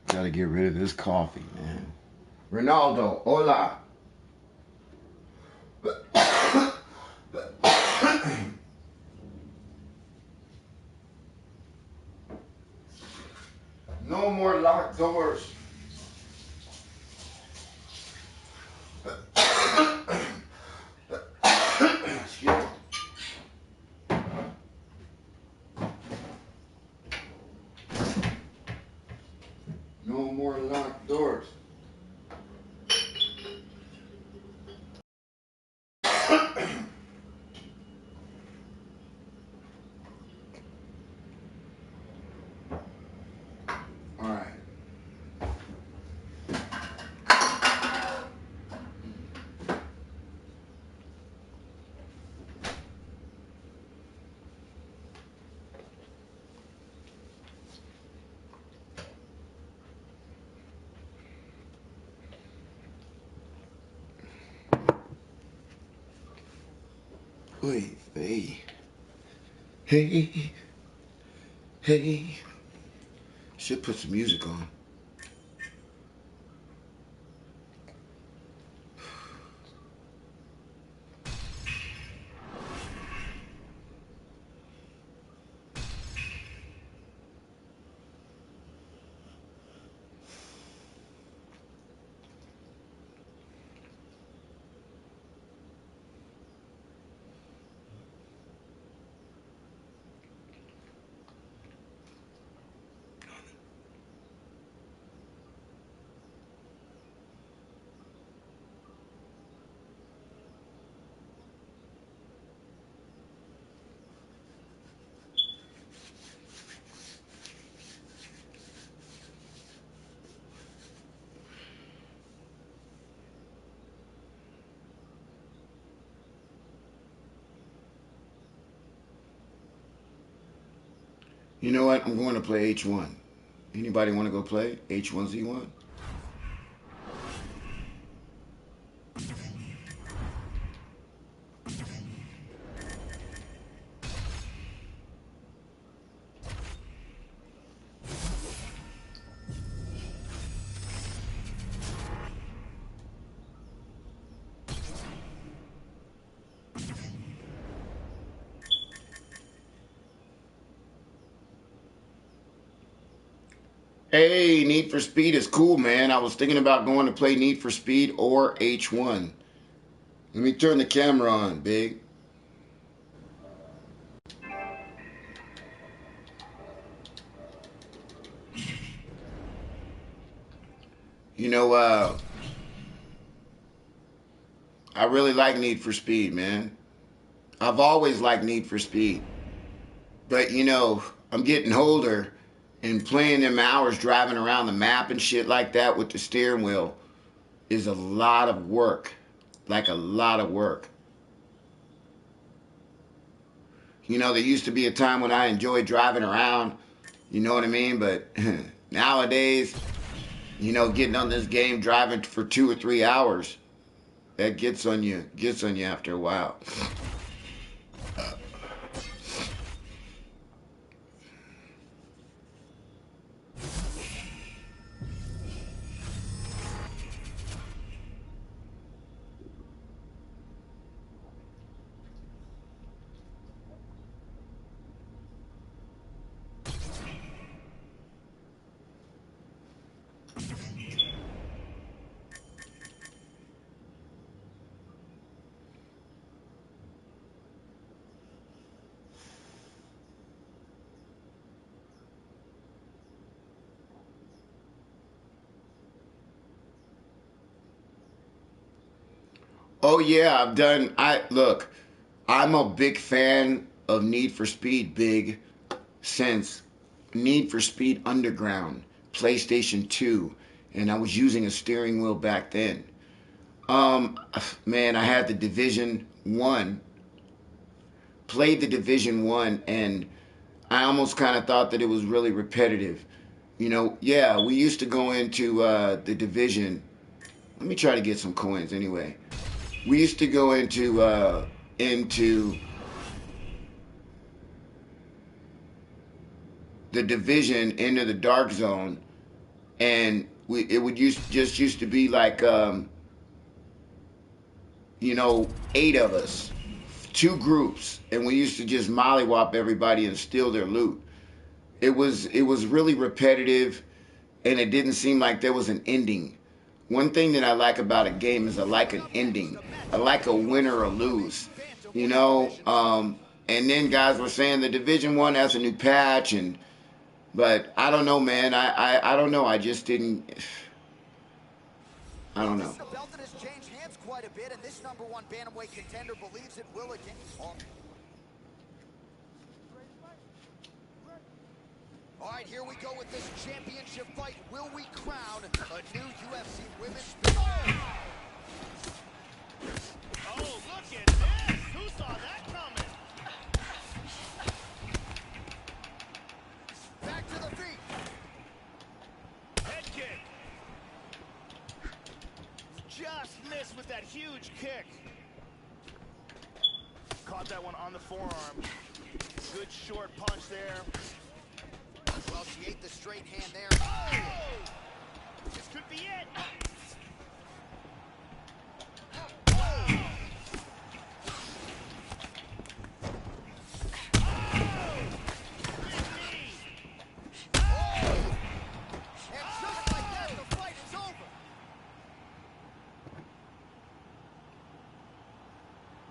Gotta get rid of this coffee, man. Ronaldo, hola. No more locked doors. Excuse me. No more locked doors. All right. Wait, hey. Hey. Hey. Should put some music on. You know what? I'm going to play H1. Anybody want to go play H1Z1? Hey, Need for Speed is cool, man. I was thinking about going to play Need for Speed or H1. Let me turn the camera on, Big. You know, I really like Need for Speed, man. I've always liked Need for Speed. But, you know, I'm getting older and playing them hours driving around the map and shit like that with the steering wheel is a lot of work. Like a lot of work. You know, there used to be a time when I enjoyed driving around, you know what I mean? But nowadays, you know, getting on this game, driving for 2 or 3 hours, that gets on you after a while. Oh yeah, look, I'm a big fan of Need for Speed, Big, since Need for Speed Underground, PlayStation 2, and I was using a steering wheel back then. Um, man, I had the Division 1, played the Division 1, and I almost kind of thought that it was really repetitive. You know, yeah, we used to go into the Division. Let me try to get some coins anyway. We used to go into into the division, into the dark zone, and it would just used to be like, you know, 8 of us, 2 groups, and we used to just mollywop everybody and steal their loot. It was really repetitive, and it didn't seem like there was an ending. One thing that I like about a game is I like an ending. I like a win or a lose, you know. And then guys were saying the Division 1 has a new patch, but I don't know, man. I don't know. I just didn't. I don't know. The belt that has changed hands quite a bit, and this #1 bantamweight contender believes it will again. All right, here we go with this championship fight. Will we crown a new UFC women's? Oh, look at this! Who saw that coming? Back to the feet. Head kick. Just missed with that huge kick. Caught that one on the forearm. Good short punch there. Well, she ate the straight hand there. Oh! This could be it.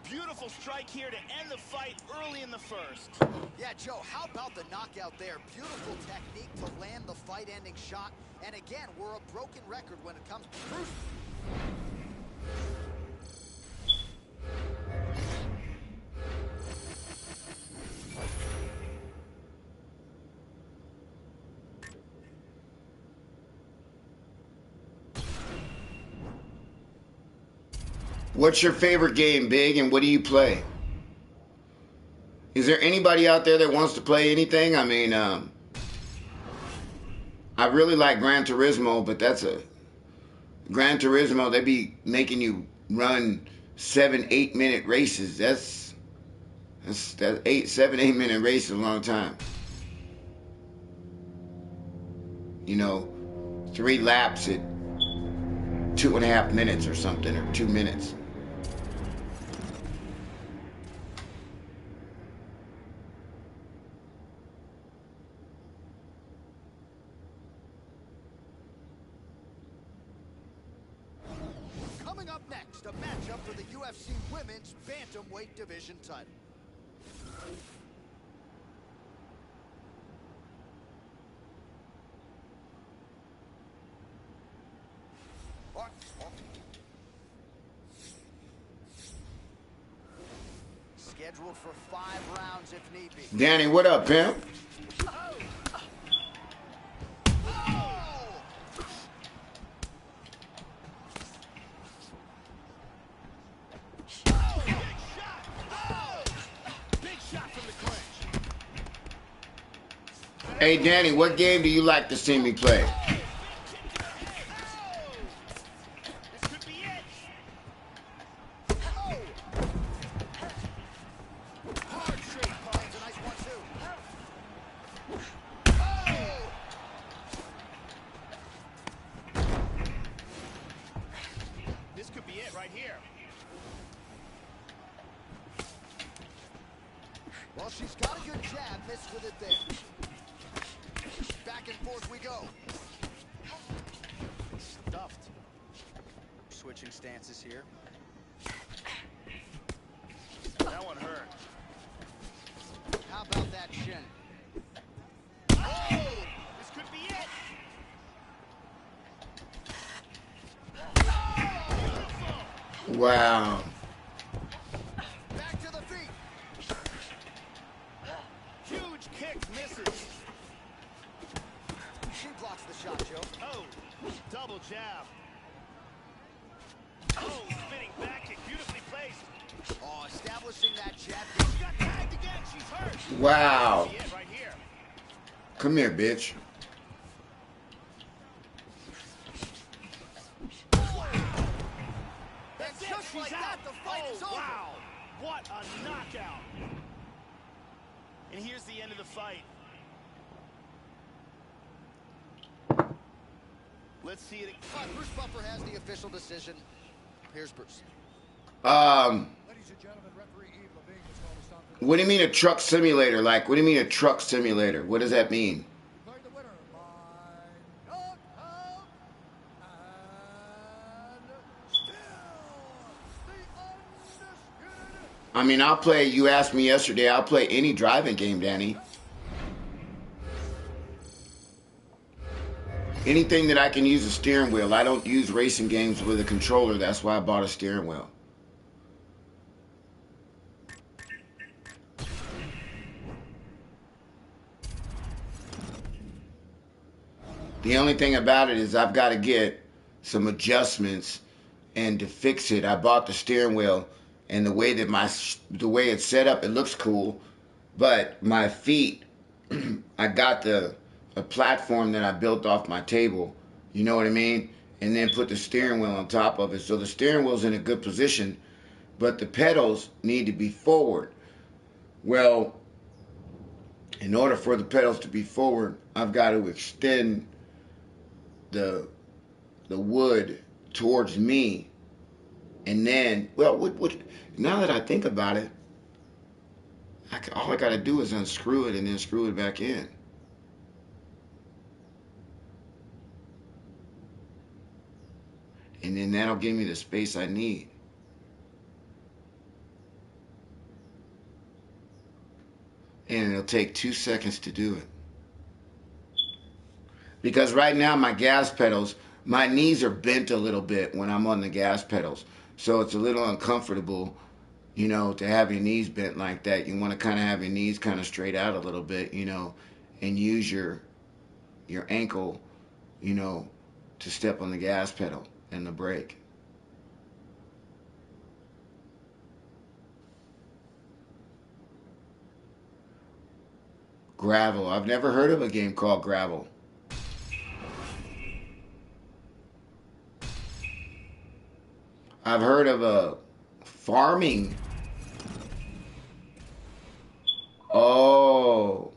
Beautiful strike here to end the fight early in the first. Yeah, Joe, how about the knockout there? Beautiful technique to land the fight-ending shot. And again, we're a broken record when it comes to cruising. What's your favorite game, Big, and what do you play? Is there anybody out there that wants to play anything? I mean, I really like Gran Turismo, but that's a... Gran Turismo, they be making you run 7-8 minute races. That's 7-8 minute race is a long time. You know, 3 laps at 2.5 minutes or something, or 2 minutes. Coming up next, a matchup for the UFC Women's Bantamweight Division title. Scheduled for 5 rounds if need be. Danny, what up, pimp? Hey, Danny, what game do you like to see me play? This could be it right here. Well, she's got a good jab, missed with it there. Back and forth we go. Stuffed. Switching stances here. That one hurt. How about that shin? Oh! This could be it. Wow. Back to the feet. Huge kick misses. She blocks the shot, Joe. Oh, double jab. Oh, spinning back kick, beautifully placed. Oh, establishing that jab. She got tagged again. She's hurt. Wow. This could be it right here. Come here, bitch. That's it. Just She's like out. that, the fight is over. Wow. What a knockout. And here's the end of the fight. Let's see it. Bruce Buffer has the official decision. Here's Bruce. Ladies and gentlemen, referee Eve Levine has called a stop to the What do you mean a truck simulator? Like, what do you mean a truck simulator? What does that mean? declaring the winner by knockout and still the undisputed. I mean, I'll play, you asked me yesterday, I'll play any driving game, Danny. Anything that I can use a steering wheel. I don't use racing games with a controller. That's why I bought a steering wheel. The only thing about it is I've got to get some adjustments, and to fix it, I bought the steering wheel, and the way that the way it's set up, it looks cool, but my feet, I got a platform that I built off my table, you know what I mean? And then put the steering wheel on top of it. So the steering wheel's in a good position, but the pedals need to be forward. Well, in order for the pedals to be forward, I've got to extend the wood towards me. And then, well, now that I think about it, all I got to do is unscrew it and then screw it back in. And then that'll give me the space I need. And it'll take 2 seconds to do it. Because right now my gas pedals, my knees are bent a little bit when I'm on the gas pedals. So it's a little uncomfortable, you know, to have your knees bent like that. You want to kind of have your knees kind of straight out a little bit, you know, and use your ankle, you know, to step on the gas pedal and the brake. Gravel. I've never heard of a game called Gravel. I've heard of a farming. Oh,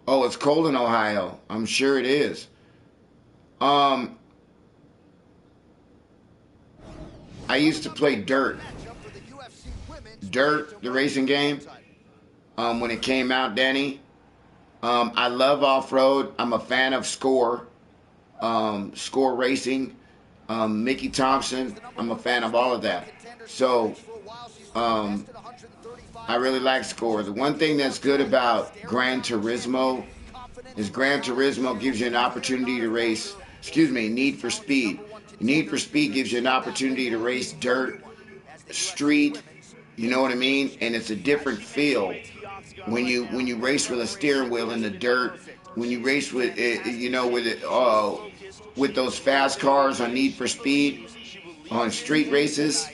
it's cold in Ohio. I'm sure it is. I used to play Dirt. Dirt, the racing game. When it came out, Danny. I love off-road. I'm a fan of Score. Score Racing. MIKE-TYSON. I'm a fan of all of that. So, I really like Score. The one thing that's good about Gran Turismo is Gran Turismo gives you an opportunity to race, Need for Speed. Need for Speed gives you an opportunity to race dirt, street, you know what I mean? And it's a different feel when you race with a steering wheel in the dirt, when you race with with those fast cars on Need for Speed, on street races.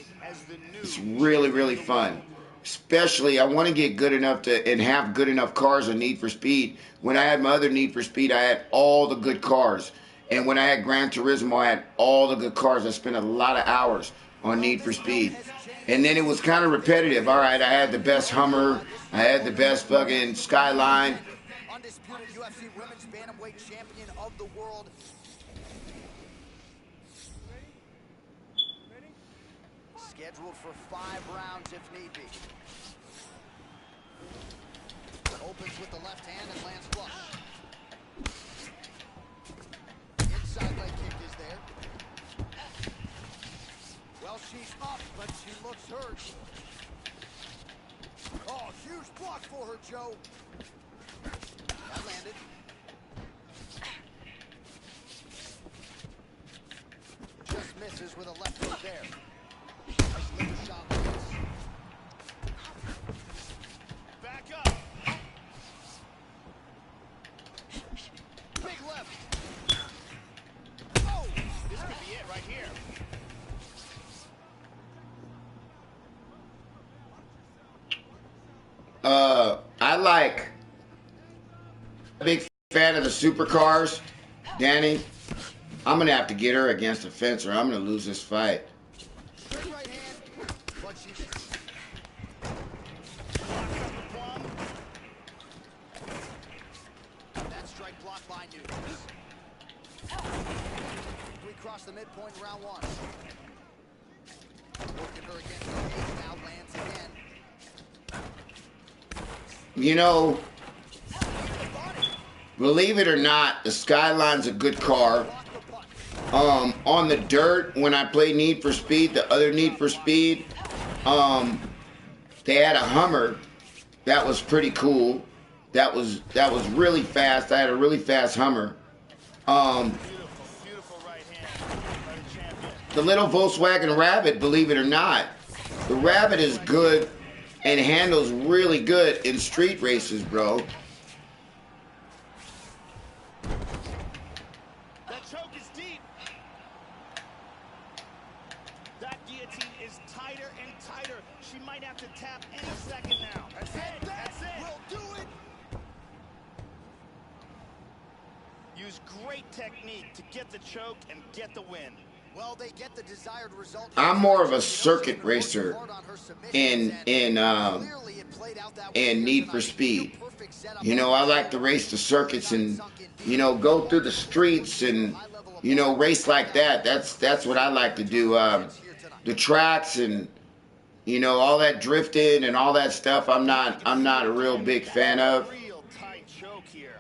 It's really, really fun. Especially, I want to get good enough and have good enough cars on Need for Speed. When I had my other Need for Speed, I had all the good cars. And when I had Gran Turismo, I had all the good cars. I spent a lot of hours on Need for Speed. And then it was kind of repetitive. All right, I had the best Hummer. I had the best fucking Skyline. Undisputed UFC Women's Bantamweight Champion of the world. Scheduled for 5 rounds if need be. Opens with the left hand and lands flush. Inside leg kick is there. Well, she's up, but she looks hurt. Oh, huge block for her, Joe. That landed. Just misses with a left hook there. Nice liver shot. Back up. Big left. Oh, this could be it right here. Big fan of the supercars, Danny. I'm gonna have to get her against the fence, or I'm gonna lose this fight. Straight right hand, but she missed. across the midpoint in round one. Working her against the feet, now lands again. You know, believe it or not, the Skyline's a good car. On the dirt, when I play Need for Speed, the other Need for Speed, they had a Hummer that was pretty cool. That was really fast. I had a really fast Hummer. The little Volkswagen Rabbit, believe it or not, the Rabbit is good and handles really good in street races, bro. That choke is deep. That guillotine is tighter and tighter. She might have to tap any second now. That's it. That's it. We'll do it. Use great technique to get the choke and get the win. Well, they get the desired result. I'm more of a circuit racer in Need for Speed. You know, I like to race the circuits and, you know, go through the streets and, you know, race like that. That's what I like to do. The tracks and, you know, all that drifting and all that stuff. I'm not a real big fan of. Real tight choke here.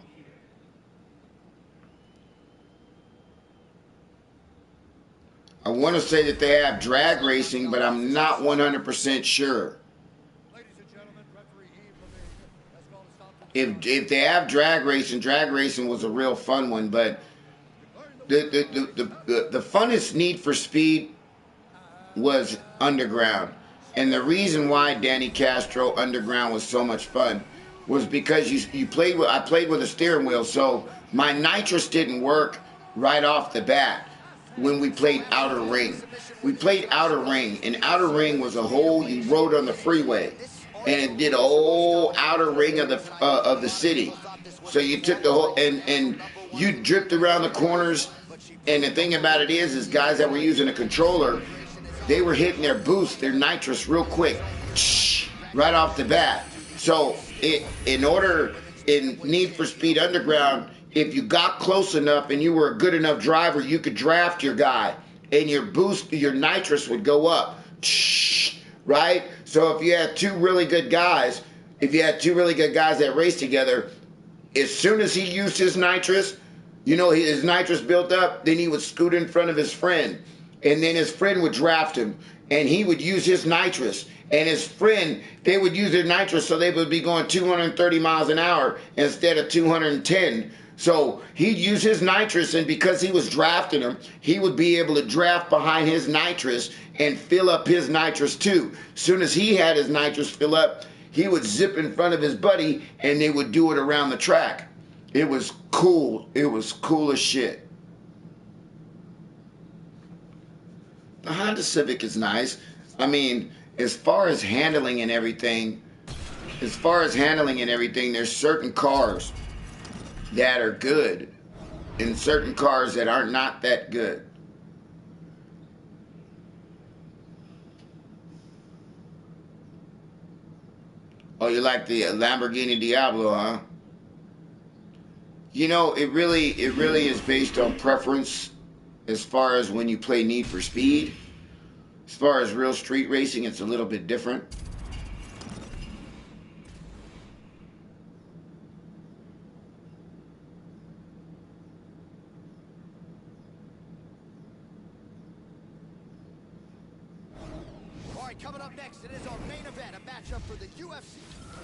I want to say that they have drag racing, but I'm not 100% sure. Ladies and gentlemen, referee Yves Levine has called a stop to If they have drag racing was a real fun one, but the funnest Need for Speed was Underground. And the reason why Danny Castro Underground was so much fun was because I played with a steering wheel, so my nitrous didn't work right off the bat when we played Outer Ring. We played Outer Ring, and Outer Ring was a whole, you rode on the freeway, and it did a whole outer ring of the city. So you took the whole, and you drift around the corners, and the thing about it is guys that were using a controller, they were hitting their boost, their nitrous real quick, right off the bat. So in Need for Speed Underground, if you got close enough and you were a good enough driver, you could draft your guy, and your boost, your nitrous would go up, right? So if you had two really good guys that raced together, as soon as he used his nitrous, you know, his nitrous built up, then he would scoot in front of his friend, and then his friend would draft him, and he would use his nitrous, and his friend, they would use their nitrous, so they would be going 230 miles an hour instead of 210. So he'd use his nitrous, and because he was drafting him, he would be able to draft behind his nitrous and fill up his nitrous too. As soon as he had his nitrous fill up, he would zip in front of his buddy, and they would do it around the track. It was cool. It was cool as shit. The Honda Civic is nice. I mean, as far as handling and everything, there's certain cars that are good and certain cars that are not that good. Oh, you like the Lamborghini Diablo, huh? You know, it really is based on preference as far as when you play Need for Speed. As far as real street racing, it's a little bit different. Coming up next, it is our main event, a matchup for the UFC.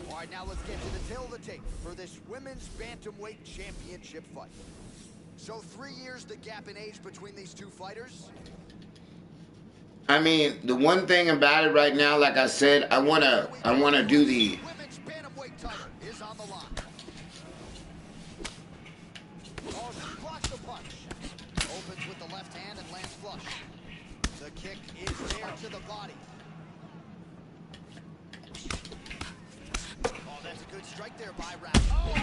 All right, now let's get to the tail of the tape for this women's bantamweight championship fight. So 3 years the gap in age between these two fighters. I mean, the one thing about it right now, like I said, I wanna do the Women's bantamweight title is on the line. Oh, she blocks the punch. Opens with the left hand and lands flush. The kick is there to the body. That's a good strike there by Rapp. Oh, no!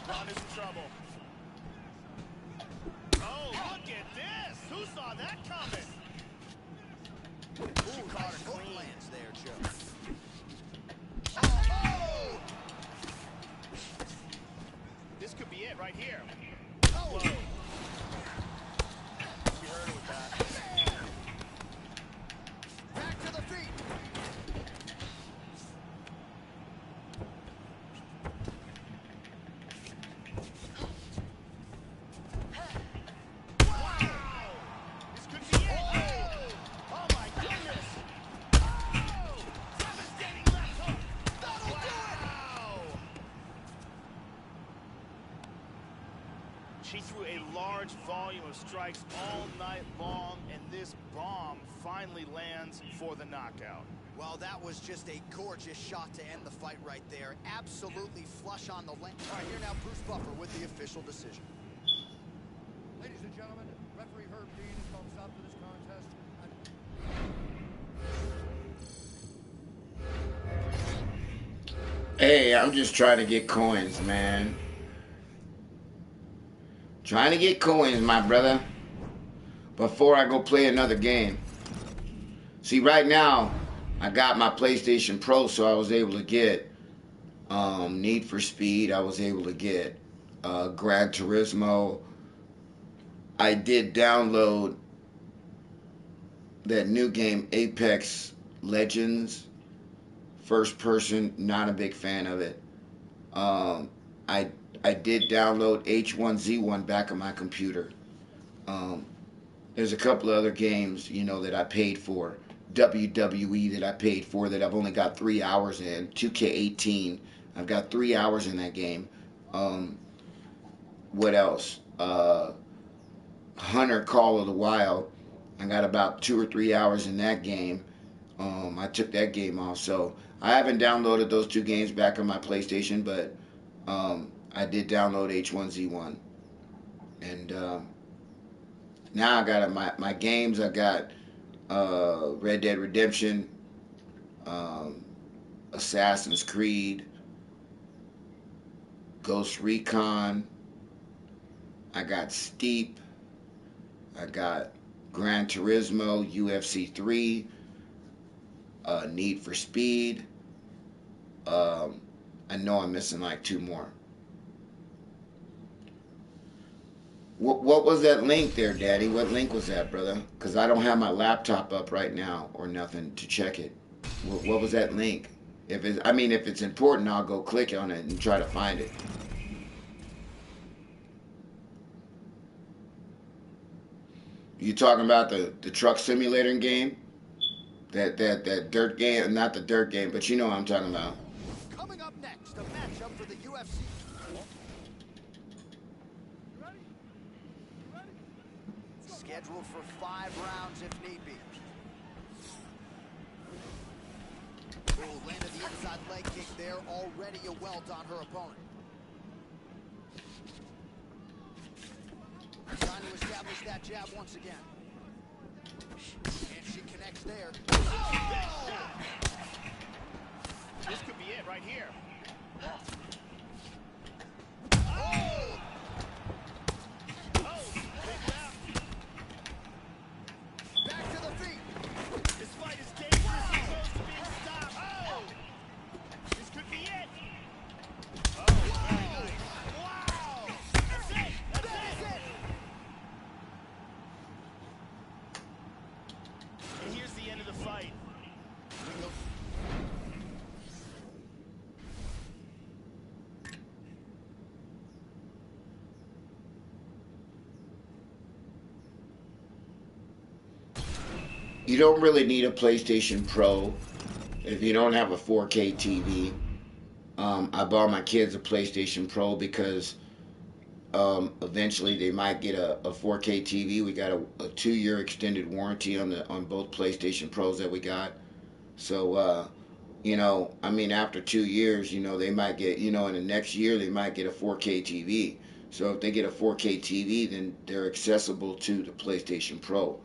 Ron is in trouble. Oh, look at this! Who saw that coming? Ooh, nice hook lands there, Joe. Oh! This could be it right here. Oh! Whoa. of strikes all night long, and this bomb finally lands for the knockout. Well, that was just a gorgeous shot to end the fight right there. Absolutely flush on the length. All right, here now, Bruce Buffer with the official decision. Ladies and gentlemen, referee Herb Dean has called stop to this contest. Hey, I'm just trying to get coins, man. Trying to get coins, my brother. Before I go play another game. See, right now, I got my PlayStation Pro, so I was able to get Need for Speed. I was able to get Gran Turismo. I did download that new game, Apex Legends. First person, not a big fan of it. I did download H1Z1 back on my computer. There's a couple of other games, you know, that I paid for. WWE that I paid for that I've only got 3 hours in. 2K18, I've got 3 hours in that game. What else? Hunter Call of the Wild, I got about 2 or 3 hours in that game. I took that game off, so I haven't downloaded those 2 games back on my PlayStation, but I did download H1Z1. And now I got my games. I got Red Dead Redemption, Assassin's Creed, Ghost Recon. I got Steep. I got Gran Turismo, UFC 3, Need for Speed. I know I'm missing like 2 more. What was that link there, Daddy? What link was that, brother? Because I don't have my laptop up right now or nothing to check it. What was that link? If it's important, I'll go click on it and try to find it. You talking about the truck simulator game? That dirt game, not the dirt game, but you know what I'm talking about. Coming up next, a matchup for the UFC. Scheduled for 5 rounds if need be. Oh, landed the inside leg kick there. Already a welt on her opponent. Trying to establish that jab once again. And she connects there. Oh! This could be it right here. Oh! Back to the feet. This fight is dangerous and close to being stopped. Oh! This could be it. Oh, very nice. Wow! That's it! That's it! And here's the end of the fight. You don't really need a PlayStation Pro if you don't have a 4K TV. I bought my kids a PlayStation Pro because eventually they might get a 4K TV. We got a 2-year extended warranty on both PlayStation Pros that we got. So you know, I mean, after 2 years, you know, they might get, you know, in the next year they might get a 4K TV. So if they get a 4K TV, then they're accessible to the PlayStation Pro.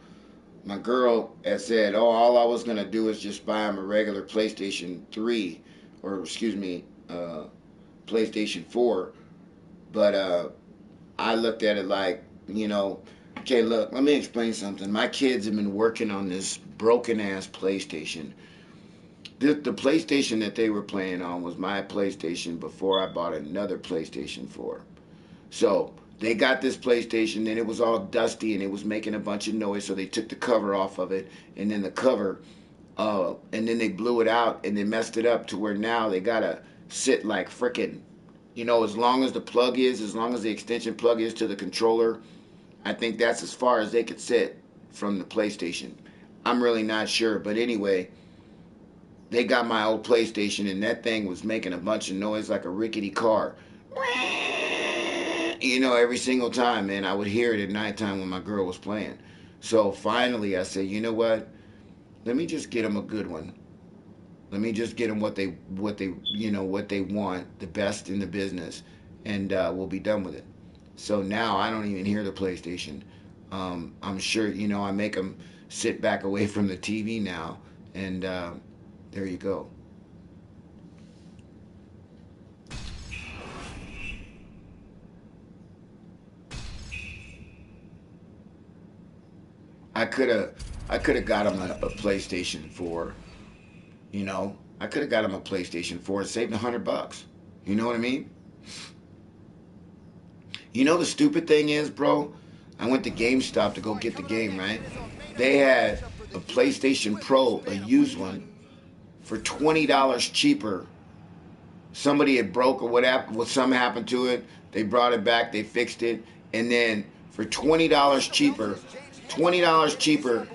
My girl had said, oh, all I was going to do is just buy him a regular PlayStation 3, or excuse me, PlayStation 4. But I looked at it like, you know, okay, look, let me explain something. My kids have been working on this broken-ass PlayStation. The PlayStation that they were playing on was my PlayStation before I bought another PlayStation 4. So they got this PlayStation, and it was all dusty, and it was making a bunch of noise, so they took the cover off of it, and then the cover, and then they blew it out, and they messed it up to where now they gotta sit like frickin', you know, as long as the plug is, as long as the extension plug is to the controller, I think that's as far as they could sit from the PlayStation. I'm really not sure, but anyway, they got my old PlayStation, and that thing was making a bunch of noise like a rickety car. You know, every single time, man, I would hear it at nighttime when my girl was playing. So finally, I said, you know what? Let me just get them a good one. Let me just get them what they want, the best in the business, and we'll be done with it. So now I don't even hear the PlayStation. I'm sure, I make them sit back away from the TV now, and there you go. I could have got him a PlayStation 4. I could have got him a PlayStation 4 and saved $100. You know what I mean? The stupid thing is, bro, I went to GameStop to go get the game, right? They had a PlayStation Pro, a used one, for $20 cheaper. Somebody had broke or whatever, something happened to it. They brought it back, they fixed it, and then for $20 cheaper,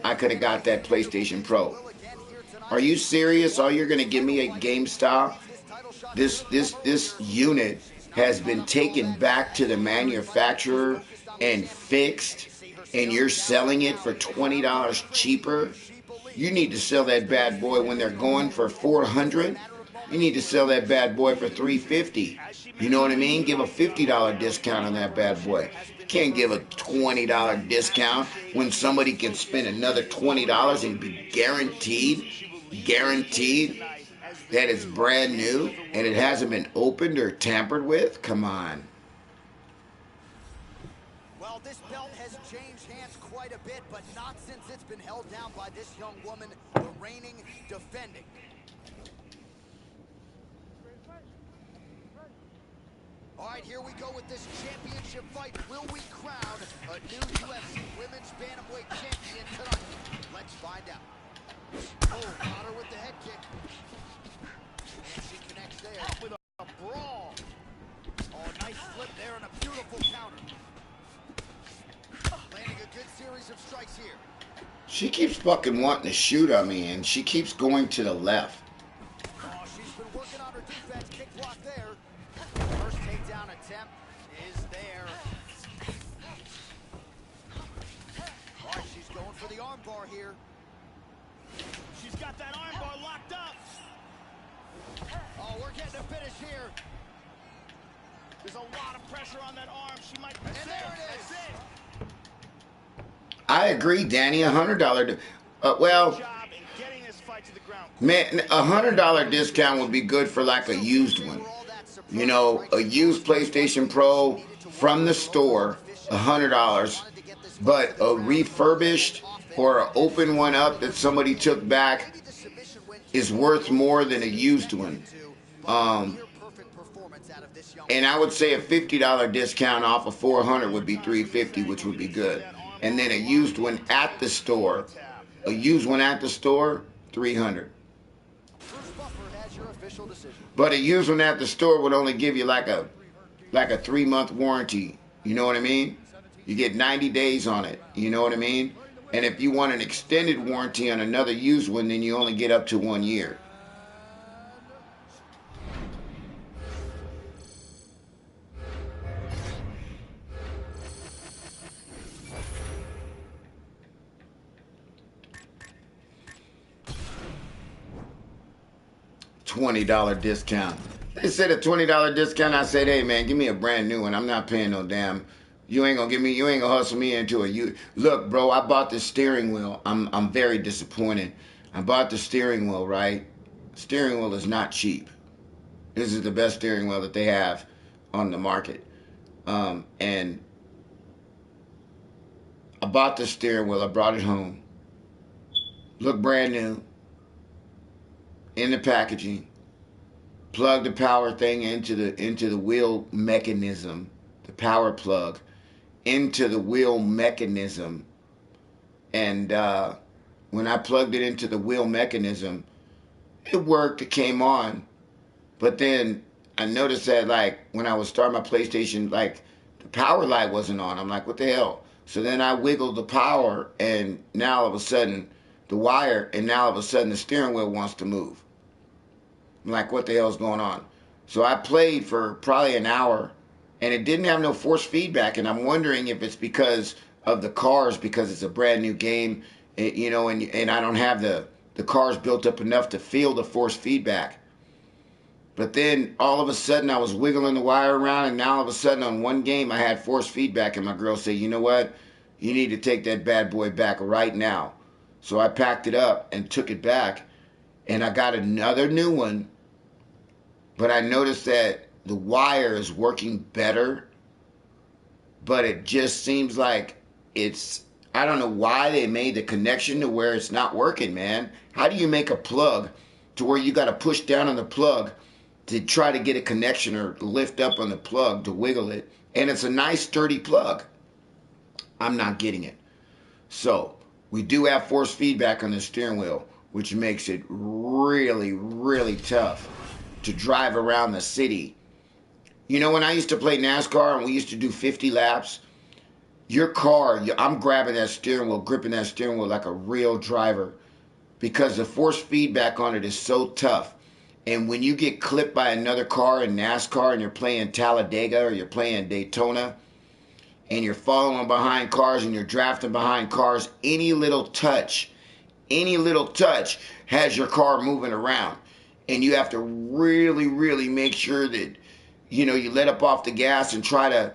I could have got that PlayStation Pro. Are you serious? All you're gonna give me at GameStop? This unit has been taken back to the manufacturer and fixed, and you're selling it for $20 cheaper? You need to sell that bad boy when they're going for $400. You need to sell that bad boy for $350. You know what I mean? Give a $50 discount on that bad boy. You can't give a $20 discount when somebody can spend another $20 and be guaranteed that it's brand new and it hasn't been opened or tampered with. Come on. Well, this belt has changed hands quite a bit, but not since it's been held down by this young woman, the reigning defending. All right, here we go with this championship fight. Will we crown a new UFC Women's Bantamweight champion tonight? Let's find out. Oh, got her with the head kick. And she connects there with a brawl. Oh, nice flip there and a beautiful counter. Landing a good series of strikes here. She keeps fucking wanting to shoot on me, and she keeps going to the left. Oh, she's been working on her defense. Kick block there. First takedown attempt is there. All right, she's going for the arm bar here. She's got that arm bar locked up. Oh, we're getting a finish here. There's a lot of pressure on that arm. She might. And there it is. That's it. I agree, Danny. $100. Well, man, $100 discount would be good for like a used one. A used PlayStation Pro from the store, $100. But a refurbished or an open one up that somebody took back is worth more than a used one. And I would say a $50 discount off of $400 would be $350, which would be good. And then a used one at the store, $300. But a used one at the store would only give you like a 3-month warranty. You know what I mean? You get 90 days on it. You know what I mean? And if you want an extended warranty on another used one, then you only get up to 1 year. $20 discount. They said a $20 discount. I said, hey man, give me a brand new one. I'm not paying no damn. You ain't gonna hustle me into a Look, bro, I bought this steering wheel. I'm very disappointed. I bought the steering wheel, right? Steering wheel is not cheap. This is the best steering wheel that they have on the market. And I bought the steering wheel. I brought it home. Looked brand new. In the packaging, plug the power thing into the wheel mechanism, the power plug into the wheel mechanism, and when I plugged it into the wheel mechanism, it worked. It came on, but then I noticed that like when I was starting my PlayStation, like the power light wasn't on. I'm like, what the hell? So then I wiggled the power, and now all of a sudden the wire, and now all of a sudden the steering wheel wants to move. I'm like, what the hell's going on? So I played for probably an hour and it didn't have no force feedback. And I'm wondering if it's because of the cars, because it's a brand new game, you know, and I don't have the cars built up enough to feel the force feedback. But then all of a sudden I was wiggling the wire around, and now all of a sudden on one game I had force feedback, and my girl said, you know what? You need to take that bad boy back right now. So I packed it up and took it back, and I got another new one, but I noticed that the wire is working better, but it just seems like I don't know why they made the connection to where it's not working, man. How do you make a plug to where you got to push down on the plug to try to get a connection or lift up on the plug to wiggle it? And it's a nice sturdy plug. I'm not getting it. So we do have force feedback on the steering wheel, which makes it really, really tough to drive around the city. You know, when I used to play NASCAR and we used to do 50 laps, your car, I'm grabbing that steering wheel, gripping that steering wheel like a real driver, because the force feedback on it is so tough. And when you get clipped by another car in NASCAR and you're playing Talladega or you're playing Daytona and you're following behind cars and you're drafting behind cars, any little touch has your car moving around. And you have to really, really make sure that, you know, you let up off the gas and try to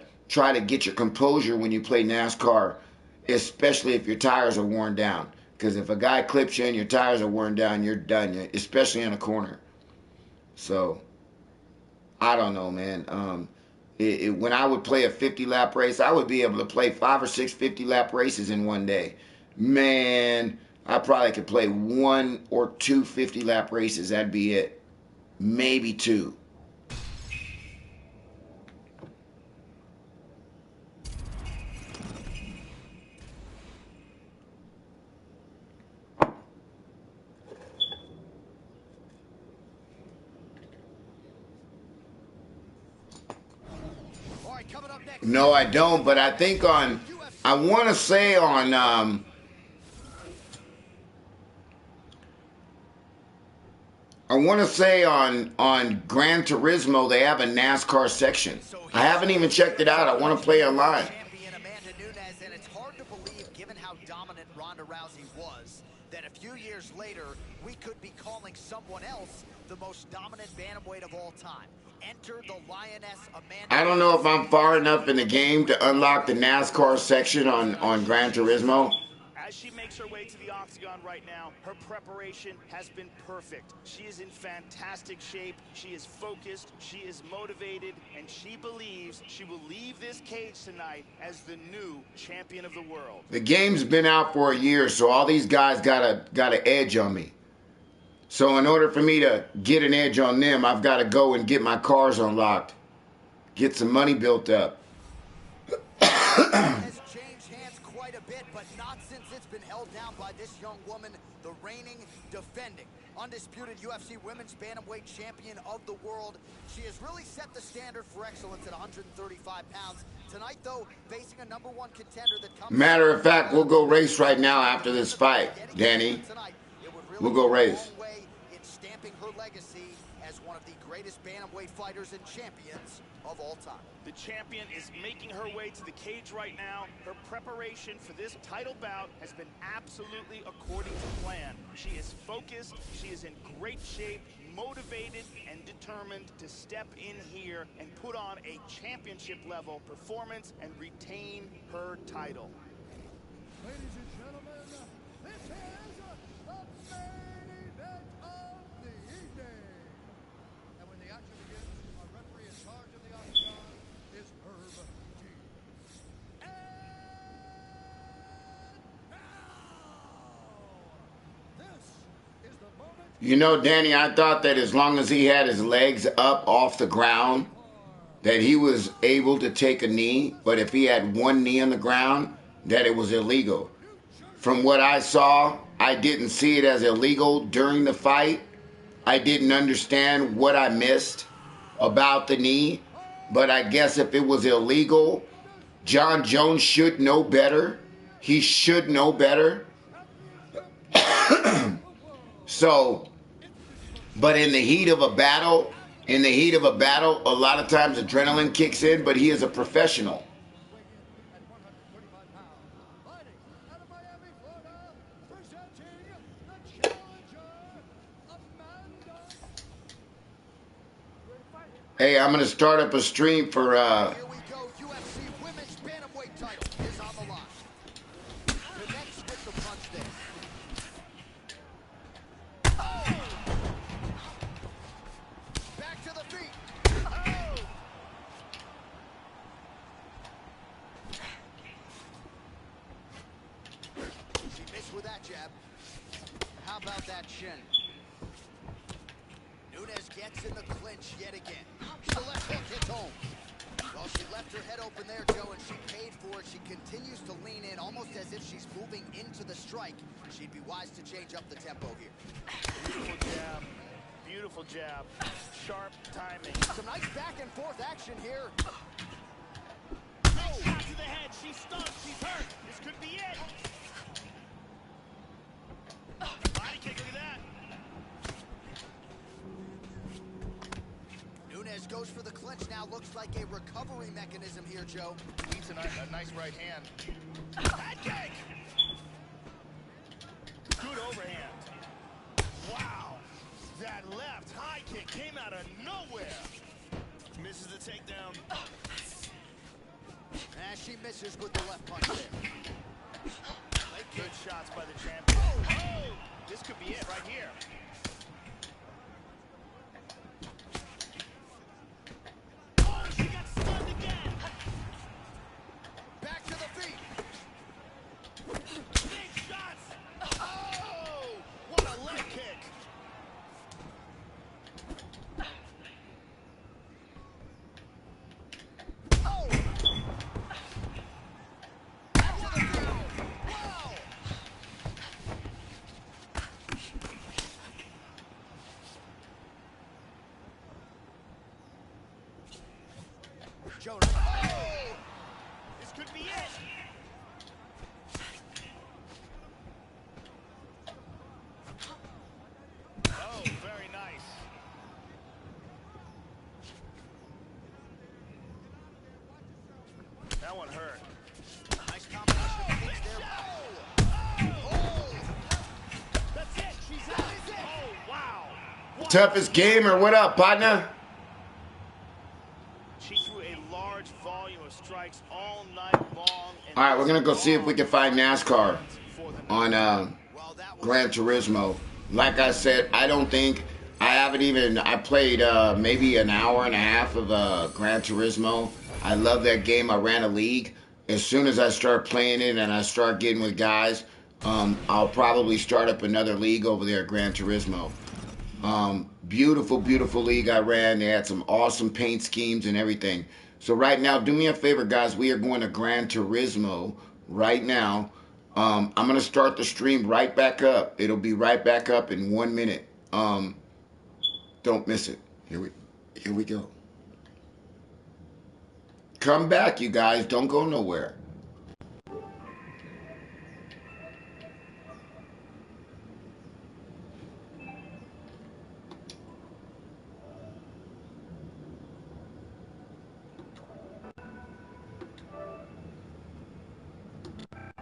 get your composure when you play NASCAR, especially if your tires are worn down. Because if a guy clips you and your tires are worn down, you're done, especially in a corner. So, I don't know, man. When I would play a 50-lap race, I would be able to play 5 or 6 50-lap races in one day. Man, I probably could play 1 or 2 50-lap races. That'd be it. Maybe 2. No, I don't, but I think I want to say on Gran Turismo, they have a NASCAR section. I haven't even checked it out. I want to play online. And it's hard to believe, given how dominant Ronda Rousey was, that a few years later, we could be calling someone else the most dominant bantamweight of all time. Enter the Lioness Amanda. I don't know if I'm far enough in the game to unlock the NASCAR section on Gran Turismo. As she makes her way to the octagon right now, her preparation has been perfect. She is in fantastic shape. She is focused. She is motivated, and she believes she will leave this cage tonight as the new champion of the world. The game's been out for a year, so all these guys got an edge on me. So in order for me to get an edge on them, I've got to go and get my cars unlocked, get some money built up. Has changed hands quite a bit, but not since it's been held down by this young woman, the reigning, defending, undisputed UFC Women's Bantamweight Champion of the world. She has really set the standard for excellence at 135 pounds. Tonight, though, facing a #1 contender that comes... Matter of fact, we'll go race right now after this fight, Danny. We'll go race. In stamping her legacy as one of the greatest bantamweight fighters and champions of all time. The champion is making her way to the cage right now. Her preparation for this title bout has been absolutely according to plan. She is focused, she is in great shape, motivated and determined to step in here and put on a championship level performance and retain her title. Ladies and gentlemen, this is the main event of the evening. And when the action begins, our referee in charge of the octagon is Herb T. And now, this is the moment. You know, Danny, I thought that as long as he had his legs up off the ground, that he was able to take a knee, but if he had one knee on the ground, that it was illegal. From what I saw, I didn't see it as illegal during the fight. I didn't understand what I missed about the knee, but I guess if it was illegal, John Jones should know better. He should know better. So, but in the heat of a battle, In the heat of a battle, a lot of times adrenaline kicks in, but he is a professional. At 135 pounds, fighting out of Miami, Florida, presenting the challenger, Amanda. Hey, I'm going to start up a stream for Here we go. UFC Women's Bantamweight title is on the line. Connects with the punch there. Oh! Back to the feet. Oh! She missed with that jab. How about that shin? Nunes gets in the clinch yet again. The left hook hits home. Well, she left her head open there, Joe, and she paid for it. She continues to lean in, almost as if she's moving into the strike. She'd be wise to change up the tempo here. Beautiful jab. Beautiful jab. Sharp timing. Some nice back and forth action here. Big shot to the head. She's stunned. She's hurt. This could be it. Body kick. Look at that. Nunes goes for the clinch now. Looks like a recovery mechanism here, Joe. Needs a nice right hand. Head kick. Good overhand. Wow. That left high kick came out of nowhere. Misses the takedown. And she misses with the left punch there. Good shots by the champion. Oh, this could be it right here. Oh, she got stunned again. Back to the feet. Big shots. Oh, what a leg kick. Oh! Back to the feet. Wow! Joe, Oh, this could be it. Oh, very nice. That one hurt. nice combination of kicks there. Oh! That's it. She's out. Oh, wow. What? Toughest Gamer. What up, partner? She threw a large volume of strikes all night long. All right, we're going to go see if we can find NASCAR on Gran Turismo. Like I said, I don't think, I played maybe an hour and a half of Gran Turismo. I love that game. I ran a league. As soon as I start playing it and I start getting with guys, I'll probably start up another league over there at Gran Turismo. Beautiful, beautiful league I ran. They had some awesome paint schemes and everything. So right now, do me a favor, guys. We are going to Gran Turismo right now. I'm going to start the stream right back up. It'll be right back up in 1 minute. Don't miss it. Here we go. Come back, you guys. Don't go nowhere.